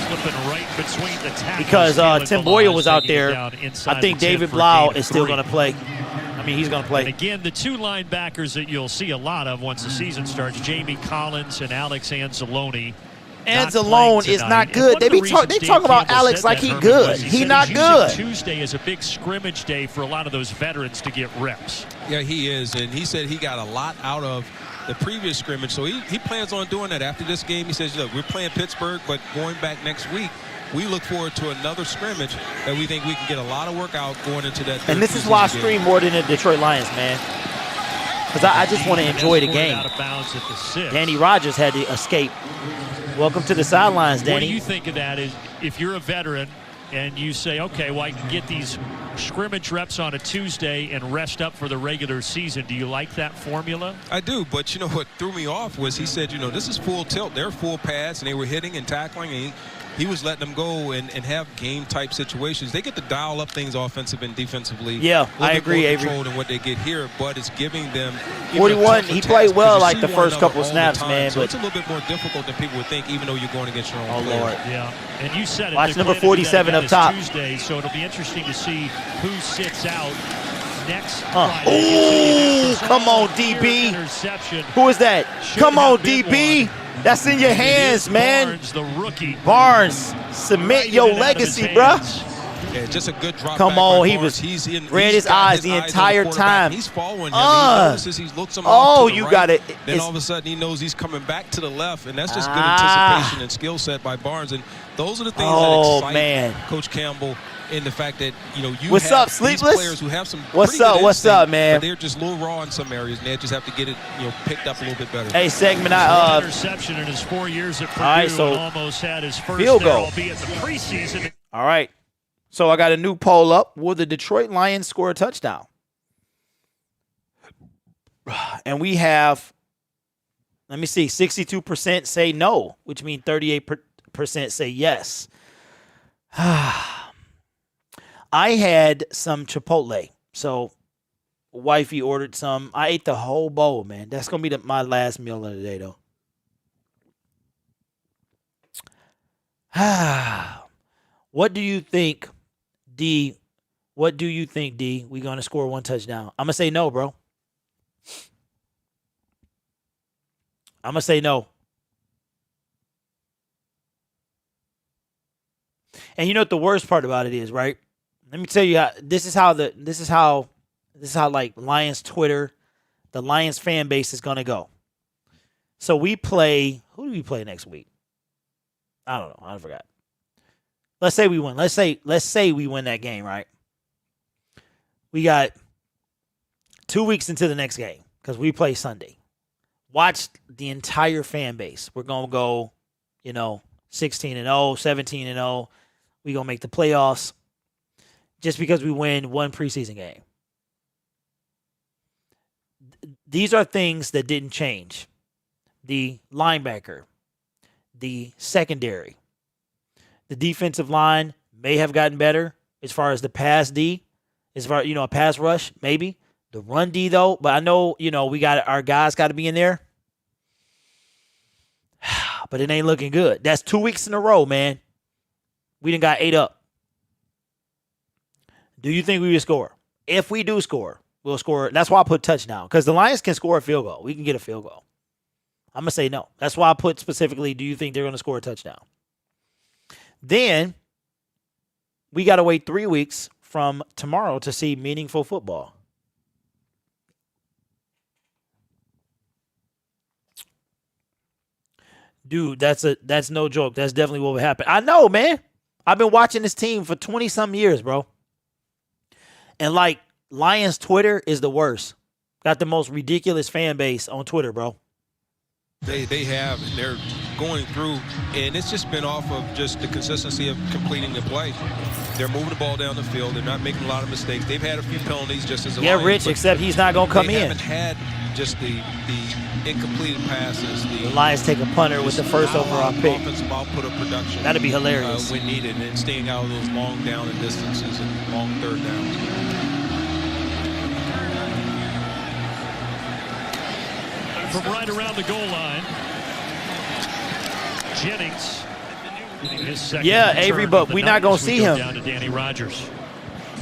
S2: Slipping right between the tackles.
S1: Because Tim Boyle was out there. I think David Blau is still going to play. I mean, he's going to play.
S2: And again, the 2 linebackers that you'll see a lot of once the season starts, Jamie Collins and Alex Anzalone.
S1: Anzalone is not good. They talk about Alex like he good. He not good.
S2: Tuesday is a big scrimmage day for a lot of those veterans to get reps.
S4: Yeah, he is, and he said he got a lot out of the previous scrimmage, so he plans on doing that after this game. He says, look, we're playing Pittsburgh, but going back next week, we look forward to another scrimmage that we think we can get a lot of work out going into that.
S1: And this is why I scream more than the Detroit Lions, man. Because I just want to enjoy the game.
S2: Out of bounds at the 6.
S1: Danny Rogers had to escape. Welcome to the sidelines, Danny.
S2: What do you think of that? Is if you're a veteran and you say, okay, well, I can get these scrimmage reps on a Tuesday and rest up for the regular season. Do you like that formula?
S4: I do, but you know what threw me off was he said, you know, this is full tilt. They're full pads, and they were hitting and tackling, and he was letting them go and have game-type situations. They get to dial up things offensive and defensively.
S1: Yeah, I agree, Avery.
S4: Than what they get here, but it's giving them
S1: 41. He played well like the first couple snaps, man.
S4: So it's a little bit more difficult than people would think, even though you're going against your own
S1: Oh,
S4: player.
S1: Lord.
S2: Yeah, and you said it.
S1: Watch
S2: They're
S1: number
S2: planning to do
S1: 47
S2: that
S1: up
S2: again
S1: top.
S2: Tuesday, so it'll be interesting to see who sits out next Friday.
S1: Ooh, come on, DB.
S2: Interception.
S1: Who is that?
S2: Should
S1: Come on,
S2: have been
S1: DB.
S2: one.
S1: That's in your hands, man.
S2: Barnes, the rookie.
S1: Barnes, submit your legacy, bruh.
S4: Yeah, just a good drop
S1: Come
S4: back
S1: on,
S4: by
S1: he
S4: Barnes.
S1: was
S4: He's
S1: read his
S4: got
S1: eyes the
S4: on
S1: entire
S4: quarterback.
S1: time.
S4: He's following him. He notices he's looks him off to the
S1: you
S4: right.
S1: got it.
S4: Then all of a sudden he knows he's coming back to the left, and that's just good
S1: Ah.
S4: anticipation and skill set by Barnes. And those are the things
S1: Oh,
S4: that excite
S1: man.
S4: Coach Campbell in the fact that, you know, you
S1: What's
S4: have
S1: up, Sleepless?
S4: these players who have some
S1: What's
S4: pretty good
S1: up? What's
S4: instinct,
S1: up, man?
S4: But they're just a little raw in some areas, and they just have to get it, you know, picked up a little bit better.
S1: Hey, segment.
S2: One interception in his 4 years at Purdue,
S1: All right, so
S2: and almost had his first
S1: field
S2: there,
S1: goal.
S2: albeit the preseason.
S1: All right. So I got a new poll up. Will the Detroit Lions score a touchdown? And we have, let me see, 62% say no, which means 38% say yes. I had some Chipotle. So wifey ordered some. I ate the whole bowl, man. That's going to be my last meal of the day, though. What do you think, D? What do you think, D? We going to score one touchdown? I'm going to say no, bro. I'm going to say no. And you know what the worst part about it is, right? Let me tell you how this is how like Lions Twitter, the Lions fan base is gonna go. So we play, who do we play next week? I don't know. I forgot. Let's say we win. Let's say we win that game, right? We got 2 weeks into the next game because we play Sunday. Watch the entire fan base. We're going to go, 16-0, 17-0. We're going to make the playoffs just because we win one preseason game. These are things that didn't change. The linebacker, the secondary, the defensive line may have gotten better as far as the pass D, as far a pass rush, maybe. The run D, though, but I know, we got our guys got to be in there. But it ain't looking good. That's 2 weeks in a row, man. We done got 8 up. Do you think we will score? If we do score, we'll score. That's why I put touchdown, because the Lions can score a field goal. We can get a field goal. I'm going to say no. That's why I put specifically, do you think they're going to score a touchdown? Then we got to wait 3 weeks from tomorrow to see meaningful football. Dude, that's no joke. That's definitely what would happen. I know, man. I've been watching this team for 20-some years, bro. And, Lions Twitter is the worst. Got the most ridiculous fan base on Twitter, bro.
S4: They have, and they're going through, and it's just been off of just the consistency of completing the play. They're moving the ball down the field. They're not making a lot of mistakes. They've had a few penalties just as a Lions,
S1: Rich, except he's not going to come in.
S4: They haven't had just the incompleted passes.
S1: The Lions take a punter with the first overall pick.
S4: Offensive output of production.
S1: That'd be hilarious.
S4: When needed, and staying out of those long down and distances and long third downs.
S2: From right around the goal line, Jennings getting his second.
S1: Yeah, Avery, but we're not going to see him.
S2: Down to Danny Rogers.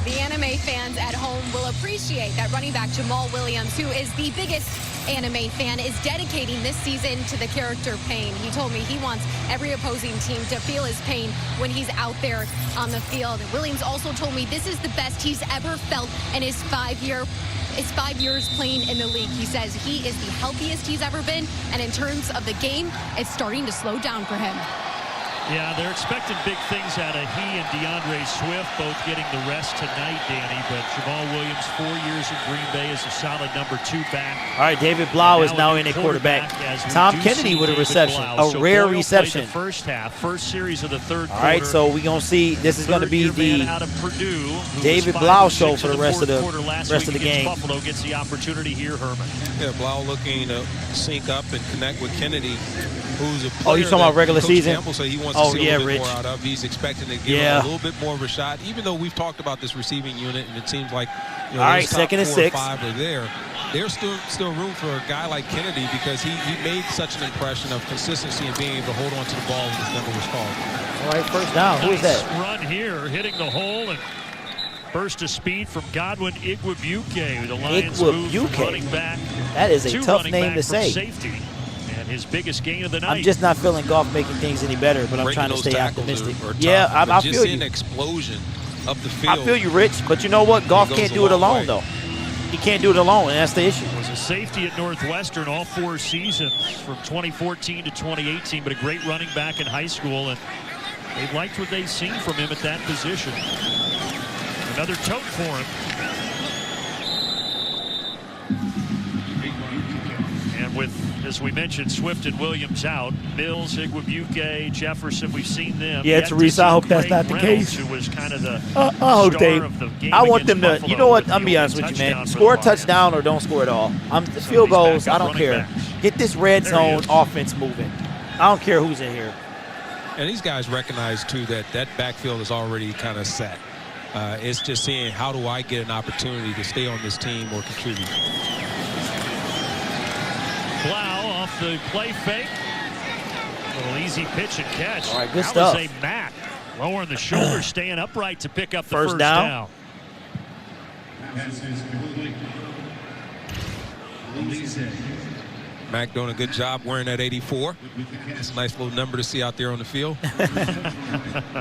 S3: The anime fans at home will appreciate that running back Jamal Williams, who is the biggest anime fan, is dedicating this season to the character Pain. He told me he wants every opposing team to feel his pain when he's out there on the field. Williams also told me this is the best he's ever felt in his 5 years playing in the league. He says he is the healthiest he's ever been, and in terms of the game, it's starting to slow down for him.
S2: Yeah, they're expecting big things out of he and DeAndre Swift, both getting the rest tonight, Danny. But Jamal Williams, 4 years in Green Bay, is a solid number 2 back.
S1: All right, David Blau is now in at quarterback. Tom Kennedy with a reception, a rare reception.
S2: The first half, first series of the third quarter.
S1: All right, so we're going to see, this is going to be the
S2: out of Purdue,
S1: David Blau show for the rest of the game.
S2: Buffalo gets the opportunity here, Herman.
S4: Yeah, Blau looking to sync up and connect with Kennedy, who's a player.
S1: Oh, you're talking about regular season?
S4: Campbell said he wants to see a little bit more out of. He's expecting to give him a little bit more of a shot, even though we've talked about this receiving unit, and it seems like
S1: all right, second and 6.
S4: 5 are there. There's still room for a guy like Kennedy because he made such an impression of consistency and being able to hold on to the ball when his number was called.
S1: All right, first down. Who is that?
S2: Run here, hitting the hole and burst of speed from Godwin Igwebuike. The Lions move from running back.
S1: That is a tough name to say.
S2: Safety. His biggest gain of the night.
S1: I'm just not feeling Goff making things any better, but I'm trying to stay optimistic. Yeah, I feel you.
S4: Just an explosion up the field.
S1: I feel you, Rich, but you know what? Goff can't do it alone, though. He can't do it alone, and that's the issue.
S2: Was a safety at Northwestern all 4 seasons from 2014 to 2018, but a great running back in high school, and they liked what they've seen from him at that position. Another tote for him. And with, as we mentioned, Swift and Williams out, Mills, Igwebuike, Jefferson, we've seen them.
S1: Yeah, Teresa, I hope that's not the case.
S2: Who was kind of the
S1: I hope they. I want them to. You know what? I'm gonna be honest with you, man. Score a touchdown or don't score at all. The field goals, I don't care. Get this red zone offense moving. I don't care who's in here.
S4: And these guys recognize too that backfield is already kind of set. It's just seeing how do I get an opportunity to stay on this team or contribute.
S2: Blau off the play fake. A little easy pitch and catch.
S1: All right, good stuff.
S2: That was a Mack. Lowering the shoulder, staying upright to pick up the first down.
S4: Mack doing a good job wearing that 84. It's a nice little number to see out there on the field.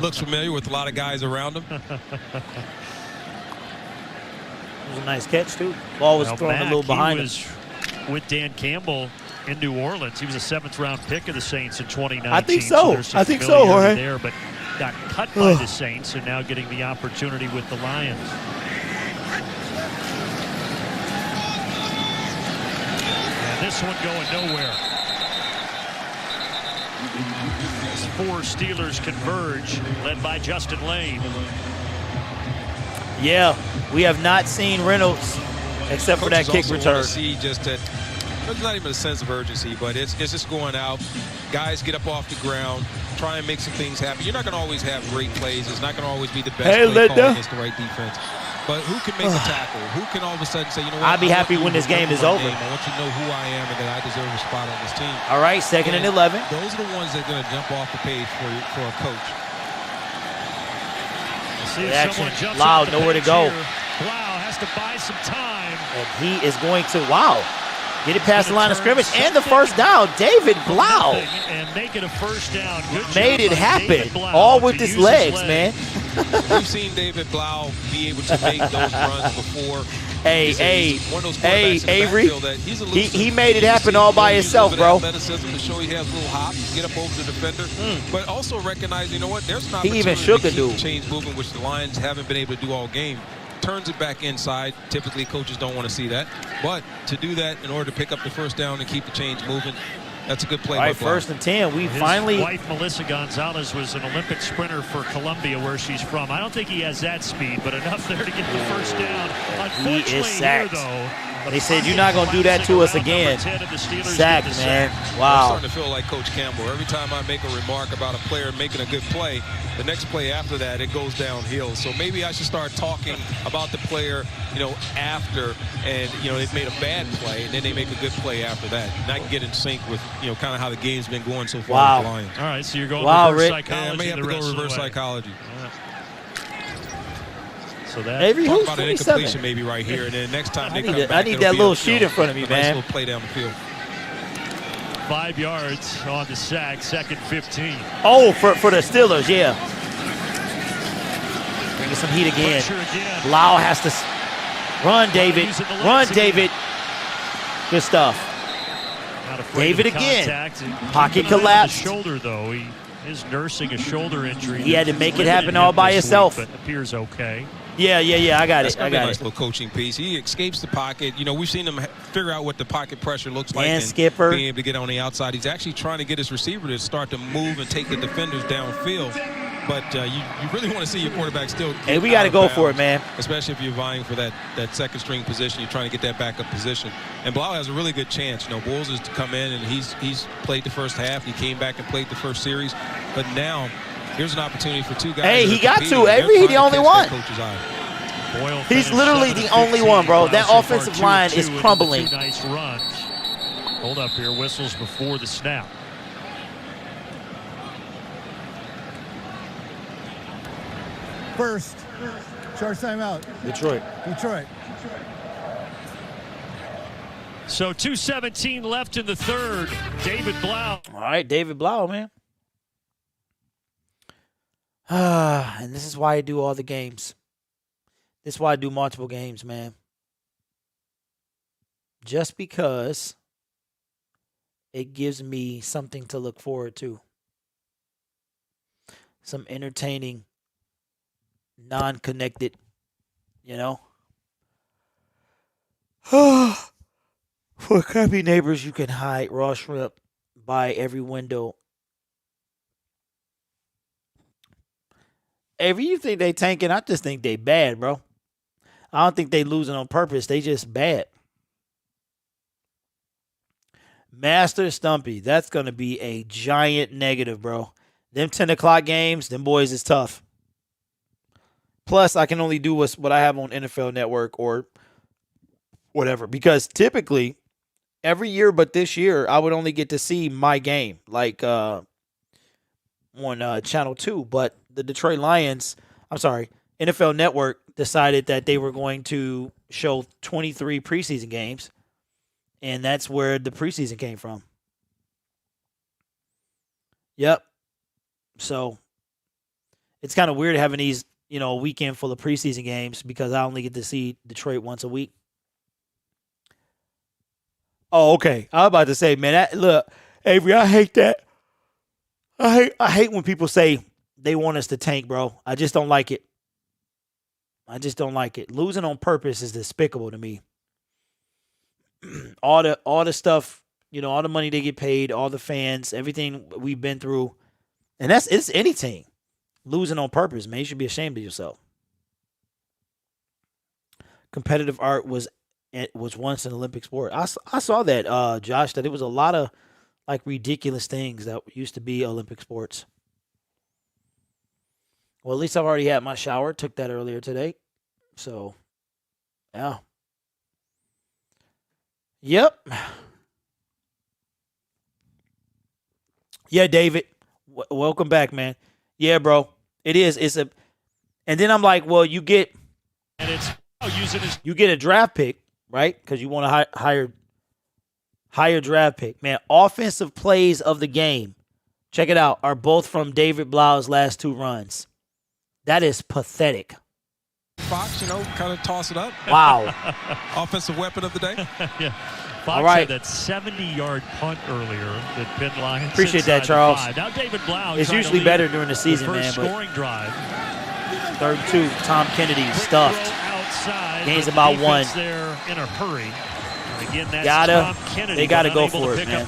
S4: Looks familiar with a lot of guys around him.
S1: It was a nice catch, too. Ball was thrown a little behind him.
S2: With Dan Campbell in New Orleans. He was a 7th-round pick of the Saints in 2019.
S1: I think so.
S2: There's some
S1: I think so, Jorge.
S2: there, but got cut by the Saints and now getting the opportunity with the Lions. And this one going nowhere. As 4 Steelers converge, led by Justin Lane.
S1: Yeah, we have not seen Reynolds except for that kick return.
S4: See just that, there's not even a sense of urgency, but it's just going out. Guys get up off the ground, try and make some things happen. You're not going to always have great plays. It's not going to always be the best play call against the right defense. But who can make a tackle? Who can all of a sudden say, you know what?
S1: I'll be happy when this game is over.
S4: I want you to know who I am and that I deserve a spot on this team.
S1: All right, 2nd and 11.
S4: Those are the ones that are going to jump off the page for a coach.
S2: See if
S1: Action.
S2: someone jumps
S1: Loud,
S2: off the
S1: nowhere to
S2: bench
S1: go.
S2: here. Blau has to buy some time.
S1: And he is going to, get it past the line of scrimmage and the first down. David Blau
S2: And make it a first down. Good
S1: made
S2: job
S1: it
S2: by
S1: happen.
S2: David Blau
S1: All with
S2: to
S1: his
S2: use
S1: legs, man.
S4: We've seen David Blau be able to make those runs before.
S1: Hey,
S4: one of those quarterbacks in the
S1: Avery,
S4: backfield that he's elusive.
S1: he made it happen all by himself, bro.
S4: Athleticism to show he has a little hop, get up over the defender, but also recognize, you know what, there's an opportunity
S1: even shook
S4: to
S1: a
S4: keep
S1: dude.
S4: the chains moving, which the Lions haven't been able to do all game. Turns it back inside. Typically, coaches don't want to see that. But to do that in order to pick up the first down and keep the chains moving, that's a good play.
S1: All right, 1st and 10. We
S2: His
S1: finally.
S2: wife, Melissa Gonzalez, was an Olympic sprinter for Columbia, where she's from. I don't think he has that speed, but enough there to get the first down. Unfortunately,
S1: He is sacked.
S2: Here, though,
S1: They said you're not going to do that to us again. Sacked, man.
S4: I'm
S1: Wow.
S4: starting to feel like Coach Campbell. Every time I make a remark about a player making a good play, the next play after that, it goes downhill. So maybe I should start talking about the player, after, and, they've made a bad play, and then they make a good play after that. And I can get in sync with, kind of how the game's been going so far with the Lions.
S2: All right, so you're going
S1: Wow,
S2: reverse
S1: Rick.
S2: psychology.
S4: Yeah, I may have
S2: the
S4: to go
S2: rest of the
S4: reverse
S2: way.
S4: psychology.
S2: So that
S1: Avery,
S4: Talk
S1: who's
S4: about an
S1: 27?
S4: incompletion maybe right here, and then next time
S1: I
S4: they
S1: need
S4: come
S1: that-
S4: back,
S1: I need
S4: it'll
S1: that
S4: be
S1: little
S4: a,
S1: sheet in front of me,
S4: a nice
S1: man.
S4: little play down the field.
S2: 5 yards on the sack, 2nd 15.
S1: Oh, for the Steelers, yeah. Bringing some heat again.
S2: Pressure again.
S1: Blau has to run, David.
S2: using the legs
S1: Run,
S2: again.
S1: David. Good stuff.
S2: Not afraid
S1: David
S2: of the
S1: again.
S2: contact. And
S1: Pocket
S2: keep an eye on
S1: collapsed.
S2: The shoulder, though. He is nursing a shoulder injury.
S1: He had to
S2: that's
S1: make it
S2: limited
S1: happen
S2: him
S1: all by
S2: this
S1: himself.
S2: week, but appears okay.
S1: Yeah. I got
S4: That's
S1: it.
S4: gonna
S1: I
S4: be a
S1: got
S4: nice
S1: it.
S4: little coaching piece. He escapes the pocket. We've seen him figure out what the pocket pressure looks like.
S1: And skipper.
S4: Being able to get on the outside. He's actually trying to get his receiver to start to move and take the defenders downfield. But you really want to see your quarterback still.
S1: Hey, we got to go for it, man.
S4: Especially if you're vying for that second string position. You're trying to get that backup position. And Blau has a really good chance. Bulls is to come in, and he's played the first half. He came back and played the first series. But now here's an opportunity for 2 guys.
S1: Hey,
S4: that
S1: he
S4: are
S1: got
S4: competing.
S1: to. Avery, he the
S4: They're trying
S1: only
S4: to
S1: one.
S4: catch that coach's eye.
S2: Boyle
S1: He's
S2: finished
S1: literally
S2: 7
S1: the
S2: of
S1: only
S2: 15.
S1: one, bro.
S2: Blau
S1: That
S2: so far
S1: offensive
S2: 2
S1: line
S2: of 2
S1: is
S2: in the
S1: crumbling.
S2: 2 nice runs. Hold up here. Whistles before the snap.
S5: First, charge timeout.
S1: Detroit.
S5: Detroit.
S2: So 2:17 left in the third. David Blau.
S1: All right, David Blau, man. And this is why I do all the games. This is why I do multiple games, man. Just because it gives me something to look forward to. Some entertaining, non-connected, For crappy neighbors, you can hide raw shrimp by every window. Avery, you think they tanking? I just think they bad, bro. I don't think they losing on purpose. They just bad. Master Stumpy, that's going to be a giant negative, bro. Them 10 o'clock games, them boys is tough. Plus, I can only do what I have on NFL Network or whatever. Because typically, every year but this year, I would only get to see my game, like on Channel 2. But the Detroit Lions, NFL Network decided that they were going to show 23 preseason games. And that's where the preseason came from. Yep. So it's kind of weird having these, a weekend full of preseason games because I only get to see Detroit once a week. Oh, okay. I was about to say, man, look, Avery, I hate that. I hate when people say they want us to tank, bro. I just don't like it. I just don't like it. Losing on purpose is despicable to me. All the stuff, you know, all the money they get paid, all the fans, everything we've been through, and it's any team. Losing on purpose, man. You should be ashamed of yourself. Competitive art was once an Olympic sport. I saw that, Josh, that it was a lot of like ridiculous things that used to be Olympic sports. Well, at least I've already had my shower. Took that earlier today. So, yeah. Yep. Yeah, David. Welcome back, man. Yeah, bro. It is. And then I'm like, well, you get a draft pick, right? Because you want a higher draft pick. Man, offensive plays of the game, check it out, are both from David Blau's last 2 runs. That is pathetic.
S4: Fox, you know, kind of toss it up.
S1: Wow.
S4: Offensive weapon of the day.
S2: Yeah. Fox
S1: All right.
S2: had that 70-yard punt earlier that pinned Lions.
S1: Appreciate that, Charles.
S2: Now David Blau.
S1: It's usually better during the season,
S2: the
S1: man.
S2: First scoring drive.
S1: 3rd and 2, Tom Kennedy stuffed.
S2: Outside,
S1: Game's about 1.
S2: There in a hurry. And again, that's Tom Kennedy,
S1: they gotta go for it, man.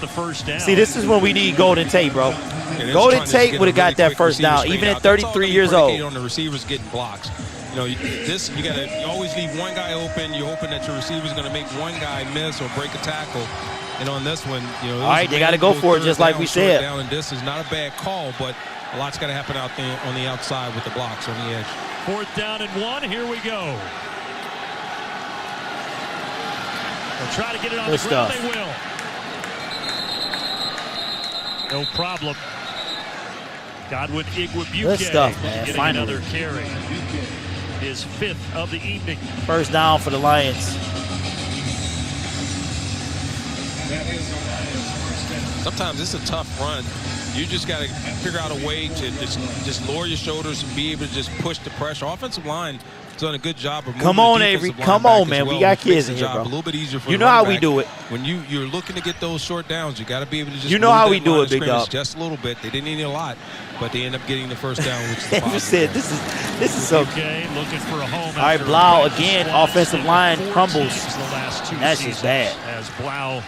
S1: See, this is when we need golden tape, bro. Golden Tate would have got that first down, even at 33 years old.
S4: On the receivers getting blocks. You know, you always leave one guy open. You're hoping that your receiver's going to make one guy miss or break a tackle. And on this one, you know,
S1: all right, they got to go for it, just like we said.
S4: Down and this is not a bad call, but a lot's got to happen out there on the outside with the blocks on the edge.
S2: 4th down and 1. Here we go. They'll try to get it on the ground. They will. No problem. Godwin Igwebuike.
S1: Good stuff, man.
S2: Getting
S1: Finally.
S2: another carry. His 5th of the evening.
S1: First down for the Lions.
S4: Sometimes it's a tough run. You just got to figure out a way to just lower your shoulders and be able to just push the pressure. Offensive line has done a good job of moving.
S1: Come on, Avery. Come on, man. We got kids in here, bro.
S4: A little bit easier for
S1: you know how we do it.
S4: When you're looking to get those short downs, you got to be able to just.
S1: You know how we do it, big dog.
S4: Just a little bit. They didn't need a lot, but they end up getting the first down, which is the
S1: Just said this is so.
S2: Okay, looking for a home.
S1: All right, Blau again. Offensive line crumbles. That's just bad.
S2: As Blau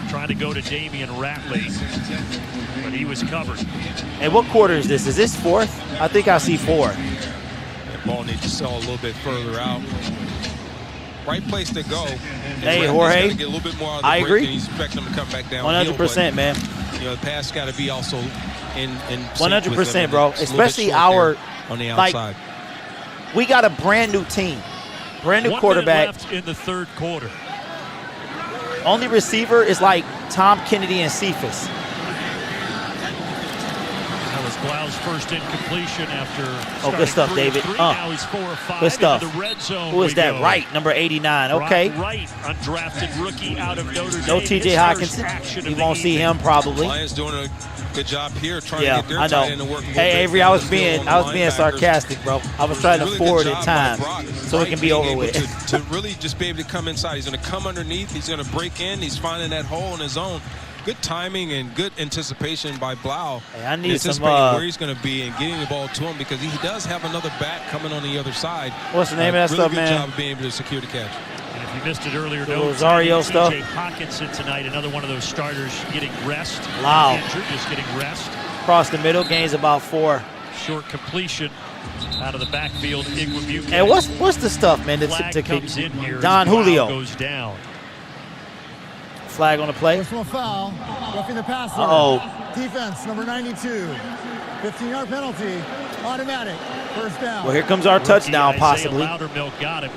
S2: trying to go to Damian Ratley, but he was covered.
S1: And what quarter is this? Is this 4th? I think I see 4.
S4: That ball needs to sell a little bit further out. Right place to go.
S1: Hey, Jorge.
S4: Get a little bit more out of the
S1: I agree.
S4: And he's expecting him to come back down.
S1: 100%, man.
S4: You know, the pass got to be also in
S1: 100%, bro. Especially our
S4: on the outside.
S1: Like, we got a brand new team, brand new quarterback.
S2: 1 minute left in the 3rd quarter.
S1: Only receiver is like Tom Kennedy and Cephas.
S2: That was Blau's first incompletion after.
S1: Good stuff, David.
S2: Now he's 4 or 5.
S1: Good stuff.
S2: Into the red zone.
S1: Who is that? Wright, number 89. Okay.
S2: Wright, undrafted rookie out of Notre Dame.
S1: No T.J. Hawkinson. We won't see him probably.
S4: Lions doing a good job here trying to get their
S1: I
S4: tight end
S1: know.
S4: to work.
S1: Hey, Avery, I was being sarcastic, bro. I was trying to forward at time so it can be over with.
S4: To really just be able to come inside. He's going to come underneath. He's going to break in. He's finding that hole on his own. Good timing and good anticipation by Blau.
S1: Hey, I need some
S4: where he's going to be and getting the ball to him because he does have another back coming on the other side.
S1: What's the name of that
S4: really
S1: stuff,
S4: good
S1: man?
S4: Job of being able to secure the catch.
S2: And if you missed it earlier,
S1: The Rosario stuff.
S2: T.J. Hawkinson tonight, another one of those starters getting rest.
S1: Wow.
S2: Injured, just getting rest.
S1: Across the middle, gains about 4.
S2: Short completion out of the backfield. Igwebuike.
S1: Hey, what's the stuff, man?
S2: Flag comes in here.
S1: Don Julio
S2: goes down.
S1: Flag on the play.
S5: Personal foul, roughing the passer. Defense, number 92. 15-yard penalty, automatic, first down.
S1: Well, here comes our touchdown, possibly.
S2: Loudermilk got him.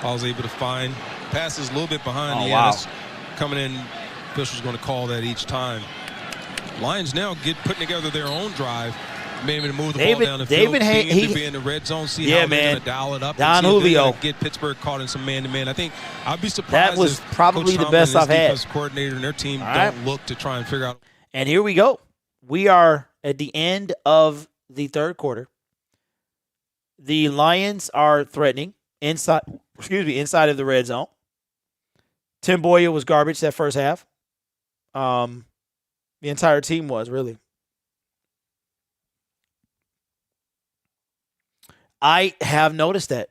S4: I was able to find passes a little bit behind the Ennis. Coming in, official's going to call that each time. Lions now putting together their own drive. Maybe to move the ball down the field. He be in the red zone. See how they're going to dial it up.
S1: Don Julio.
S4: Get Pittsburgh caught in some man-to-man. I think I'd be surprised.
S1: That was probably the best I've had.
S4: Coordinator and their team don't look to try and figure out.
S1: And here we go. We are at the end of the 3rd quarter. The Lions are threatening inside inside of the red zone. Tim Boyer was garbage that first half. The entire team was, really. I have noticed that.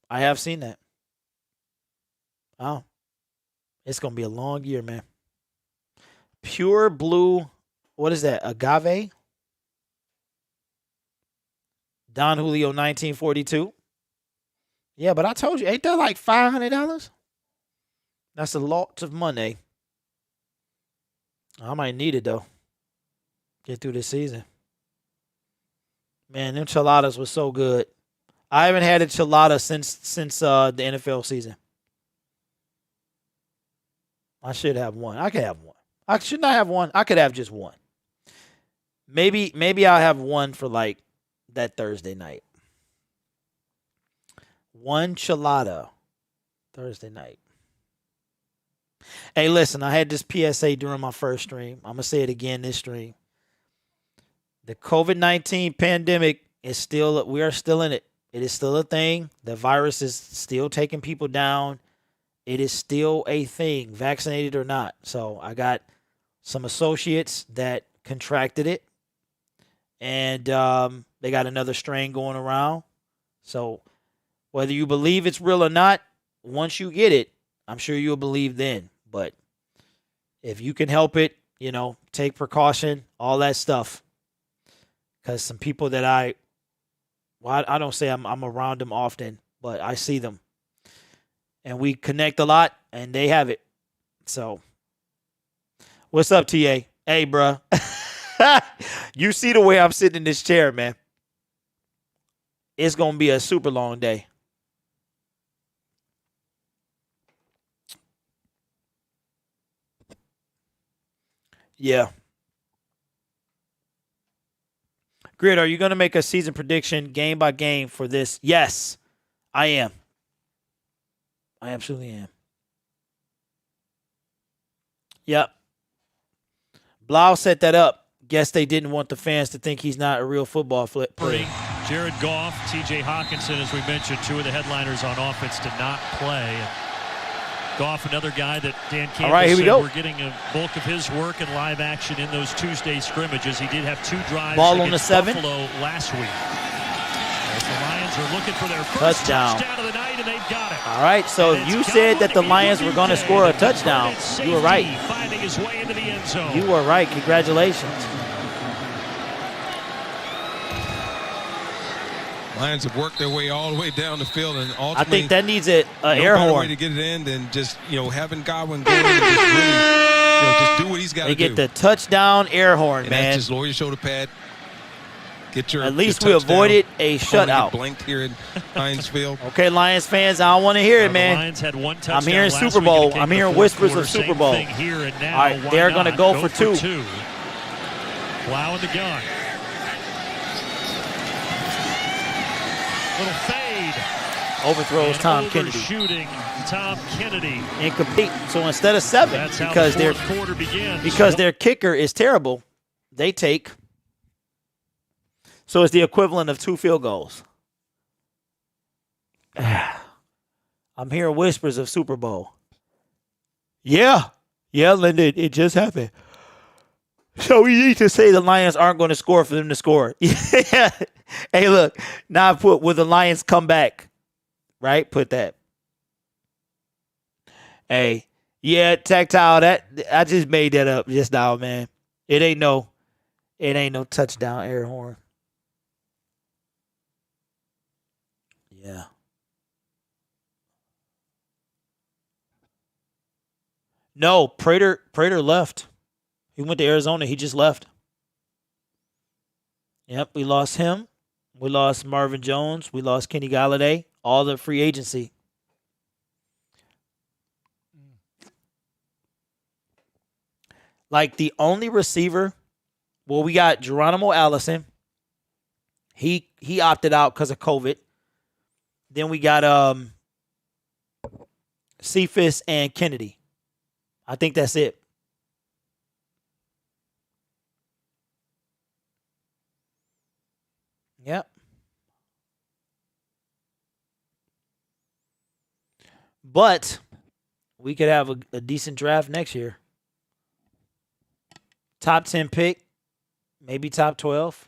S1: I have seen that. Oh. It's going to be a long year, man. Pure blue, what is that? Agave? Don Julio, 1942. Yeah, but I told you, ain't that like $500? That's a lot of money. I might need it, though. Get through this season. Man, them enchiladas was so good. I haven't had a enchilada since the NFL season. I should have one. I could have one. I should not have one. I could have just one. Maybe I'll have one for like that Thursday night. One enchilada Thursday night. Hey, listen, I had this PSA during my first stream. I'm going to say it again this stream. The COVID-19 pandemic we are still in it. It is still a thing. The virus is still taking people down. It is still a thing, vaccinated or not. So I got some associates that contracted it, and they got another strain going around. So whether you believe it's real or not, once you get it, I'm sure you'll believe then. But if you can help it, take precaution, all that stuff. Because some people that I don't say I'm around them often, but I see them. And we connect a lot, and they have it. So, what's up, TA? Hey, bruh. You see the way I'm sitting in this chair, man. It's going to be a super long day. Yeah. Grid, are you going to make a season prediction game by game for this? Yes, I am. I absolutely am. Yep. Blau set that up. Guess they didn't want the fans to think he's not a real football player.
S2: Jared Goff, T.J. Hawkinson, as we mentioned, two of the headliners on offense did not play. Goff, another guy that Dan Campbell said we're getting a bulk of his work and live action in those Tuesday scrimmages. He did have 2 drives
S1: Ball on the 7.
S2: Buffalo last week. As the Lions are looking for their first touchdown of the night, and they've got it.
S1: All right, so you said that the Lions were going to score a touchdown. You were right.
S2: Finding his way into the end zone.
S1: You were right. Congratulations.
S4: Lions have worked their way all the way down the field, and ultimately,
S1: I think that needs an air horn.
S4: way to get it in than just having Godwin go in and just really just do what he's got to do.
S1: They get the touchdown air horn, man.
S4: That's just lower your shoulder pad. Get your
S1: At least we avoided a shutout.
S4: Blinked here in Heinz Field.
S1: Okay, Lions fans, I don't want to hear it, man.
S2: The Lions had 1 touchdown.
S1: I'm hearing Super Bowl. I'm hearing whispers of Super Bowl.
S2: Here and now,
S1: all right, they're going to go for 2.
S2: Plow in the gun. Little fade.
S1: Overthrows Tom Kennedy.
S2: Shooting Tom Kennedy.
S1: Incomplete. So instead of 7,
S2: That's
S1: because
S2: how the fourth quarter begins.
S1: Because their kicker is terrible, they take. So it's the equivalent of 2 field goals. I'm hearing whispers of Super Bowl. Yeah, Linda, it just happened. So we need to say the Lions aren't going to score for them to score. Yeah. Hey, look. Now I put, will the Lions come back? Right? Put that. Hey. Yeah, tactile. That I just made that up just now, man. It ain't no touchdown air horn. Yeah. No, Prater left. He went to Arizona. He just left. Yep, we lost him. We lost Marvin Jones. We lost Kenny Galladay. All the free agency. Like the only receiver, well, we got Geronimo Allison. He opted out because of COVID. Then we got Cephas and Kennedy. I think that's it. Yep. But we could have a decent draft next year. Top 10 pick, maybe top 12.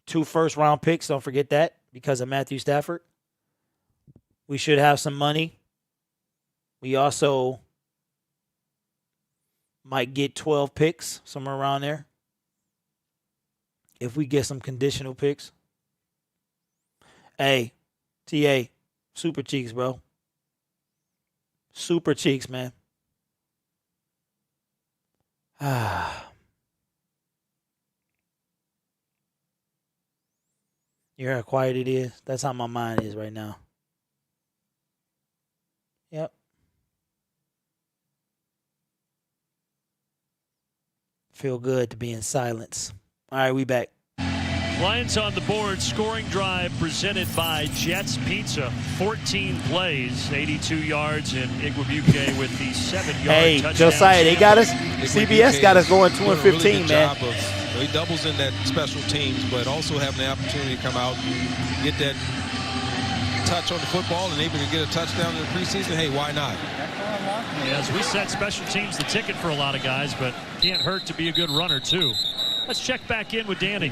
S1: 2 first-round picks, don't forget that, because of Matthew Stafford. We should have some money. We also might get 12 picks, somewhere around there, if we get some conditional picks. Hey, TA, super cheeks, bro. Super cheeks, man. You hear how quiet it is? That's how my mind is right now. Yep. Feel good to be in silence. All right, we back.
S2: Lions on the board, scoring drive presented by Jets Pizza. 14 plays, 82 yards, and Igwebuike with the 7-yard
S1: Hey,
S2: touchdown.
S1: Josiah, they got us. CBS got us going 2 and 15, man.
S4: He doubles in that special teams, but also having the opportunity to come out and get that touch on the football and able to get a touchdown in the preseason. Hey, why not?
S2: Yeah, as we said, special teams the ticket for a lot of guys, but can't hurt to be a good runner, too. Let's check back in with Danny.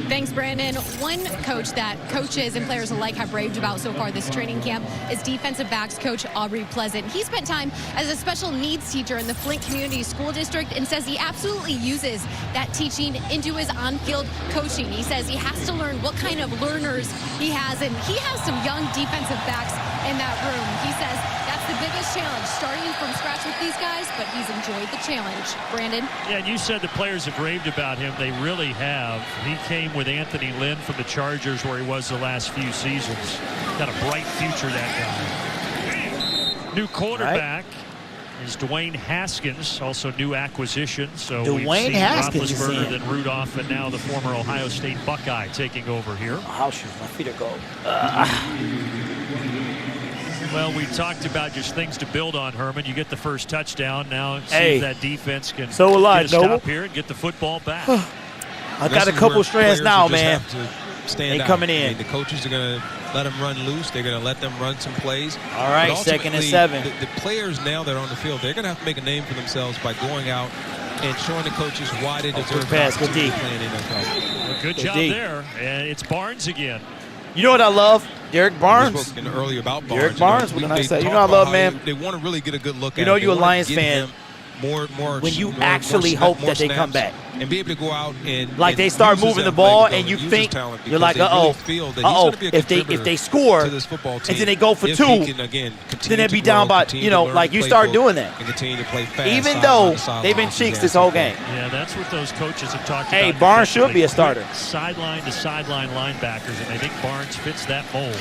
S3: Thanks, Brandon. One coach that coaches and players alike have raved about so far this training camp is defensive backs coach Aubrey Pleasant. He spent time as a special needs teacher in the Flint Community School District and says he absolutely uses that teaching into his on-field coaching. He says he has to learn what kind of learners he has, and he has some young defensive backs in that room. He says that's the biggest challenge, starting from scratch with these guys, but he's enjoyed the challenge. Brandon?
S2: Yeah, and you said the players have raved about him. They really have. He came with Anthony Lynn from the Chargers, where he was the last few seasons. Got a bright future, that guy. New quarterback is Dwayne Haskins, also new acquisition. So
S1: Dwayne
S2: we've seen
S1: Haskins is
S2: Roethlisberger,
S1: in.
S2: then Rudolph, and now the former Ohio State Buckeye taking over here.
S1: House shoes, my feet are cold.
S2: Well, we talked about just things to build on, Herman. You get the first touchdown. Now see
S1: Hey,
S2: if that defense can
S1: so will I,
S2: get a stop
S1: Noble.
S2: here and get the football back.
S1: I got a couple strands now, man.
S4: They
S1: coming in.
S4: I mean, the coaches are going to let them run loose. They're going to let them run some plays.
S1: All right,
S4: But
S1: 2nd and
S4: ultimately,
S1: 7.
S4: The players now that are on the field, they're going to have to make a name for themselves by going out and showing the coaches why they deserve
S1: good pass,
S4: to
S1: good D.
S4: play in NFL.
S2: Well, good job
S1: D.
S2: there. And it's Barnes again.
S1: You know what I love? Derek
S4: We
S1: Barnes.
S4: spoke earlier about Barnes.
S1: Derek Barnes with a nice
S4: they
S1: side. You
S4: talk
S1: know I
S4: about
S1: love,
S4: how
S1: man.
S4: They want to really get a good look
S1: You
S4: at
S1: know
S4: him.
S1: you a
S4: They wanna
S1: Lions
S4: give
S1: fan
S4: him more
S1: when you
S4: more
S1: actually
S4: snap-
S1: hope
S4: more
S1: that they come
S4: snaps
S1: back.
S4: and be able to go out and
S1: Like they start
S4: use his
S1: moving the ball
S4: athletic
S1: and you
S4: ability, use his
S1: think
S4: talent,
S1: you're
S4: because
S1: like,
S4: they really
S1: uh-oh,
S4: feel that he's gonna be a
S1: if
S4: contributor
S1: they score
S4: to this football team,
S1: and then they go for
S4: if
S1: 2,
S4: he can, again,
S1: then
S4: continue
S1: they'd
S4: to
S1: be down
S4: grow,
S1: by,
S4: continue
S1: you
S4: to
S1: know,
S4: learn
S1: like
S4: the
S1: you start
S4: playbook,
S1: doing that.
S4: and continue to play fast.
S1: Even
S4: side
S1: though
S4: by side
S1: they've been
S4: off
S1: cheeks
S4: his
S1: this whole
S4: football.
S1: game.
S2: Yeah, that's what those coaches have talked
S1: Hey,
S2: about.
S1: Barnes should be a
S2: defensively.
S1: starter.
S2: Sideline to sideline linebackers, and I think Barnes fits that mold.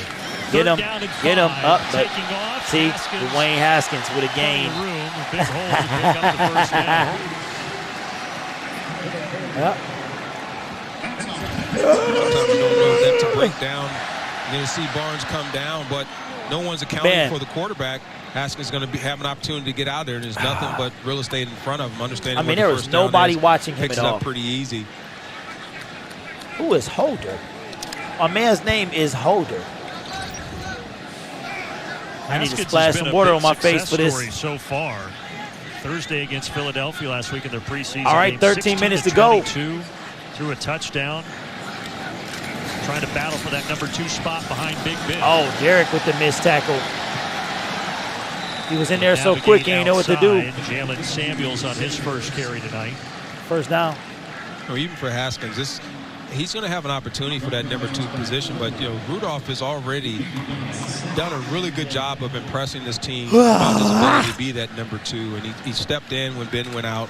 S1: Get him,
S2: Third down and
S1: get him
S2: 5,
S1: up. But
S2: taking off.
S1: see,
S2: Haskins
S1: Dwayne Haskins with a
S2: in
S1: game.
S2: the room, a big hole to pick up the first down.
S1: Yep.
S4: Sometimes you don't know that to break down. You're going to see Barnes come down, but no one's accounting for the quarterback. Haskins is going to have an opportunity to get out there, and there's nothing but real estate in front of him. Understanding
S1: I mean,
S4: where
S1: there
S4: the
S1: was
S4: first down
S1: nobody
S4: is,
S1: watching him
S4: picks
S1: at
S4: it
S1: all.
S4: up pretty easy.
S1: Who is Holder? My man's name is Holder. I need to
S2: Haskins
S1: splash
S2: has been
S1: some
S2: a
S1: water
S2: big
S1: on my face
S2: success
S1: for this.
S2: story so far. Thursday against Philadelphia last week in their preseason
S1: All right,
S2: game.
S1: 13 minutes to go.
S2: 16-22, threw a touchdown. Trying to battle for that number 2 spot behind Big Ben.
S1: Oh, Derek with the missed tackle. He was in there so quick, he didn't know what to do.
S2: Jalen Samuels on his first carry tonight.
S1: First down.
S4: Or even for Haskins, he's going to have an opportunity for that number 2 position, but Rudolph has already done a really good job of impressing this team about his ability to be that number 2, and he stepped in when Ben went out,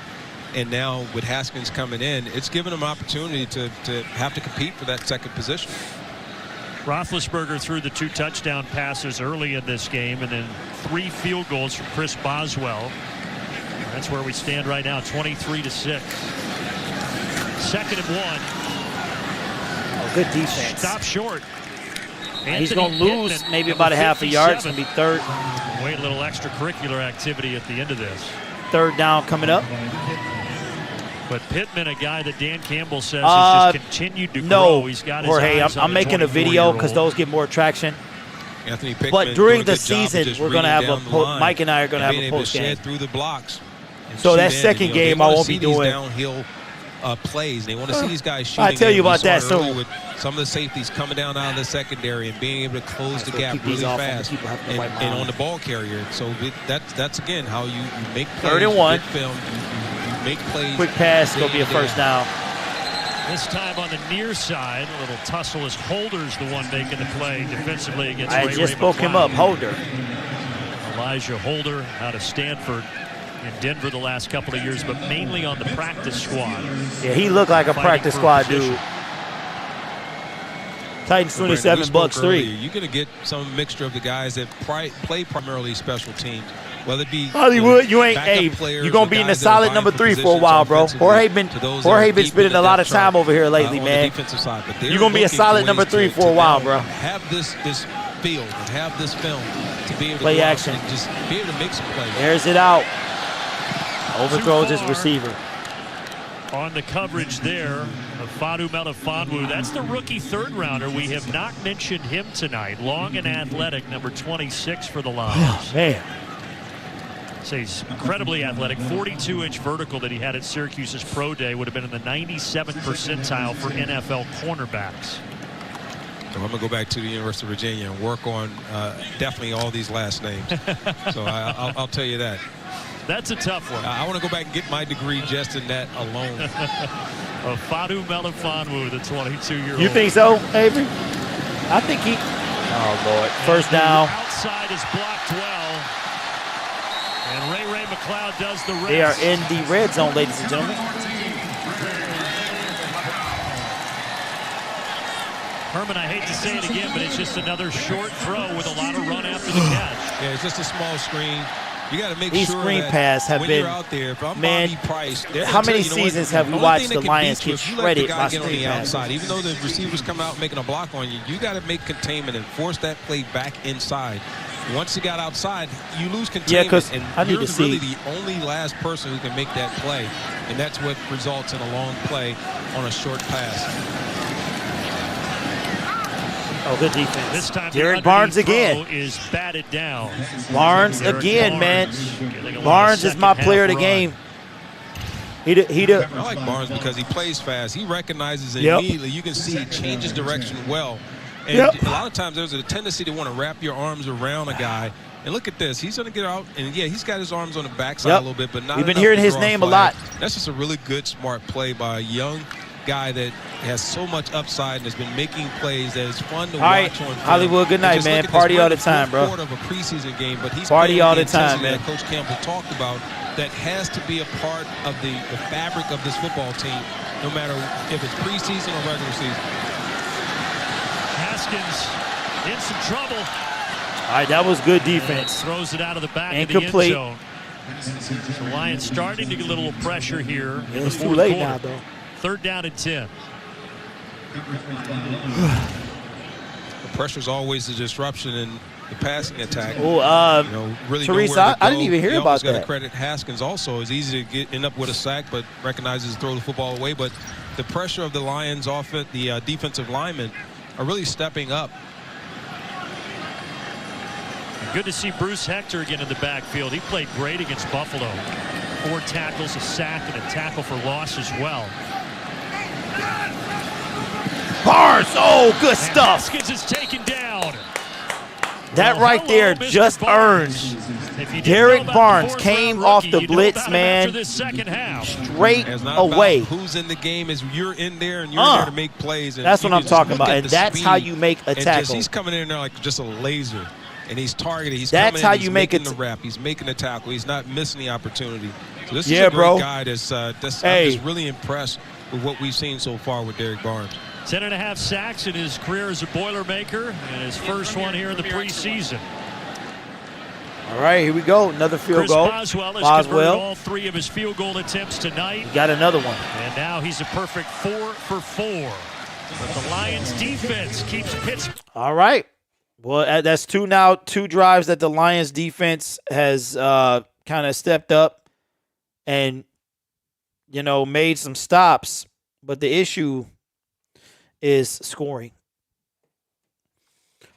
S4: and now with Haskins coming in, it's given him an opportunity to have to compete for that second position.
S2: Roethlisberger threw the 2 touchdown passes early in this game, and then 3 field goals from Chris Boswell. That's where we stand right now, 23-6. 2nd and 1.
S1: Oh, good defense.
S2: Stop short.
S1: He's going to lose maybe about a half a yard. It's going to be third.
S2: Wait, a little extracurricular activity at the end of this.
S1: Third down coming up.
S2: But Pittman, a guy that Dan Campbell says has just continued to grow. He's got his
S1: Jorge,
S2: eyes on
S1: I'm
S2: the
S1: making a video
S2: 24-year-old.
S1: because those get more traction.
S4: Anthony Pickman.
S1: But during
S4: doing a
S1: the
S4: good job of
S1: season,
S4: just
S1: we're going to have
S4: reading
S1: a
S4: down the line
S1: Mike and I are going to have
S4: being
S1: a
S4: able
S1: post
S4: to
S1: game.
S4: shed through the blocks. and
S1: So
S4: shoot
S1: that
S4: in.
S1: second
S4: And,
S1: game
S4: they
S1: I
S4: wanna
S1: won't
S4: see
S1: be
S4: these
S1: doing.
S4: downhill plays. They want to see these guys shooting.
S1: I'll tell you
S4: in. We
S1: about
S4: saw
S1: that
S4: it earlier
S1: soon.
S4: with some of the safeties coming down out of the secondary and being able to close the
S1: so
S4: gap
S1: keep these
S4: really
S1: off on the
S4: fast
S1: keeper, have to
S4: and,
S1: wipe my
S4: and
S1: eye.
S4: on the ball carrier. So that's again how you make plays.
S1: 3rd and 1.
S4: Get film. You make plays.
S1: Quick pass, going to be a
S4: day in,
S1: first
S4: day out.
S1: down.
S2: This time on the near side, a little tussle as Holder's the one making the play defensively against
S1: I
S2: Ray
S1: just
S2: Ray
S1: spoke him
S2: McLeod.
S1: up. Holder.
S2: Elijah Holder out of Stanford in Denver the last couple of years, but mainly on the practice squad.
S1: Yeah, he looked like a
S2: Fighting
S1: practice
S2: for
S1: squad
S2: position.
S1: dude. Titans
S4: Brandon,
S1: 27,
S4: we spoke
S1: Bucks 3.
S4: earlier, you're going to get some mixture of the guys that play primarily special teams, whether it be
S1: Hollywood, you ain't,
S4: backup
S1: hey,
S4: players
S1: you're going
S4: or
S1: to be in the
S4: guys that are
S1: solid
S4: vying
S1: number
S4: for
S1: 3 for a
S4: positions
S1: while, bro.
S4: offensively to those that
S1: Jorge
S4: are
S1: been
S4: deep
S1: spending
S4: in the
S1: a lot of
S4: depth chart,
S1: time over here lately,
S4: on the
S1: man.
S4: defensive side. But they're
S1: You're going to be a
S4: looking
S1: solid
S4: for
S1: number
S4: ways
S1: 3
S4: to
S1: for a while, bro.
S4: Have this field and have this film to be able to
S1: Play
S4: go out
S1: action.
S4: and just be able to make some plays.
S1: There's it out. Overthrows his
S2: far.
S1: receiver.
S2: On the coverage there of Fadu Melifonwu. That's the rookie 3rd rounder. We have not mentioned him tonight. Long and athletic, number 26 for the Lions.
S1: Man.
S2: So he's incredibly athletic. 42-inch vertical that he had at Syracuse's pro day would have been in the 97th percentile for NFL cornerbacks.
S4: So I'm going to go back to the University of Virginia and work on definitely all these last names. So I'll tell you that.
S2: That's a tough one.
S4: I want to go back and get my degree just in that alone.
S2: Fadu Melifonwu, the 22-year-old.
S1: You think so, Avery? I think he. Oh, Lord. First down.
S2: Outside is blocked well. And Ray McLeod does the rest.
S1: They are in the red zone, ladies and gentlemen.
S2: Herman, I hate to say it again, but it's just another short throw with a lot of run after the catch.
S4: Yeah, it's just a small screen. You got to make
S1: These
S4: sure
S1: screen
S4: that
S1: pass have
S4: when
S1: been,
S4: you're out there, if I'm
S1: man,
S4: Bobby Price, they're
S1: how
S4: gonna
S1: many
S4: tell you,
S1: seasons
S4: know
S1: have
S4: what,
S1: we
S4: the only
S1: watched
S4: thing
S1: the
S4: that can
S1: Lions
S4: beat you,
S1: get
S4: if you let the
S1: shredded
S4: guy
S1: by
S4: get on
S1: screen
S4: the
S1: passes?
S4: outside, even though the receivers come out making a block on you, you got to make containment and force that play back inside. Once you got outside, you lose containment,
S1: 'cause
S4: and
S1: I need
S4: you're
S1: to see.
S4: really the only last person who can make that play, and that's what results in a long play on a short pass.
S1: Oh, good defense.
S2: This time
S1: Derek Barnes again.
S2: Is batted down.
S1: Barnes
S2: Derek
S1: again,
S2: Barnes getting a
S1: man.
S2: little
S1: Barnes is my
S2: second
S1: player of the
S2: half
S1: game.
S2: run.
S4: I like Barnes because he plays fast. He recognizes it
S1: Yep.
S4: immediately. You can see he changes direction well. And
S1: Yep.
S4: a lot of times there's a tendency to want to wrap your arms around a guy. And look at this. He's going to get out. And, yeah, he's got his arms on the backside
S1: Yep.
S4: a little bit, but not
S1: We've been
S4: enough
S1: hearing
S4: to
S1: his
S4: draw
S1: name a
S4: flag.
S1: lot.
S4: That's just a really good, smart play by a young guy that has so much upside and has been making plays that is fun to
S1: All right,
S4: watch on film.
S1: Hollywood, good
S4: And
S1: night,
S4: just
S1: man.
S4: look at this.
S1: Party
S4: We're
S1: all
S4: in
S1: the time,
S4: fourth
S1: bro.
S4: quarter of a preseason game, but he's
S1: Party
S4: playing
S1: all
S4: with
S1: the time,
S4: intensity
S1: man.
S4: that Coach Campbell talked about that has to be a part of the fabric of this football team, no matter if it's preseason or regular season.
S2: Haskins in some trouble.
S1: All right, that was good
S2: And
S1: defense.
S2: throws it out of the back
S1: Incomplete.
S2: of the end zone. The Lions starting to get a little pressure here in the
S1: It's too
S2: fourth
S1: late
S2: quarter.
S1: now, though.
S2: 3rd down and 10.
S4: The pressure's always the disruption in the passing attack.
S1: Oh,
S4: You know, really
S1: Teresa,
S4: nowhere to
S1: I didn't
S4: go.
S1: even hear
S4: You
S1: about
S4: almost got
S1: that.
S4: to credit Haskins also. It's easy to end up with a sack, but recognizes to throw the football away. But the pressure of the Lions off it, the defensive linemen are really stepping up.
S2: Good to see Bruce Hector again in the backfield. He played great against Buffalo. 4 tackles, a sack, and a tackle for loss as well.
S1: Barnes, oh, good
S2: And
S1: stuff.
S2: Haskins is taken down.
S1: That
S2: Well,
S1: right
S2: hello,
S1: there
S2: Mr.
S1: just
S2: Barnes.
S1: earned.
S2: If you didn't
S1: Derek
S2: know about
S1: Barnes
S2: the 4th
S1: came
S2: round
S1: off
S2: rookie,
S1: the
S2: you know
S1: blitz,
S2: about him
S1: man.
S2: after this second half.
S1: Straight
S4: It's not
S1: away.
S4: about who's in the game. Is you're in there and you're in there to make plays. And
S1: That's
S4: you
S1: what I'm
S4: can just
S1: talking
S4: look
S1: about,
S4: at
S1: and
S4: the
S1: that's how
S4: speed
S1: you make a
S4: and just-
S1: tackle.
S4: he's coming in there like just a laser, and he's targeted. He's
S1: That's
S4: coming in,
S1: how
S4: he's
S1: you make
S4: making
S1: it.
S4: the rep. He's making the tackle. He's not missing the opportunity. So this
S1: Yeah,
S4: is a great
S1: bro.
S4: guy. I'm just really impressed with what we've seen so far with Derek Barnes.
S2: 10.5 sacks in his career as a Boilermaker, and his first one here in the preseason.
S1: All right, here we go. Another field
S2: Chris
S1: goal.
S2: Boswell has converted all 3 of his field goal attempts tonight.
S1: Got another one.
S2: And now he's a perfect 4 for 4. But the Lions defense keeps Pittsburgh.
S1: All right. Well, that's 2 now. 2 drives that the Lions defense has kind of stepped up and, you know, made some stops. But the issue is scoring.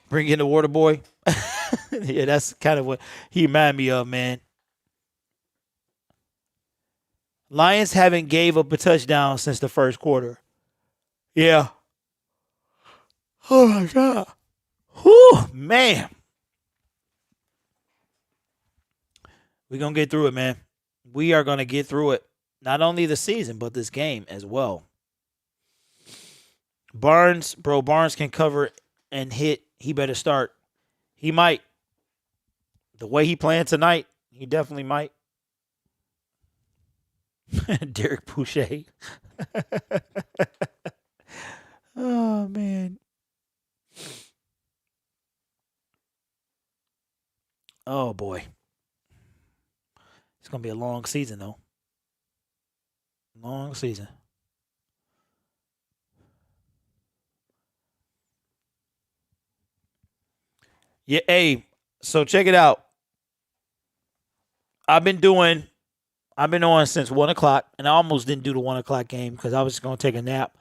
S1: Bring in the water boy. Yeah, that's kind of what he reminded me of, man. Lions haven't gave up a touchdown since the first quarter. Yeah. Oh, my God. Whew, man. We're going to get through it, man. We are going to get through it. Not only the season, but this game as well. Barnes can cover and hit. He better start. He might. The way he playing tonight, he definitely might. Derek Boucher. Oh, man. Oh, boy. It's going to be a long season, though. Long season. Yeah, hey, so check it out. I've been on since 1 o'clock, and I almost didn't do the 1 o'clock game because I was just going to take a nap.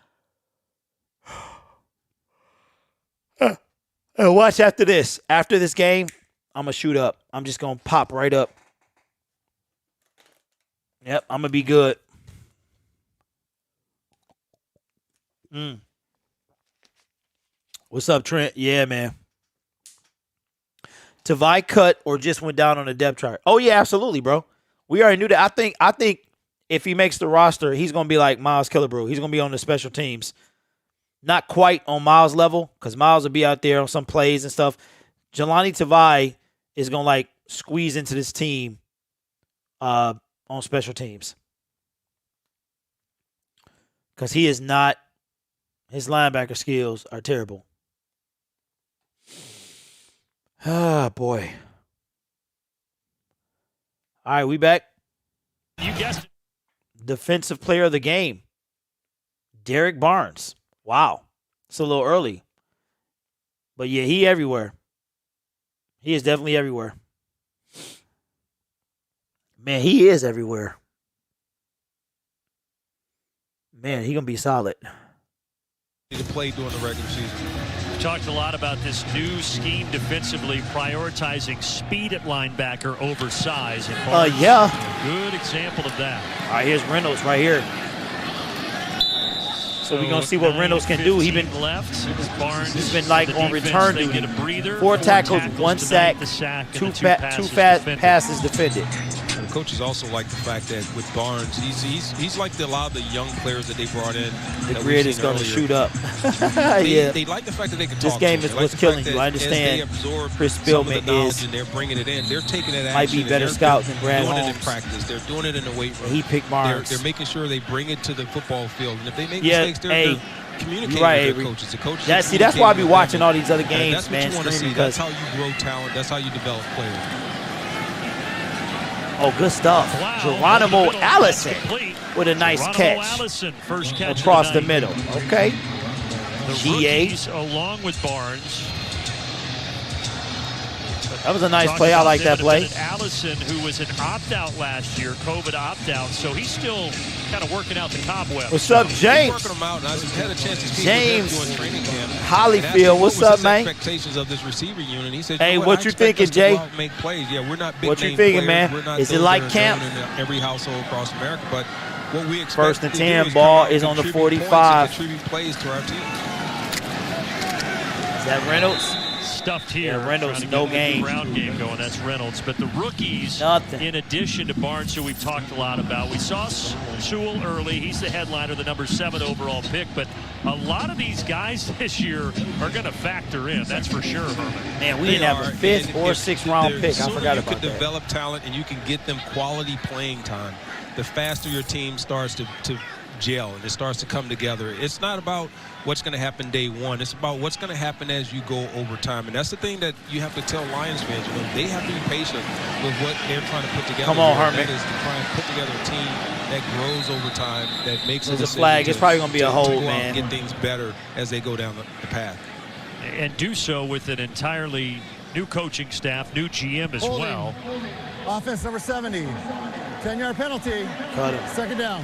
S1: Watch after this. After this game, I'm going to shoot up. I'm just going to pop right up. Yep, I'm going to be good. What's up, Trent? Yeah, man. Tavai cut or just went down on the depth chart? Oh, yeah, absolutely, bro. We already knew that. I think if he makes the roster, he's going to be like Miles Killebrew. He's going to be on the special teams. Not quite on Miles' level because Miles will be out there on some plays and stuff. Jelani Tavai is going to, like, squeeze into this team on special teams because he is not – his linebacker skills are terrible. Ah, boy. All right, we back.
S2: You guessed it.
S1: Defensive player of the game, Derek Barnes. Wow. It's a little early. But, yeah, he everywhere. He is definitely everywhere. Man, he is everywhere. Man, he going to be solid.
S4: To play during the regular season.
S2: We talked a lot about this new scheme defensively, prioritizing speed at linebacker over size. And
S1: yeah.
S2: A good example of that.
S1: All right, here's Reynolds right here. So we're going to see what Reynolds can do. He's been like on return duty. 4 tackles, 1 sack, 2 fast passes defended.
S4: And coaches also like the fact that with Barnes, he's like a lot of the young players that they brought in.
S1: The grid is going to shoot up.
S4: They like the fact that they can talk.
S1: This game is what's killing you. I understand Chris Spielman is.
S4: They're bringing it in. They're taking it.
S1: Might be better scouts than Brad
S4: Holmes. They're doing it in
S1: practice.
S4: They're doing it in the weight room.
S1: He picked Barnes.
S4: They're making sure they bring it to the football field. And if they make mistakes, they're communicating
S1: with
S4: their coaches. The coaches
S1: that's why I be watching all these other games,
S4: that's
S1: man.
S4: What you want to see. That's how you grow talent. That's how you develop players.
S1: Oh, good stuff.
S2: Wow.
S1: Geronimo Allison with a nice
S2: Geronimo
S1: catch.
S2: Allison, first catch
S1: across the middle. Okay.
S2: The rookies along with Barnes.
S1: That was a nice play. I like that play.
S2: Allison, who was an opt-out last year, COVID opt-out, so he's still kind of working out the cobwebs.
S1: What's up, James?
S4: Working them out, and I had a chance to speak
S1: James
S4: with him during training camp.
S1: Holyfield, what's up, man?
S4: Expectations of this receiver unit. He said,
S1: "Hey, what you thinking, Jay?
S4: Make plays. Yeah, we're not big.
S1: What you thinking,
S4: players.
S1: man? Is it like camp?
S4: In every household across America, but what we expect.
S1: First and 10, ball is on the 45.
S4: Contribute plays to our team.
S1: Is that Reynolds?
S2: Stuffed here.
S1: Yeah, Reynolds, no game.
S2: Ground game going. That's Reynolds. But the rookies, in addition to Barnes, who we've talked a lot about, we saw Sewell early. He's the headliner, the number 7 overall pick. But a lot of these guys this year are going to factor in. That's for sure, Herman.
S1: Man, we didn't have a 5th or 6th round pick. I forgot about that.
S4: You could develop talent and you can get them quality playing time. The faster your team starts to gel and it starts to come together. It's not about what's going to happen day one. It's about what's going to happen as you go over time. And that's the thing that you have to tell Lions fans. You know, they have to be patient with what they're trying to put together.
S1: Come on, Herman.
S4: That is to try and put together a team that grows over time, that makes
S1: There's a flag. It's probably going to be a hold, man.
S4: Get things better as they go down the path.
S2: And do so with an entirely new coaching staff, new GM as well.
S5: Offense number 70. 10-yard penalty.
S1: Cut him.
S5: Second down.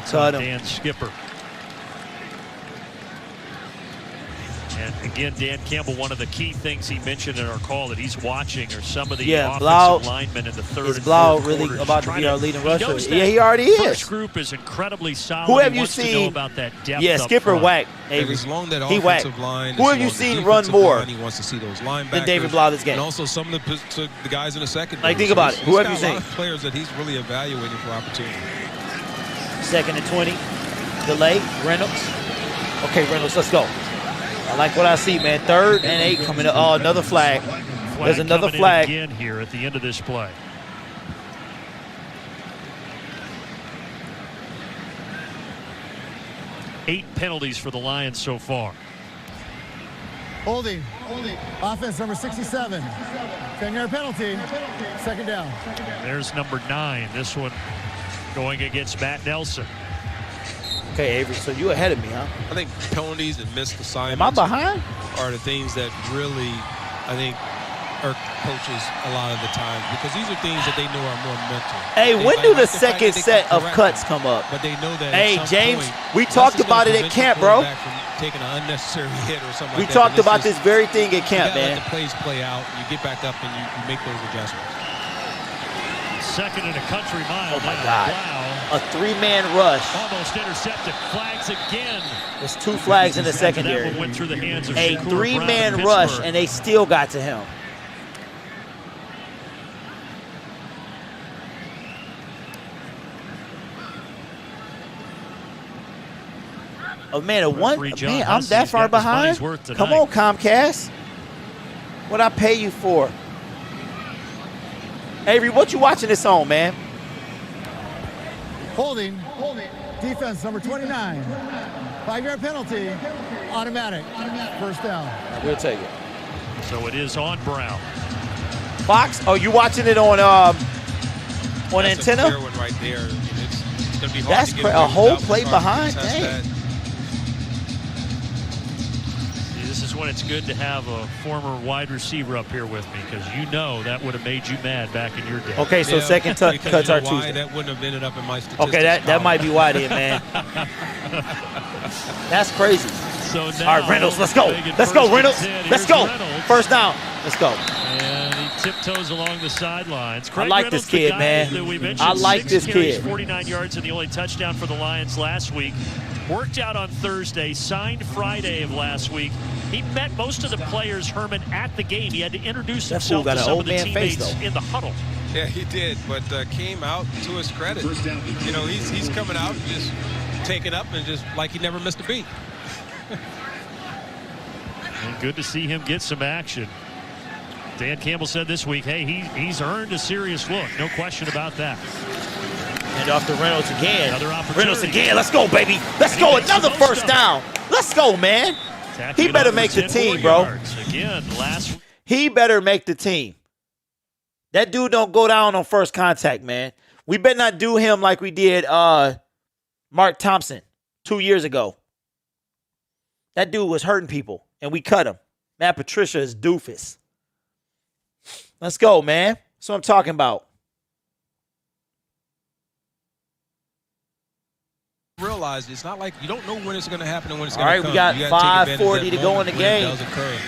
S2: Cut him. Dan Skipper. And again, Dan Campbell, one of the key things he mentioned in our call that he's watching are some of the
S1: Yeah,
S2: offensive linemen in the third and
S1: Blau
S2: fourth
S1: really
S2: quarters.
S1: about to be our leading rusher?
S2: Knows
S1: Yeah, he already is.
S2: First group is incredibly solid.
S1: Who have
S2: He
S1: you
S2: wants to know
S1: seen?
S2: about that depth
S1: Yeah,
S2: up
S1: Skipper
S2: front.
S1: whack.
S4: And as long that
S1: He whacked.
S4: offensive line,
S1: Who have you seen run more
S4: he wants to see those linebackers
S1: than David Blau this game?
S4: and also some of the guys in the second.
S1: Like, think about it. Who have you
S4: He's got a lot
S1: seen?
S4: of players that he's really evaluating for opportunity.
S1: 2nd and 20. Delay. Reynolds. Okay, Reynolds, let's go. I like what I see, man. 3rd and 8 coming up. Oh, another flag. There's another
S2: coming in
S1: flag.
S2: again here at the end of this play. Eight penalties for the Lions so far.
S5: Holding. Offense number 67. 10-yard penalty. 2nd down.
S2: There's number 9. This one going against Matt Nelson.
S1: Okay, Avery, so you ahead of me, huh?
S4: I think penalties and missed assignments
S1: Am I behind?
S4: are the things that really, I think, irk coaches a lot of the time because these are things that they know are more mental.
S1: Hey,
S4: They
S1: when
S4: like
S1: do the
S4: the fact that
S1: second
S4: they
S1: set
S4: can
S1: of
S4: correct
S1: cuts
S4: them,
S1: come up?
S4: But they know that.
S1: Hey,
S4: at some
S1: James,
S4: point,
S1: we
S4: that's
S1: talked
S4: just gonna
S1: about it at
S4: prevent your
S1: camp, bro.
S4: quarterback from taking an unnecessary hit or something
S1: We
S4: like that.
S1: talked
S4: And
S1: about
S4: it's
S1: this very thing at
S4: just-
S1: camp,
S4: you gotta
S1: man.
S4: let the plays play out. You get back up and you make those adjustments.
S2: 2nd and a country mile.
S1: Oh, my
S2: now.
S1: God.
S2: Blau
S1: A 3-man rush.
S2: almost intercepted. Flags again.
S1: There's 2 flags in the
S2: After that
S1: secondary.
S2: one went through the hands of
S1: A
S2: Shakur
S1: 3-man
S2: Brown of
S1: rush,
S2: Pittsburgh.
S1: and they still got to him. Oh, man,
S2: Referee John
S1: man, I'm
S2: Hussey's
S1: that far
S2: got his money's
S1: behind?
S2: worth tonight.
S1: Come on, Comcast. What I pay you for? Avery, what you watching this on, man?
S5: Holding. Defense number 29. 5-yard penalty. Automatic. 1st down.
S1: We'll take it.
S2: So it is on Brown.
S1: Fox, oh, you watching it on
S4: That's
S1: antenna?
S4: a clear one right there. I mean, it's going to be hard
S1: That's
S4: to get
S1: a
S4: away
S1: whole
S4: without
S1: play
S4: the
S1: behind?
S4: contest
S1: Dang.
S4: that.
S2: See, this is when it's good to have a former wide receiver up here with me because you know that would have made you mad back in your day.
S1: Okay, so
S4: Yeah,
S1: second
S4: because
S1: cuts
S4: you
S1: are
S4: know why?
S1: Tuesday.
S4: That wouldn't have ended up in my statistics.
S1: Okay, that
S4: column.
S1: might be why then, man. That's crazy.
S2: So
S1: All
S2: now,
S1: right, Reynolds, let's go.
S2: big and
S1: Let's go,
S2: first and
S1: Reynolds.
S2: 10.
S1: Let's
S2: Here's
S1: go.
S2: Reynolds.
S1: 1st down. Let's go.
S2: And he tiptoes along the sidelines. Craig
S1: like this
S2: Reynolds, the
S1: kid,
S2: guy
S1: man.
S2: that we mentioned,
S1: I like
S2: 6
S1: this
S2: carries,
S1: kid.
S2: 49 yards, and the only touchdown for the Lions last week. Worked out on Thursday, signed Friday of last week. He met most of the players, Herman, at the game. He had to introduce
S1: That fool
S2: himself
S1: got
S2: to
S1: an
S2: some
S1: old
S2: of the
S1: man face,
S2: teammates
S1: though.
S2: in the huddle.
S4: Yeah, he did, but came out to his credit. You know, he's coming out and just taking up and just like he never missed a beat.
S2: And good to see him get some action. Dan Campbell said this week, hey, he's earned a serious look. No question about that.
S1: And off to Reynolds again.
S2: Another opportunity.
S1: Reynolds again. Let's go, baby. Let's go.
S2: makes
S1: Another
S2: the most
S1: 1st
S2: of it.
S1: down. Let's go, man.
S2: Attacking
S1: He
S2: it
S1: better
S2: up
S1: make
S2: for
S1: the
S2: 10 more
S1: team, bro.
S2: yards. Again, last
S1: He better make the team. That dude don't go down on first contact, man. We better not do him like we did Mark Thompson 2 years ago. That dude was hurting people, and we cut him. Matt Patricia is doofus. Let's go, man. That's what I'm talking about.
S4: Realize it's not like you don't know when it's going to happen and when it's
S1: All
S4: going to
S1: right,
S4: come.
S1: we
S4: You
S1: got
S4: gotta take advantage of
S1: 5:40
S4: that
S1: to go in
S4: moment
S1: the
S4: when it
S1: game.
S4: does occur.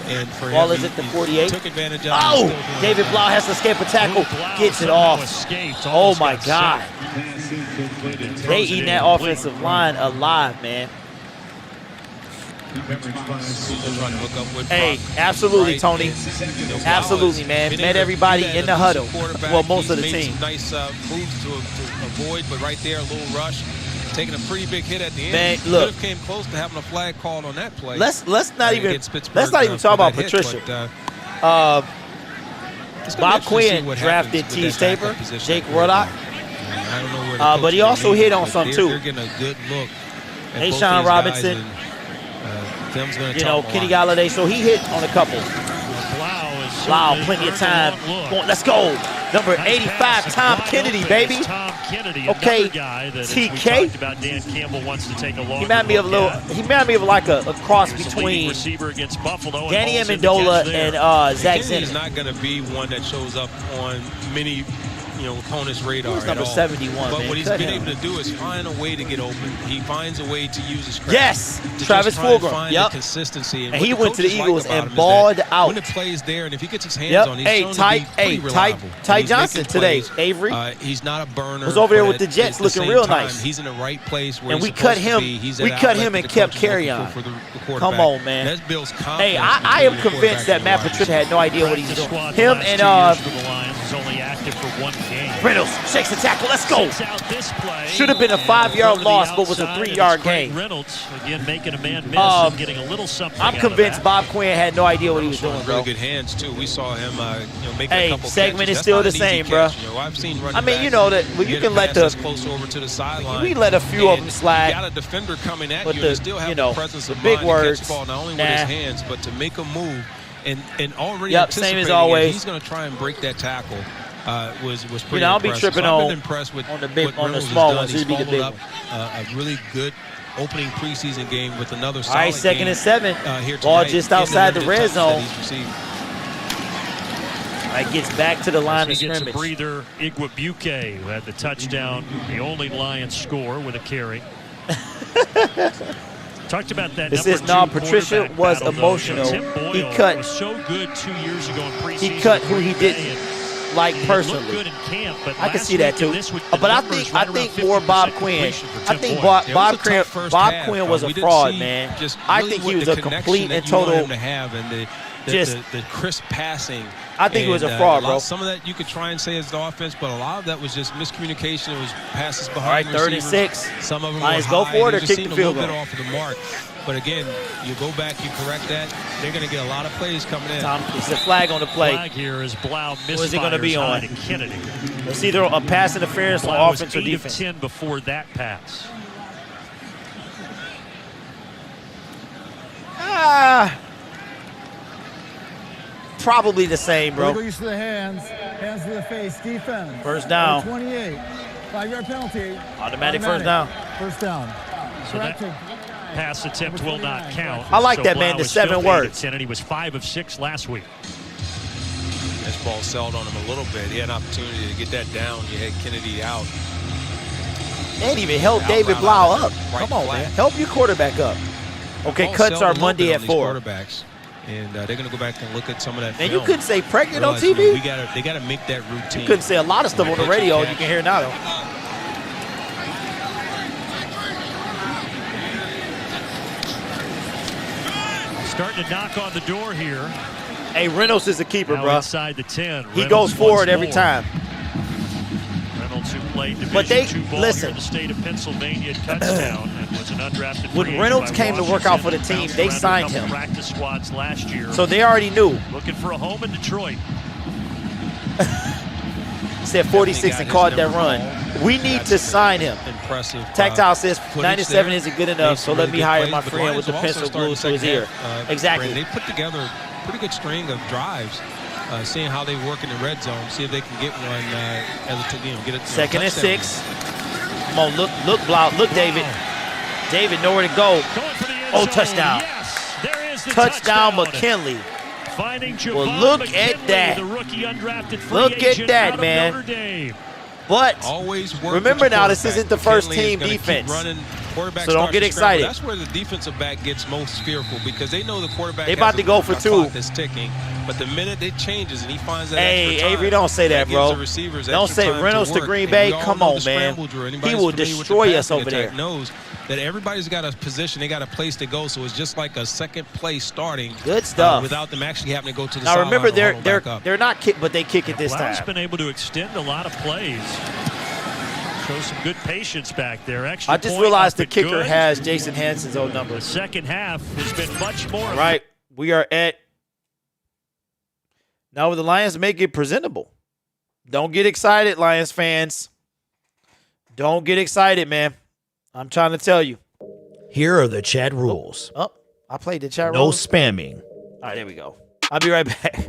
S4: And for
S1: Ball
S4: him,
S1: is at the
S4: he
S1: 48.
S4: took advantage of it.
S1: Oh,
S4: Still doing
S1: David
S4: it.
S1: Blau has to escape a tackle.
S2: Blau
S1: Gets it
S2: somehow
S1: off.
S2: escaped,
S1: Oh,
S2: almost
S1: my
S2: got
S1: God.
S2: sacked.
S1: They
S2: Throws it
S1: eating that
S2: incomplete.
S1: offensive line alive, man.
S4: They're trying to hook up with
S1: Hey,
S4: Brock.
S1: absolutely,
S4: Right.
S1: Tony.
S4: And, you know,
S1: Absolutely,
S4: Blau
S1: man.
S4: has been
S1: Met
S4: able to
S1: everybody
S4: do that
S1: in the
S4: as a
S1: huddle.
S4: quarterback.
S1: Well, most of the
S4: He's made
S1: team.
S4: some nice moves to avoid, but right there, a little rush. Taking a pretty big hit at the end.
S1: Man,
S4: Could
S1: look.
S4: have came close to having a flag called on that play.
S1: Let's not even
S4: against Pittsburgh,
S1: talk
S4: for
S1: about
S4: that hit,
S1: Patricia.
S4: but, it's gonna be
S1: Bob
S4: interesting to see
S1: Quinn
S4: what
S1: drafted
S4: happens
S1: T.
S4: with that backup
S1: Staber,
S4: position
S1: Jake
S4: at quarterback.
S1: Ruddock.
S4: I don't know where the
S1: But
S4: coach
S1: he
S4: is
S1: also
S4: gonna
S1: hit
S4: lead,
S1: on
S4: but
S1: some,
S4: they're-
S1: too.
S4: They're getting a good look at
S1: Hey,
S4: both
S1: Sean
S4: these
S1: Robinson.
S4: guys, and, Tim's gonna
S1: You
S4: tell
S1: know,
S4: them a
S1: Kenny
S4: lot.
S1: Galladay. So he hit on a couple.
S2: Blau
S1: Wow, plenty of time. Let's go. Number 85, Tom Kennedy, baby.
S2: Tom Kennedy,
S1: Okay,
S2: another guy that, as
S1: TK.
S2: we talked about, Dan Campbell wants to take a longer
S1: He reminded me of a
S2: look
S1: little.
S2: at.
S1: He reminded me of like a cross
S2: He was the leading
S1: between
S2: receiver against Buffalo.
S1: Danny
S2: and hauls in the
S1: Amendola
S2: catch there.
S1: and Zach
S4: Kenny's
S1: Zenner.
S4: not going to be one that shows up on many opponent's radar.
S1: Who's
S4: at
S1: number
S4: all.
S1: 71,
S4: But
S1: man?
S4: what he's
S1: Cut
S4: been
S1: him.
S4: able to do is find a way to get open. He finds a way to use his craft.
S1: Yes,
S4: to
S1: Travis
S4: just try and
S1: Fulgham.
S4: find
S1: Yep.
S4: the consistency.
S1: And
S4: what
S1: he went to the
S4: coaches like
S1: Eagles
S4: about
S1: and
S4: him is
S1: balled
S4: that
S1: out.
S4: when the play is there, and if he gets his hands
S1: Yep.
S4: on, he's
S1: Hey,
S4: shown
S1: Ty,
S4: to be pretty reliable.
S1: Ty
S4: And he's
S1: Johnson
S4: making
S1: today.
S4: plays.
S1: Avery
S4: He's not a burner.
S1: was over there
S4: but
S1: with the
S4: at
S1: Jets
S4: the
S1: looking
S4: same
S1: real
S4: time,
S1: nice.
S4: He's in the right place where
S1: And
S4: he's
S1: we cut
S4: supposed to
S1: him.
S4: be. He's
S1: We
S4: that
S1: cut
S4: outlet
S1: him and
S4: that the
S1: kept
S4: coach is looking
S1: carry
S4: for the
S1: Come
S4: quarterback.
S1: on, man.
S4: That builds
S1: Hey,
S4: confidence
S1: I am
S4: between the
S1: convinced that
S4: quarterback
S1: Matt
S4: and the
S1: Patricia had no idea what he's
S2: Practice
S1: doing.
S2: squad
S1: Him
S2: the last
S1: and
S2: 2 years for the Lions is only active for 1 game.
S1: Reynolds shakes the tackle. Let's go.
S2: Sits out this play.
S1: Should have been a
S2: And
S1: 5-yard
S2: over the
S1: loss, but was a
S2: outside, and
S1: 3-yard
S2: it's Craig
S1: gain.
S2: Reynolds again making a man miss and getting a little something.
S1: I'm
S2: out
S1: convinced
S2: of that.
S1: Bob Quinn had no idea what he was doing,
S4: Really
S1: bro.
S4: good hands too. We saw him, making
S1: Hey,
S4: a couple
S1: segment
S4: catches.
S1: is still
S4: That's
S1: the
S4: not an
S1: same,
S4: easy
S1: bro.
S4: catch. I've seen running
S1: I mean,
S4: backs
S1: you know that you
S4: get
S1: can
S4: a
S1: let
S4: pass
S1: the
S4: that's close over to the sideline.
S1: we let a few of them slide.
S4: You got a defender coming at
S1: But
S4: you
S1: the-
S4: and still have
S1: you know,
S4: the presence
S1: the
S4: of
S1: big
S4: mind
S1: words,
S4: to catch the ball not only
S1: nah.
S4: with his hands but to make a move and already
S1: Yep, same as
S4: anticipating it.
S1: always.
S4: He's going to try and break that tackle. Was pretty
S1: You know, I'll be
S4: impressive.
S1: tripping
S4: So I've
S1: on-
S4: been impressed with
S1: on the big-
S4: what
S1: on the
S4: Reynolds has
S1: small
S4: done.
S1: ones.
S4: He's
S1: He'd be the
S4: followed
S1: big
S4: up a really good opening preseason game with another solid
S1: All right, second
S4: game,
S1: and 7.
S4: here
S1: Ball
S4: tonight
S1: just
S4: in
S1: outside the
S4: limited
S1: red
S4: touches that
S1: zone.
S4: he's received.
S1: All right, gets back to the line
S2: As
S1: of
S2: he gets a
S1: scrimmage.
S2: breather, Igwebuike, who had the touchdown, the only Lions score with a carry. Talked about that.
S1: It
S2: number
S1: says,
S2: 2
S1: "No, Patricia
S2: quarterback
S1: was
S2: battle, though.
S1: emotional.
S2: Tim Boyle
S1: He cut-
S2: was so good 2 years ago in preseason.
S1: He cut who
S2: with
S1: he
S2: Green Bay,
S1: didn't
S2: and
S1: like
S2: he had looked
S1: personally.
S2: good in camp, but
S1: I can
S2: last
S1: see that
S2: week and
S1: too.
S2: this week, the
S1: But I
S2: numbers
S1: think
S2: right around
S1: more Bob
S2: 50%
S1: Quinn.
S2: completion for
S1: I
S2: Tim
S1: think
S2: Boyle.
S1: Bob
S4: It was a
S1: Quinn
S4: tough first
S1: Bob
S4: half.
S1: Quinn was a
S4: We didn't
S1: fraud,
S4: see
S1: man.
S4: just
S1: I
S4: really
S1: think
S4: what
S1: he was
S4: the
S1: a
S4: connection
S1: complete
S4: that
S1: and
S4: you want
S1: total.
S4: him to have and the crisp passing.
S1: I think he was a
S4: And,
S1: fraud, bro.
S4: Some of that you could try and say is the offense, but a lot of that was just miscommunication. It was passes behind.
S1: All right,
S4: the
S1: 3rd and
S4: receivers.
S1: 6.
S4: Some of them
S1: Lions
S4: were
S1: go
S4: high,
S1: for it
S4: and
S1: or
S4: they
S1: kick
S4: just
S1: the
S4: seemed a
S1: field
S4: little
S1: goal.
S4: bit off of the mark. But again, you go back, you correct that. They're going to get a lot of plays coming in.
S1: Tom, it's a flag on the play.
S2: Flag here is Blau misfires
S1: Who is it gonna be on?
S2: to Kennedy.
S1: It's either a pass interference
S2: Blau
S1: or
S2: was
S1: offense or
S2: 8 of
S1: defense.
S2: 10 before that pass.
S1: Probably the same, bro.
S5: Illegal use of the hands. Hands to the face. Defense.
S1: First down.
S5: Number 28. 5-yard penalty.
S1: Automatic first down.
S5: First down.
S2: So that
S5: Correcting.
S2: pass attempt will not count.
S1: I like
S2: So
S1: that,
S2: Blau
S1: man, the
S2: is still
S1: 7
S2: 8 of
S1: words.
S2: 10, and he was 5 of 6 last week.
S4: This ball settled on him a little bit. He had an opportunity to get that down. You had Kennedy out.
S1: They ain't even help
S4: Out
S1: David
S4: route
S1: Blau
S4: out
S1: up.
S4: right
S1: Come on,
S4: flat.
S1: man. Help your quarterback up. Okay,
S4: Ball
S1: cuts
S4: settled
S1: are
S4: a little
S1: Monday
S4: bit
S1: at
S4: on
S1: 4.
S4: these quarterbacks, and they're going to go back and look at some of that
S1: And
S4: film.
S1: you couldn't say pregnant on
S4: Realize, you know,
S1: TV.
S4: they got to make that routine.
S1: You couldn't say a lot of stuff on the radio. You can hear it now, though.
S2: Starting to knock on the door here.
S1: Hey, Reynolds is a keeper,
S2: Now
S1: bro.
S2: inside the 10.
S1: He
S2: Reynolds
S1: goes forward
S2: once
S1: every
S2: more.
S1: time.
S2: Reynolds, who played Division
S1: But they-
S2: II ball
S1: listen.
S2: here in the state of Pennsylvania at Kutztown and was an undrafted
S1: When
S2: free
S1: Reynolds
S2: agent by
S1: came to work out for the
S2: Washington,
S1: team,
S2: bounced
S1: they
S2: around a
S1: signed
S2: couple
S1: him.
S2: practice squads last year.
S1: So they already knew.
S2: Looking for a home in Detroit.
S1: Said 46 and caught that run. We need to sign him.
S4: Impressive.
S1: Tactile says
S4: footage
S1: 97
S4: there.
S1: isn't good enough,
S4: Made
S1: so
S4: some
S1: let
S4: really
S1: me
S4: good
S1: hire
S4: plays,
S1: my
S4: but
S1: friend
S4: Lions
S1: with the
S4: also
S1: pencil
S4: started
S1: glued to his
S4: second
S1: ear.
S4: half,
S1: Exactly.
S4: Brandon, they put together a pretty good string of drives, seeing how they work in the red zone, see if they can get one get it.
S1: Second and
S4: touchdown.
S1: 6. Come on, look, Blau. Look, David. David, nowhere to go.
S2: Going for the end
S1: Oh,
S2: zone.
S1: touchdown.
S2: Yes, there is the
S1: Touchdown, McKinley.
S2: Finding
S1: Well,
S2: Javon
S1: look
S2: McKinley,
S1: at that.
S2: the rookie undrafted free
S1: Look at
S2: agent
S1: that,
S2: out of
S1: man.
S2: Notre Dame.
S1: But
S4: Always work
S1: remember
S4: with your
S1: now, this
S4: quarterback.
S1: isn't the first
S4: McKinley is
S1: team
S4: gonna keep
S1: defense.
S4: running. Quarterback
S1: So don't
S4: starts
S1: get
S4: to scramble.
S1: excited.
S4: That's where the defensive back gets most fearful because they know the quarterback
S1: They about
S4: has
S1: to go for
S4: a
S1: 2.
S4: clock that's ticking. But the minute it changes and he finds that
S1: Hey,
S4: extra time,
S1: Avery, don't say that,
S4: gives
S1: bro.
S4: the receivers
S1: Don't
S4: extra
S1: say
S4: time
S1: Reynolds to
S4: work.
S1: Green
S4: And
S1: Bay.
S4: we all
S1: Come
S4: know
S1: on,
S4: the
S1: man.
S4: scramble drill.
S1: He
S4: Anybody
S1: will
S4: who's familiar with the
S1: destroy us
S4: passing
S1: over
S4: attack
S1: there.
S4: knows that everybody's got a position, they got a place to go. So it's just like a second play starting.
S1: Good stuff.
S4: Without them actually having to go to the
S1: now
S4: sideline
S1: remember,
S4: or huddle back up.
S1: they're not kick, but they kick it this
S2: Blau's
S1: time.
S2: been able to extend a lot of plays. Shows some good patience back there. Extra
S1: I just
S2: point
S1: realized
S2: up
S1: the
S2: and
S1: kicker
S2: good.
S1: has Jason Hansen's old number.
S2: The second half has been much more.
S1: All right, we are at. Now the Lions make it presentable. Don't get excited, Lions fans. Don't get excited, man. I'm trying to tell you. Here are the chat rules. Oh, I played the chat rules. No spamming. All right, there we go. I'll be right back.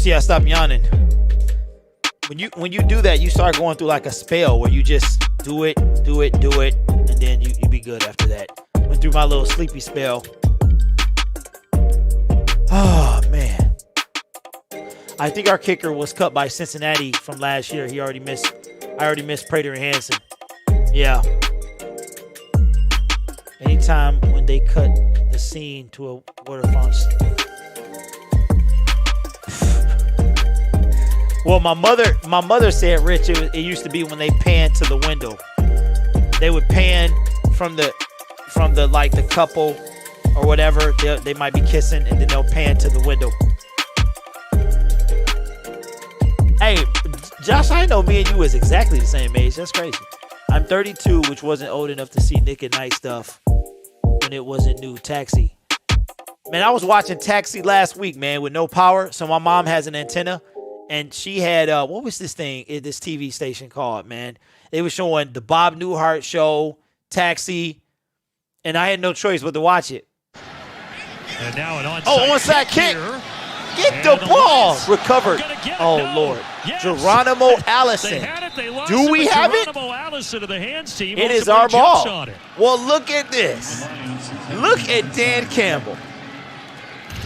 S1: see I stopped yawning. When you do that, you start going through like a spell where you just do it, and then you be good after that. Went through my little sleepy spell. Oh man. I think our kicker was cut by Cincinnati from last year. I already missed Prater and Hansen. Yeah. Anytime when they cut the scene to a waterfront. Well, my mother said, Rich, it used to be when they panned to the window. They would pan from the like the couple or whatever. They might be kissing, and then they'll pan to the window. Hey, Josh, I know me and you was exactly the same age. That's crazy. I'm 32, which wasn't old enough to see Nick at Night stuff when it wasn't new. Taxi. Man, I was watching Taxi last week, man, with no power. So my mom has an antenna, and she had, what was this thing, this TV station called, man? They were showing the Bob Newhart show, Taxi, and I had no choice but to watch it.
S2: And now an
S1: onside kick. Get the ball. Recovered. Oh, Lord. Yes. Geronimo Allison. Do we have it? It is our ball. Well, look at this. Look at Dan Campbell.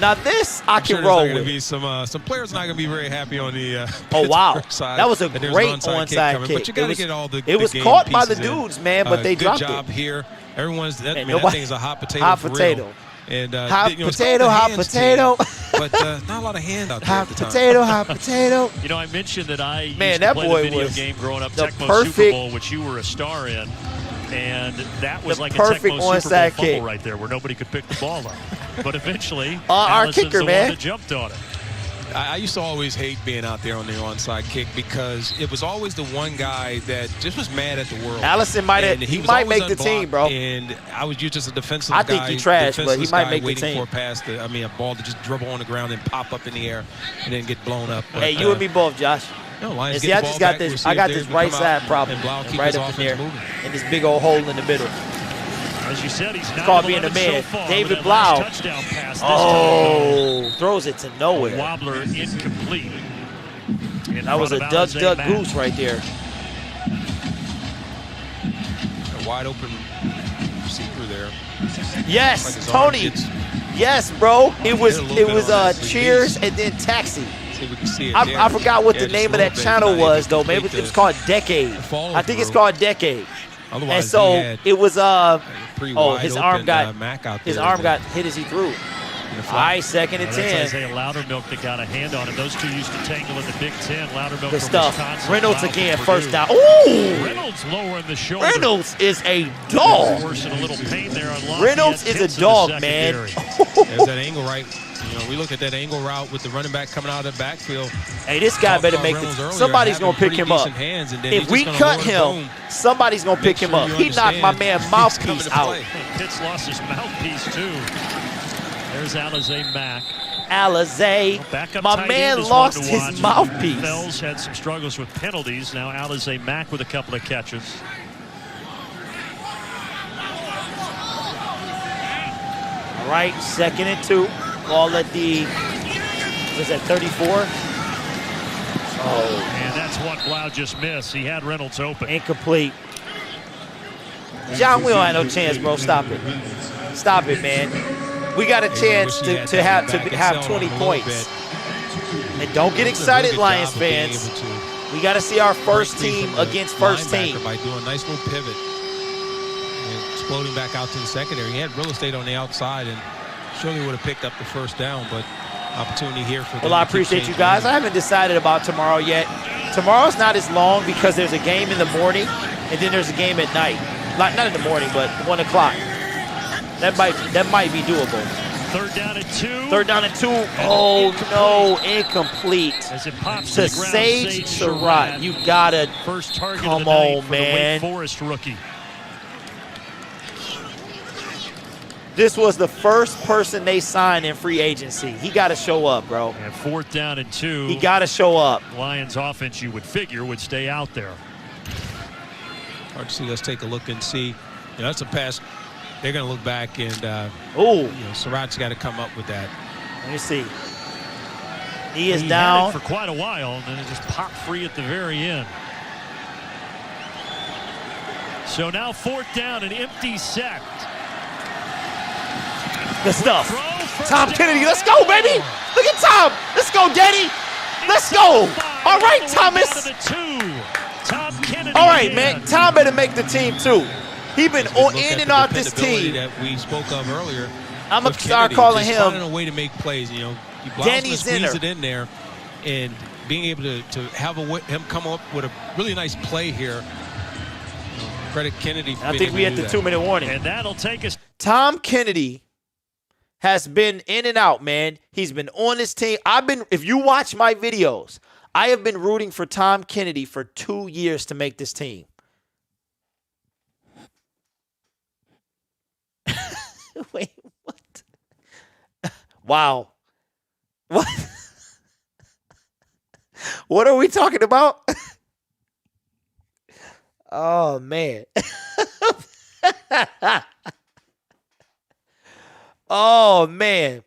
S1: Now this I can roll with.
S4: Some players not going to be very happy on the
S1: oh wow,
S4: side.
S1: That was a great onside kick.
S4: But you got to get all the
S1: it was
S4: game
S1: caught by the
S4: pieces
S1: dudes, man, but they dropped it.
S4: Good job here. Everyone's that,
S1: and
S4: man, that thing is a hot potato.
S1: Hot
S4: for
S1: potato.
S4: Real. And
S1: hot potato.
S4: But not a lot of hand out there.
S1: Hot potato.
S2: You know, I mentioned that I used
S1: to
S2: play
S1: boy
S2: the video
S1: was
S2: game growing up,
S1: the
S2: Tecmo
S1: perfect,
S2: Super Bowl, which you were a star in. And that was like a Tecmo Super Bowl fumble right there where nobody could pick the ball up. But eventually,
S1: our kicker, man,
S2: that jumped on it.
S4: I used to always hate being out there on the onside kick because it was always the one guy that just was mad at the world.
S1: Allison might make the team, bro.
S4: And I was used as a defensive guy.
S1: I think he trash, but he might make the team.
S4: Waiting for a pass, a ball to just dribble on the ground and pop up in the air and then get blown up. But,
S1: hey, you and me both, Josh.
S4: No, Lions
S1: see, I just got this. I got this right side problem right up in there, and this big old hole in the middle.
S2: As you said, he's
S1: called being a man. David Blau. Oh, throws it to nowhere.
S2: A wobbler incomplete.
S1: That was a duck goose right there.
S4: A wide open receiver there.
S1: Yes, like Tony. Yes, bro. It was Cheers and then Taxi.
S4: See if we can see it
S1: I forgot what the name of that channel was though. Maybe it was called Decade. I think it's called Decade.
S4: Otherwise,
S1: and so it was his arm got hit as he threw. All right, 2nd and 10.
S2: That's Isaiah Loudermilk that got a hand on him. Those two used to tangle in the Big Ten. Loudermilk
S1: Good
S2: from
S1: stuff.
S2: Wisconsin.
S1: Reynolds again, first down. Ooh!
S2: Reynolds lowering the shoulder.
S1: Reynolds is a dog.
S2: Worse than a little pain there on
S1: Reynolds is a dog, man.
S4: There's that angle right. You know, we look at that angle route with the running back coming out of the backfield.
S1: Hey, this guy better make the. Somebody's gonna pick him up. If we cut him, somebody's gonna pick him up. He knocked my man mouthpiece out.
S2: Pitts lost his mouthpiece too. There's Alizé Mack.
S1: Alizé, my man lost his mouthpiece.
S2: Fells had some struggles with penalties. Now Alizé Mack with a couple of catches.
S1: All right, 2nd and 2. Ball at the, was that 34? Oh.
S2: And that's what Blau just missed. He had Reynolds open.
S1: Incomplete. John, we don't have no chance, bro. Stop it. Stop it, man. We got a chance to have 20 points. And don't get excited, Lions fans. We got to see our first team against first team.
S4: By doing a nice little pivot and exploding back out to the secondary. He had real estate on the outside and surely would have picked up the first down, but opportunity here for them.
S1: Well, I appreciate you guys. I haven't decided about tomorrow yet. Tomorrow's not as long because there's a game in the morning and then there's a game at night. Not in the morning, but 1 o'clock. That might be doable.
S2: 3rd down and 2.
S1: 3rd down and 2. Oh no, incomplete.
S2: As it pops
S1: to
S2: the ground,
S1: Sage Surratt. You gotta
S2: first target
S1: come
S2: of the night
S1: on,
S2: for
S1: man.
S2: The Wake Forest rookie.
S1: This was the first person they signed in free agency. He got to show up, bro.
S2: And 4th down and 2.
S1: He got to show up.
S2: Lions offense, you would figure, would stay out there.
S4: Hard to see. Let's take a look and see. You know, that's a pass. They're going to look back and,
S1: oh,
S4: Surratt's got to come up with that.
S1: Let me see. He is
S2: Had
S1: down.
S2: it for quite a while, and then it just popped free at the very end. So now 4th down, an empty set.
S1: Good stuff.
S2: Throw,
S1: Tom
S2: first
S1: Kennedy,
S2: down.
S1: let's go, baby. Look at Tom. Let's go, Daddy. Let's go. All right, Thomas.
S2: Tom Kennedy.
S1: All right,
S2: again.
S1: man. Tom better make the team, too. He been
S4: Look
S1: in
S4: at
S1: and
S4: the
S1: out this
S4: dependability
S1: team.
S4: that we spoke of earlier.
S1: I'm going
S4: with
S1: to start
S4: Kennedy,
S1: calling
S4: just
S1: him
S4: finding a way to make plays. You know, he allows him
S1: Danny
S4: to squeeze
S1: Zinner.
S4: it in there, and being able to have him come up with a really nice play here. Credit Kennedy. For
S1: I
S4: being
S1: think
S4: able
S1: we
S4: to
S1: at
S4: do
S1: the
S4: that.
S1: 2-minute warning.
S2: And that'll take us.
S1: Tom Kennedy has been in and out, man. He's been on this team. If you watch my videos, I have been rooting for Tom Kennedy for 2 years to make this team. Wait, what? Wow. What? What are we talking about? Oh, man. Oh, man.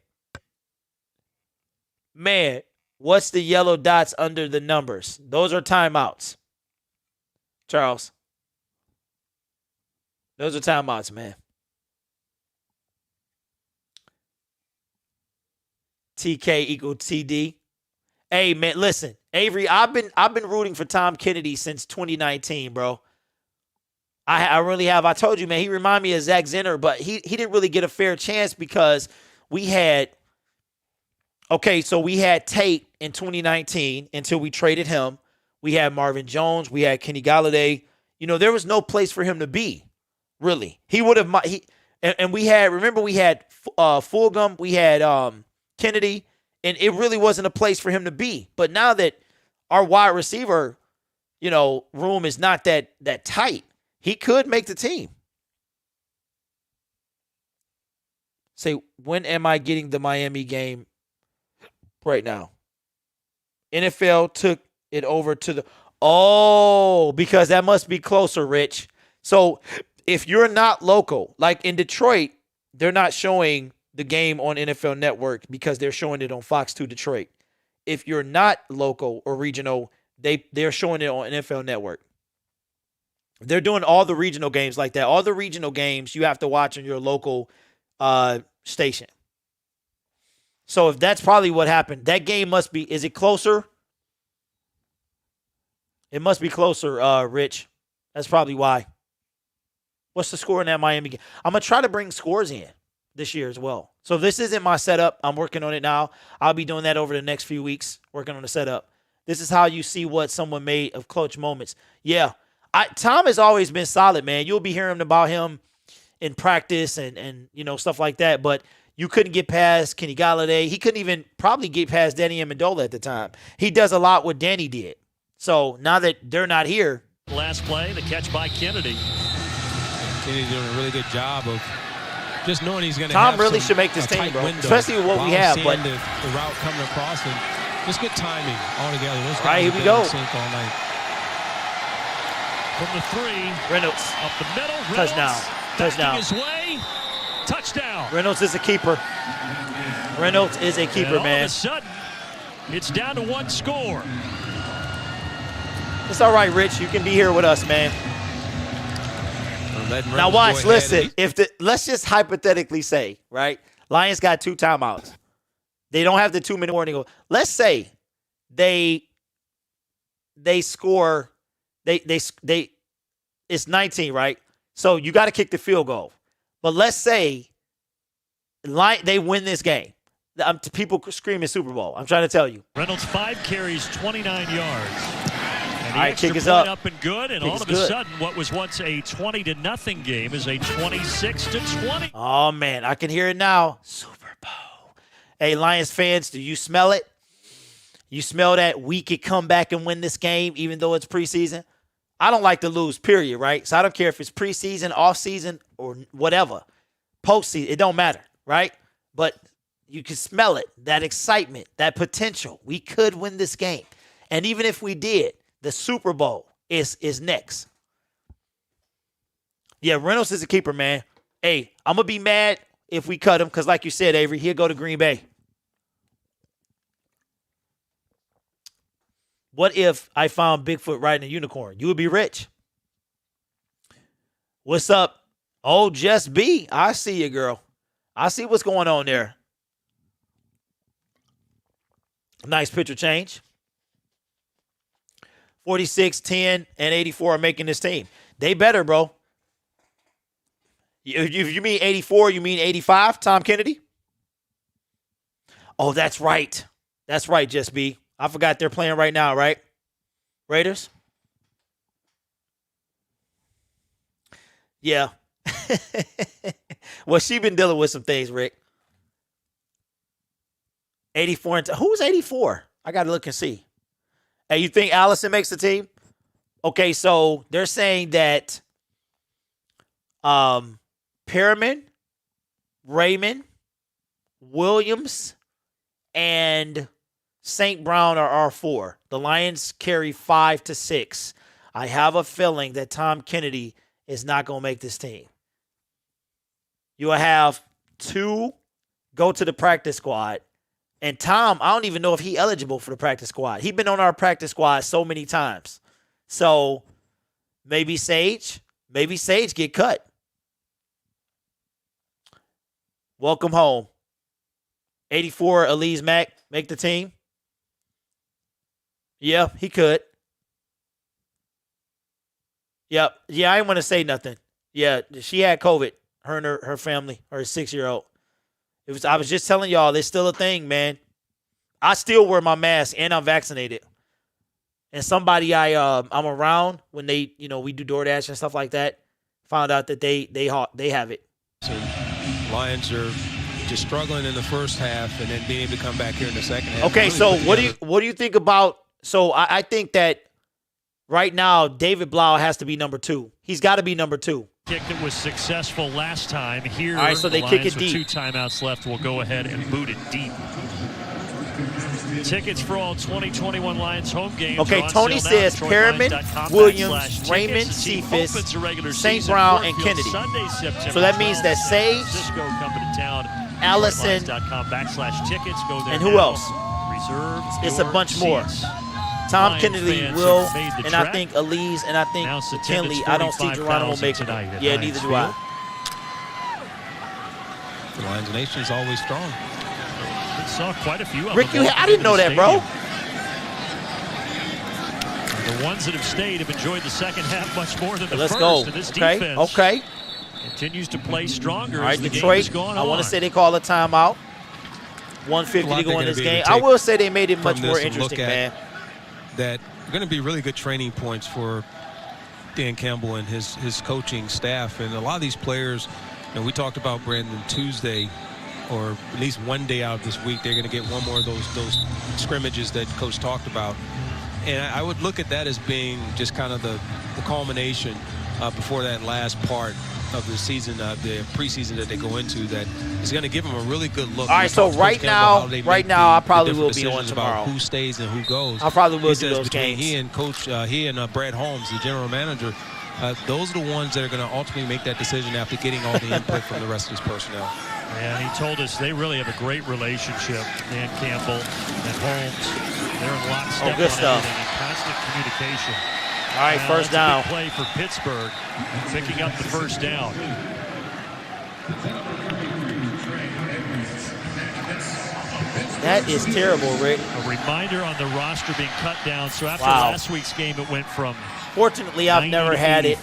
S1: Man, what's the yellow dots under the numbers? Those are timeouts. Charles. Those are timeouts, man. TK equal TD. Hey, man, listen. Avery, I've been rooting for Tom Kennedy since 2019, bro. I really have. I told you, man, he reminded me of Zach Zinner, but he didn't really get a fair chance because we had Tate in 2019 until we traded him. We had Marvin Jones. We had Kenny Golladay. You know, there was no place for him to be, really. He would have and we had Fulgham, we had Kennedy, and it really wasn't a place for him to be. But now that our wide receiver, room is not that tight, he could make the team. Say, when am I getting the Miami game right now? NFL took it over to because that must be closer, Rich. So if you're not local, like in Detroit, they're not showing the game on NFL Network because they're showing it on Fox 2 Detroit. If you're not local or regional, they're showing it on NFL Network. They're doing all the regional games like that. All the regional games you have to watch on your local station. So if that's probably what happened, that game must be, is it closer? It must be closer, Rich. That's probably why. What's the score in that Miami game? I'm going to try to bring scores in this year as well. So this isn't my setup. I'm working on it now. I'll be doing that over the next few weeks, working on the setup. This is how you see what someone made of clutch moments. Yeah. Tom has always been solid, man. You'll be hearing about him in practice and stuff like that. But you couldn't get past Kenny Golladay. He couldn't even probably get past Danny Amendola at the time. He does a lot what Danny did. So now that they're not here.
S2: Last play, the catch by Kennedy.
S4: Kennedy's doing a really good job of just knowing he's going to
S1: Tom
S4: have
S1: really
S4: some,
S1: should make this
S4: a
S1: team,
S4: tight
S1: bro.
S4: window
S1: Especially with what we
S4: while
S1: have.
S4: seeing
S1: But
S4: the route coming across and just good timing altogether. Those
S1: All right,
S4: guys
S1: here
S4: have
S1: we
S4: been
S1: go.
S4: in sync all night.
S2: From the 3.
S1: Reynolds.
S2: Up the middle.
S1: Touchdown. Touchdown.
S2: His way. Touchdown.
S1: Reynolds is a keeper. Reynolds is a keeper,
S2: and all
S1: man.
S2: of a sudden, it's down to 1 score.
S1: It's all right, Rich. You can be here with us, man. Now watch, listen. Let's just hypothetically say, right? Lions got 2 timeouts. They don't have the 2-minute warning. Let's say they score. It's 19, right? So you got to kick the field goal. But let's say they win this game. People screaming Super Bowl. I'm trying to tell you.
S2: Reynolds 5 carries, 29 yards. And the
S1: All right,
S2: extra
S1: kick is
S2: point
S1: up.
S2: And good, and
S1: Kick
S2: all
S1: is
S2: of a
S1: good.
S2: sudden, what was once a 20-0 game is a 26-20.
S1: Oh, man. I can hear it now. Super Bowl. Hey, Lions fans, do you smell it? You smell that we could come back and win this game even though it's preseason? I don't like to lose, period, right? So I don't care if it's preseason, off-season, or whatever. Postseason, it don't matter, right? But you can smell it, that excitement, that potential. We could win this game. And even if we did, the Super Bowl is next. Yeah, Reynolds is a keeper, man. Hey, I'm going to be mad if we cut him because, like you said, Avery, he'll go to Green Bay. What if I found Bigfoot riding a unicorn? You would be rich. What's up? Oh, Jess B. I see you, girl. I see what's going on there. Nice picture change. 46, 10, and 84 are making this team. They better, bro. If you mean 84, you mean 85, Tom Kennedy? Oh, that's right. That's right, Jess B. I forgot they're playing right now, right? Raiders? Yeah. Well, she been dealing with some things, Rick. 84. Who's 84? I got to look and see. Hey, you think Allison makes the team? Okay, so they're saying that Perriman, Raymond, Williams, and St. Brown are R4. The Lions carry 5 to 6. I have a feeling that Tom Kennedy is not going to make this team. You will have 2 go to the practice squad. And Tom, I don't even know if he's eligible for the practice squad. He's been on our practice squad so many times. So maybe Sage get cut. Welcome home. 84, Elise Mack, make the team. Yeah, he could. Yep. Yeah, I didn't want to say nothing. Yeah, she had COVID. Her and her family, her 6-year-old. I was just telling y'all, it's still a thing, man. I still wear my mask and I'm vaccinated. And somebody I'm around when they, we do DoorDash and stuff like that, found out that they have it.
S4: So Lions are just struggling in the first half and then being able to come back here in the second half.
S1: Okay, so what do you think about? So I think that right now David Blau has to be number 2. He's got to be number 2.
S2: Kick that was successful last time. Here,
S1: all right, so they kick it deep.
S2: With 2 timeouts left, will go ahead and boot it deep. Tickets for all 2021 Lions home games.
S1: Okay, Tony says Perriman, Williams, Raymond, Cephas, St. Brown, and Kennedy. So that means that Sage, Allison, and who else? It's a bunch more. Tom Kennedy will, and I think Elise, and I think Kinley. I don't see Geronimo making it. Yeah, neither do I.
S4: The Lions Nation is always strong.
S2: We saw quite a few of
S1: Rick,
S2: them.
S1: I didn't know that, bro.
S2: The ones that have stayed have enjoyed the second half much more than the
S1: Let's
S2: first.
S1: go.
S2: And this
S1: Okay,
S2: defense
S1: okay.
S2: continues to play stronger
S1: All right,
S2: as the
S1: Detroit,
S2: game has gone on.
S1: I want to say they call a timeout. 150 to go in this game. I will say they made it much more interesting, man.
S4: That are going to be really good training points for Dan Campbell and his coaching staff. And a lot of these players, we talked about Brandon Tuesday, or at least one day out of this week, they're going to get one more of those scrimmages that Coach talked about. And I would look at that as being just kind of the culmination before that last part of the season, the preseason that they go into, that is going to give them a really good look.
S1: All right, so right now, I probably will be on tomorrow.
S4: Who stays and who goes.
S1: I probably will do those games.
S4: He and Coach, Brad Holmes, the general manager, those are the ones that are going to ultimately make that decision after getting all the input from the rest of his personnel.
S2: And he told us they really have a great relationship, Dan Campbell and Holmes. They're in lockstep
S1: good stuff.
S2: and in constant communication.
S1: All right, first down.
S2: Big play for Pittsburgh, picking up the first down.
S1: That is terrible, Rick.
S2: A reminder on the roster being cut down. So after last week's game, it went from
S1: Fortunately, I've never had it.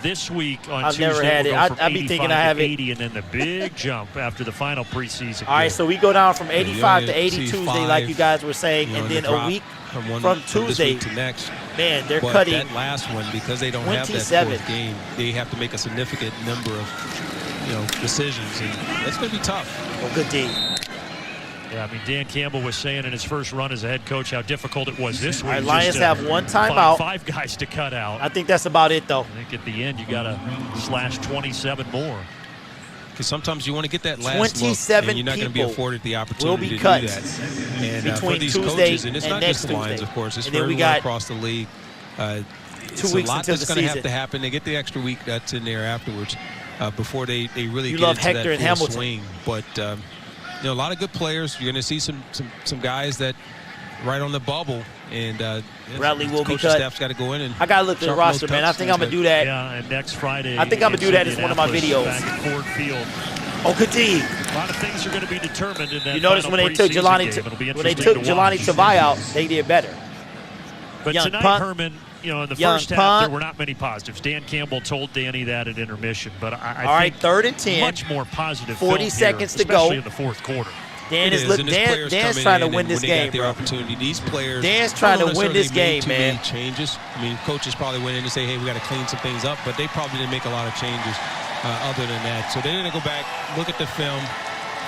S2: This week on
S1: I've
S2: Tuesday,
S1: never had it. I'd be thinking I have it.
S2: 80, and then the big jump after the final preseason.
S1: All right, so we go down from 85 to 80 Tuesday, like you guys were saying, and then a week from Tuesday
S4: to next.
S1: Man, they're
S4: but
S1: cutting
S4: that last one, because they don't have that fourth game, they have to make a significant number of decisions, and that's going to be tough.
S1: Well, good D.
S2: Yeah, I mean, Dan Campbell was saying in his first run as a head coach how difficult it was this week.
S1: All right, Lions have one timeout.
S2: 5 guys to cut out.
S1: I think that's about it, though.
S2: I think at the end you got to slash 27 more.
S4: Because sometimes you want to get that last
S1: 27
S4: look, and you're not going to be afforded the opportunity
S1: will be
S4: to
S1: cut
S4: do that. And
S1: between
S4: for these
S1: Tuesday
S4: coaches, and it's not just the Lions, of course, it's for everyone across the league.
S1: 2
S4: It's
S1: weeks
S4: a lot
S1: until
S4: that's
S1: the
S4: going to
S1: season.
S4: have to happen. They get the extra week that's in there afterwards before they really get
S1: love
S4: into
S1: Hector
S4: that
S1: and
S4: full
S1: Hamilton.
S4: swing. But a lot of good players. You're going to see some guys that right on the bubble And
S1: Bradley will be
S4: coaching
S1: cut.
S4: staff's got to go in and
S1: I got to look at the
S4: sharpen
S1: roster,
S4: those
S1: man. I
S4: cuts.
S1: think I'm going to do that.
S2: Yeah, and next Friday.
S1: I think I'm going to do that as one of my videos.
S2: Back at Ford Field.
S1: Oh, good D.
S2: A lot of things are going to be determined in that.
S1: You notice
S2: final
S1: when they took
S2: preseason
S1: Jelani,
S2: game. It'll be
S1: when they
S2: interesting
S1: took
S2: to
S1: Jelani
S2: watch.
S1: Tavai out, they did better.
S2: But
S1: Young
S2: tonight,
S1: punt.
S2: Herman, you know, in the
S1: Young
S2: first half,
S1: punt.
S2: there were not many positives. Dan Campbell told Danny that at intermission, but I
S1: All right,
S2: think
S1: 3rd and 10.
S2: much more positive.
S1: 40
S2: film
S1: seconds
S2: here,
S1: to go.
S2: especially in the fourth quarter.
S1: Dan is
S4: and
S1: look.
S4: his players
S1: Dan's
S4: coming
S1: trying to
S4: in
S1: win
S4: and
S1: this
S4: when they
S1: game,
S4: got their
S1: bro.
S4: opportunity. These players.
S1: Dan's trying to
S4: don't
S1: win this
S4: necessarily
S1: game,
S4: make too
S1: man.
S4: many changes. I mean, coaches probably went in and say, "Hey, we got to clean some things up," but they probably didn't make a lot of changes other than that. So they're going to go back, look at the film,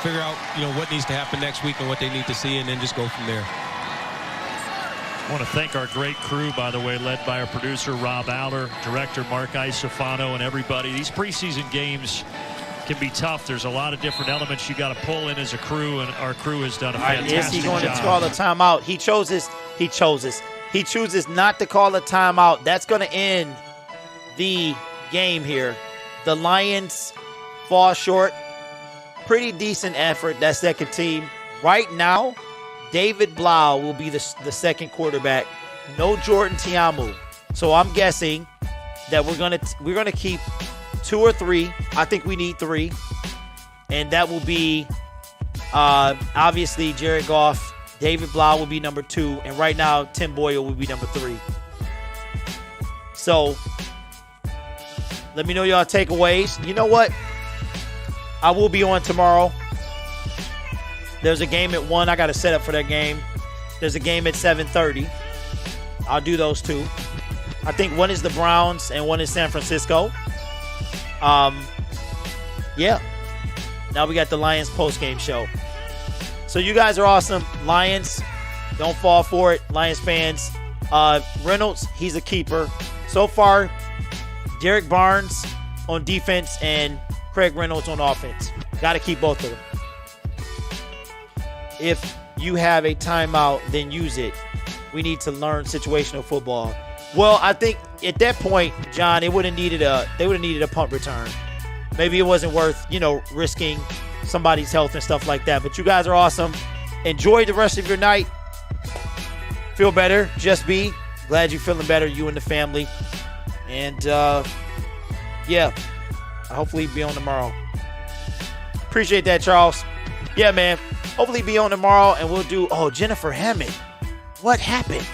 S4: figure out what needs to happen next week and what they need to see, and then just go from there.
S2: I want to thank our great crew, by the way, led by our producer, Rob Aller, director, Mark Isofano, and everybody. These preseason games can be tough. There's a lot of different elements you got to pull in as a crew, and our crew has done a fantastic job.
S1: Is he going to call a timeout? He chooses not to call a timeout. That's going to end the game here. The Lions fall short. Pretty decent effort, that second team. Right now, David Blau will be the second quarterback. No Jordan Tiamu. So I'm guessing that we're gonna keep 2 or 3. I think we need 3, and that will be obviously Jared Goff. David Blau will be number 2, and right now Tim Boyle will be number 3. So let me know y'all takeaways. You know what? I will be on tomorrow. There's a game at 1. I got to set up for that game. There's a game at 7:30. I'll do those 2. I think one is the Browns and one is San Francisco. Yeah. Now we got the Lions post-game show. So you guys are awesome. Lions, don't fall for it. Lions fans. Reynolds, he's a keeper. So far, Derek Barnes on defense and Craig Reynolds on offense. Got to keep both of them. If you have a timeout, then use it. We need to learn situational football. Well, I think at that point, John, they would have needed a punt return. Maybe it wasn't worth, risking somebody's health and stuff like that. But you guys are awesome. Enjoy the rest of your night. Feel better. Just be. Glad you're feeling better, you and the family. And, yeah, I'll hopefully be on tomorrow. Appreciate that, Charles. Yeah, man. Hopefully be on tomorrow, and we'll do, Jennifer Hammond. What happened?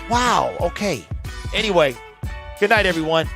S1: Wow, okay. Anyway, good night, everyone.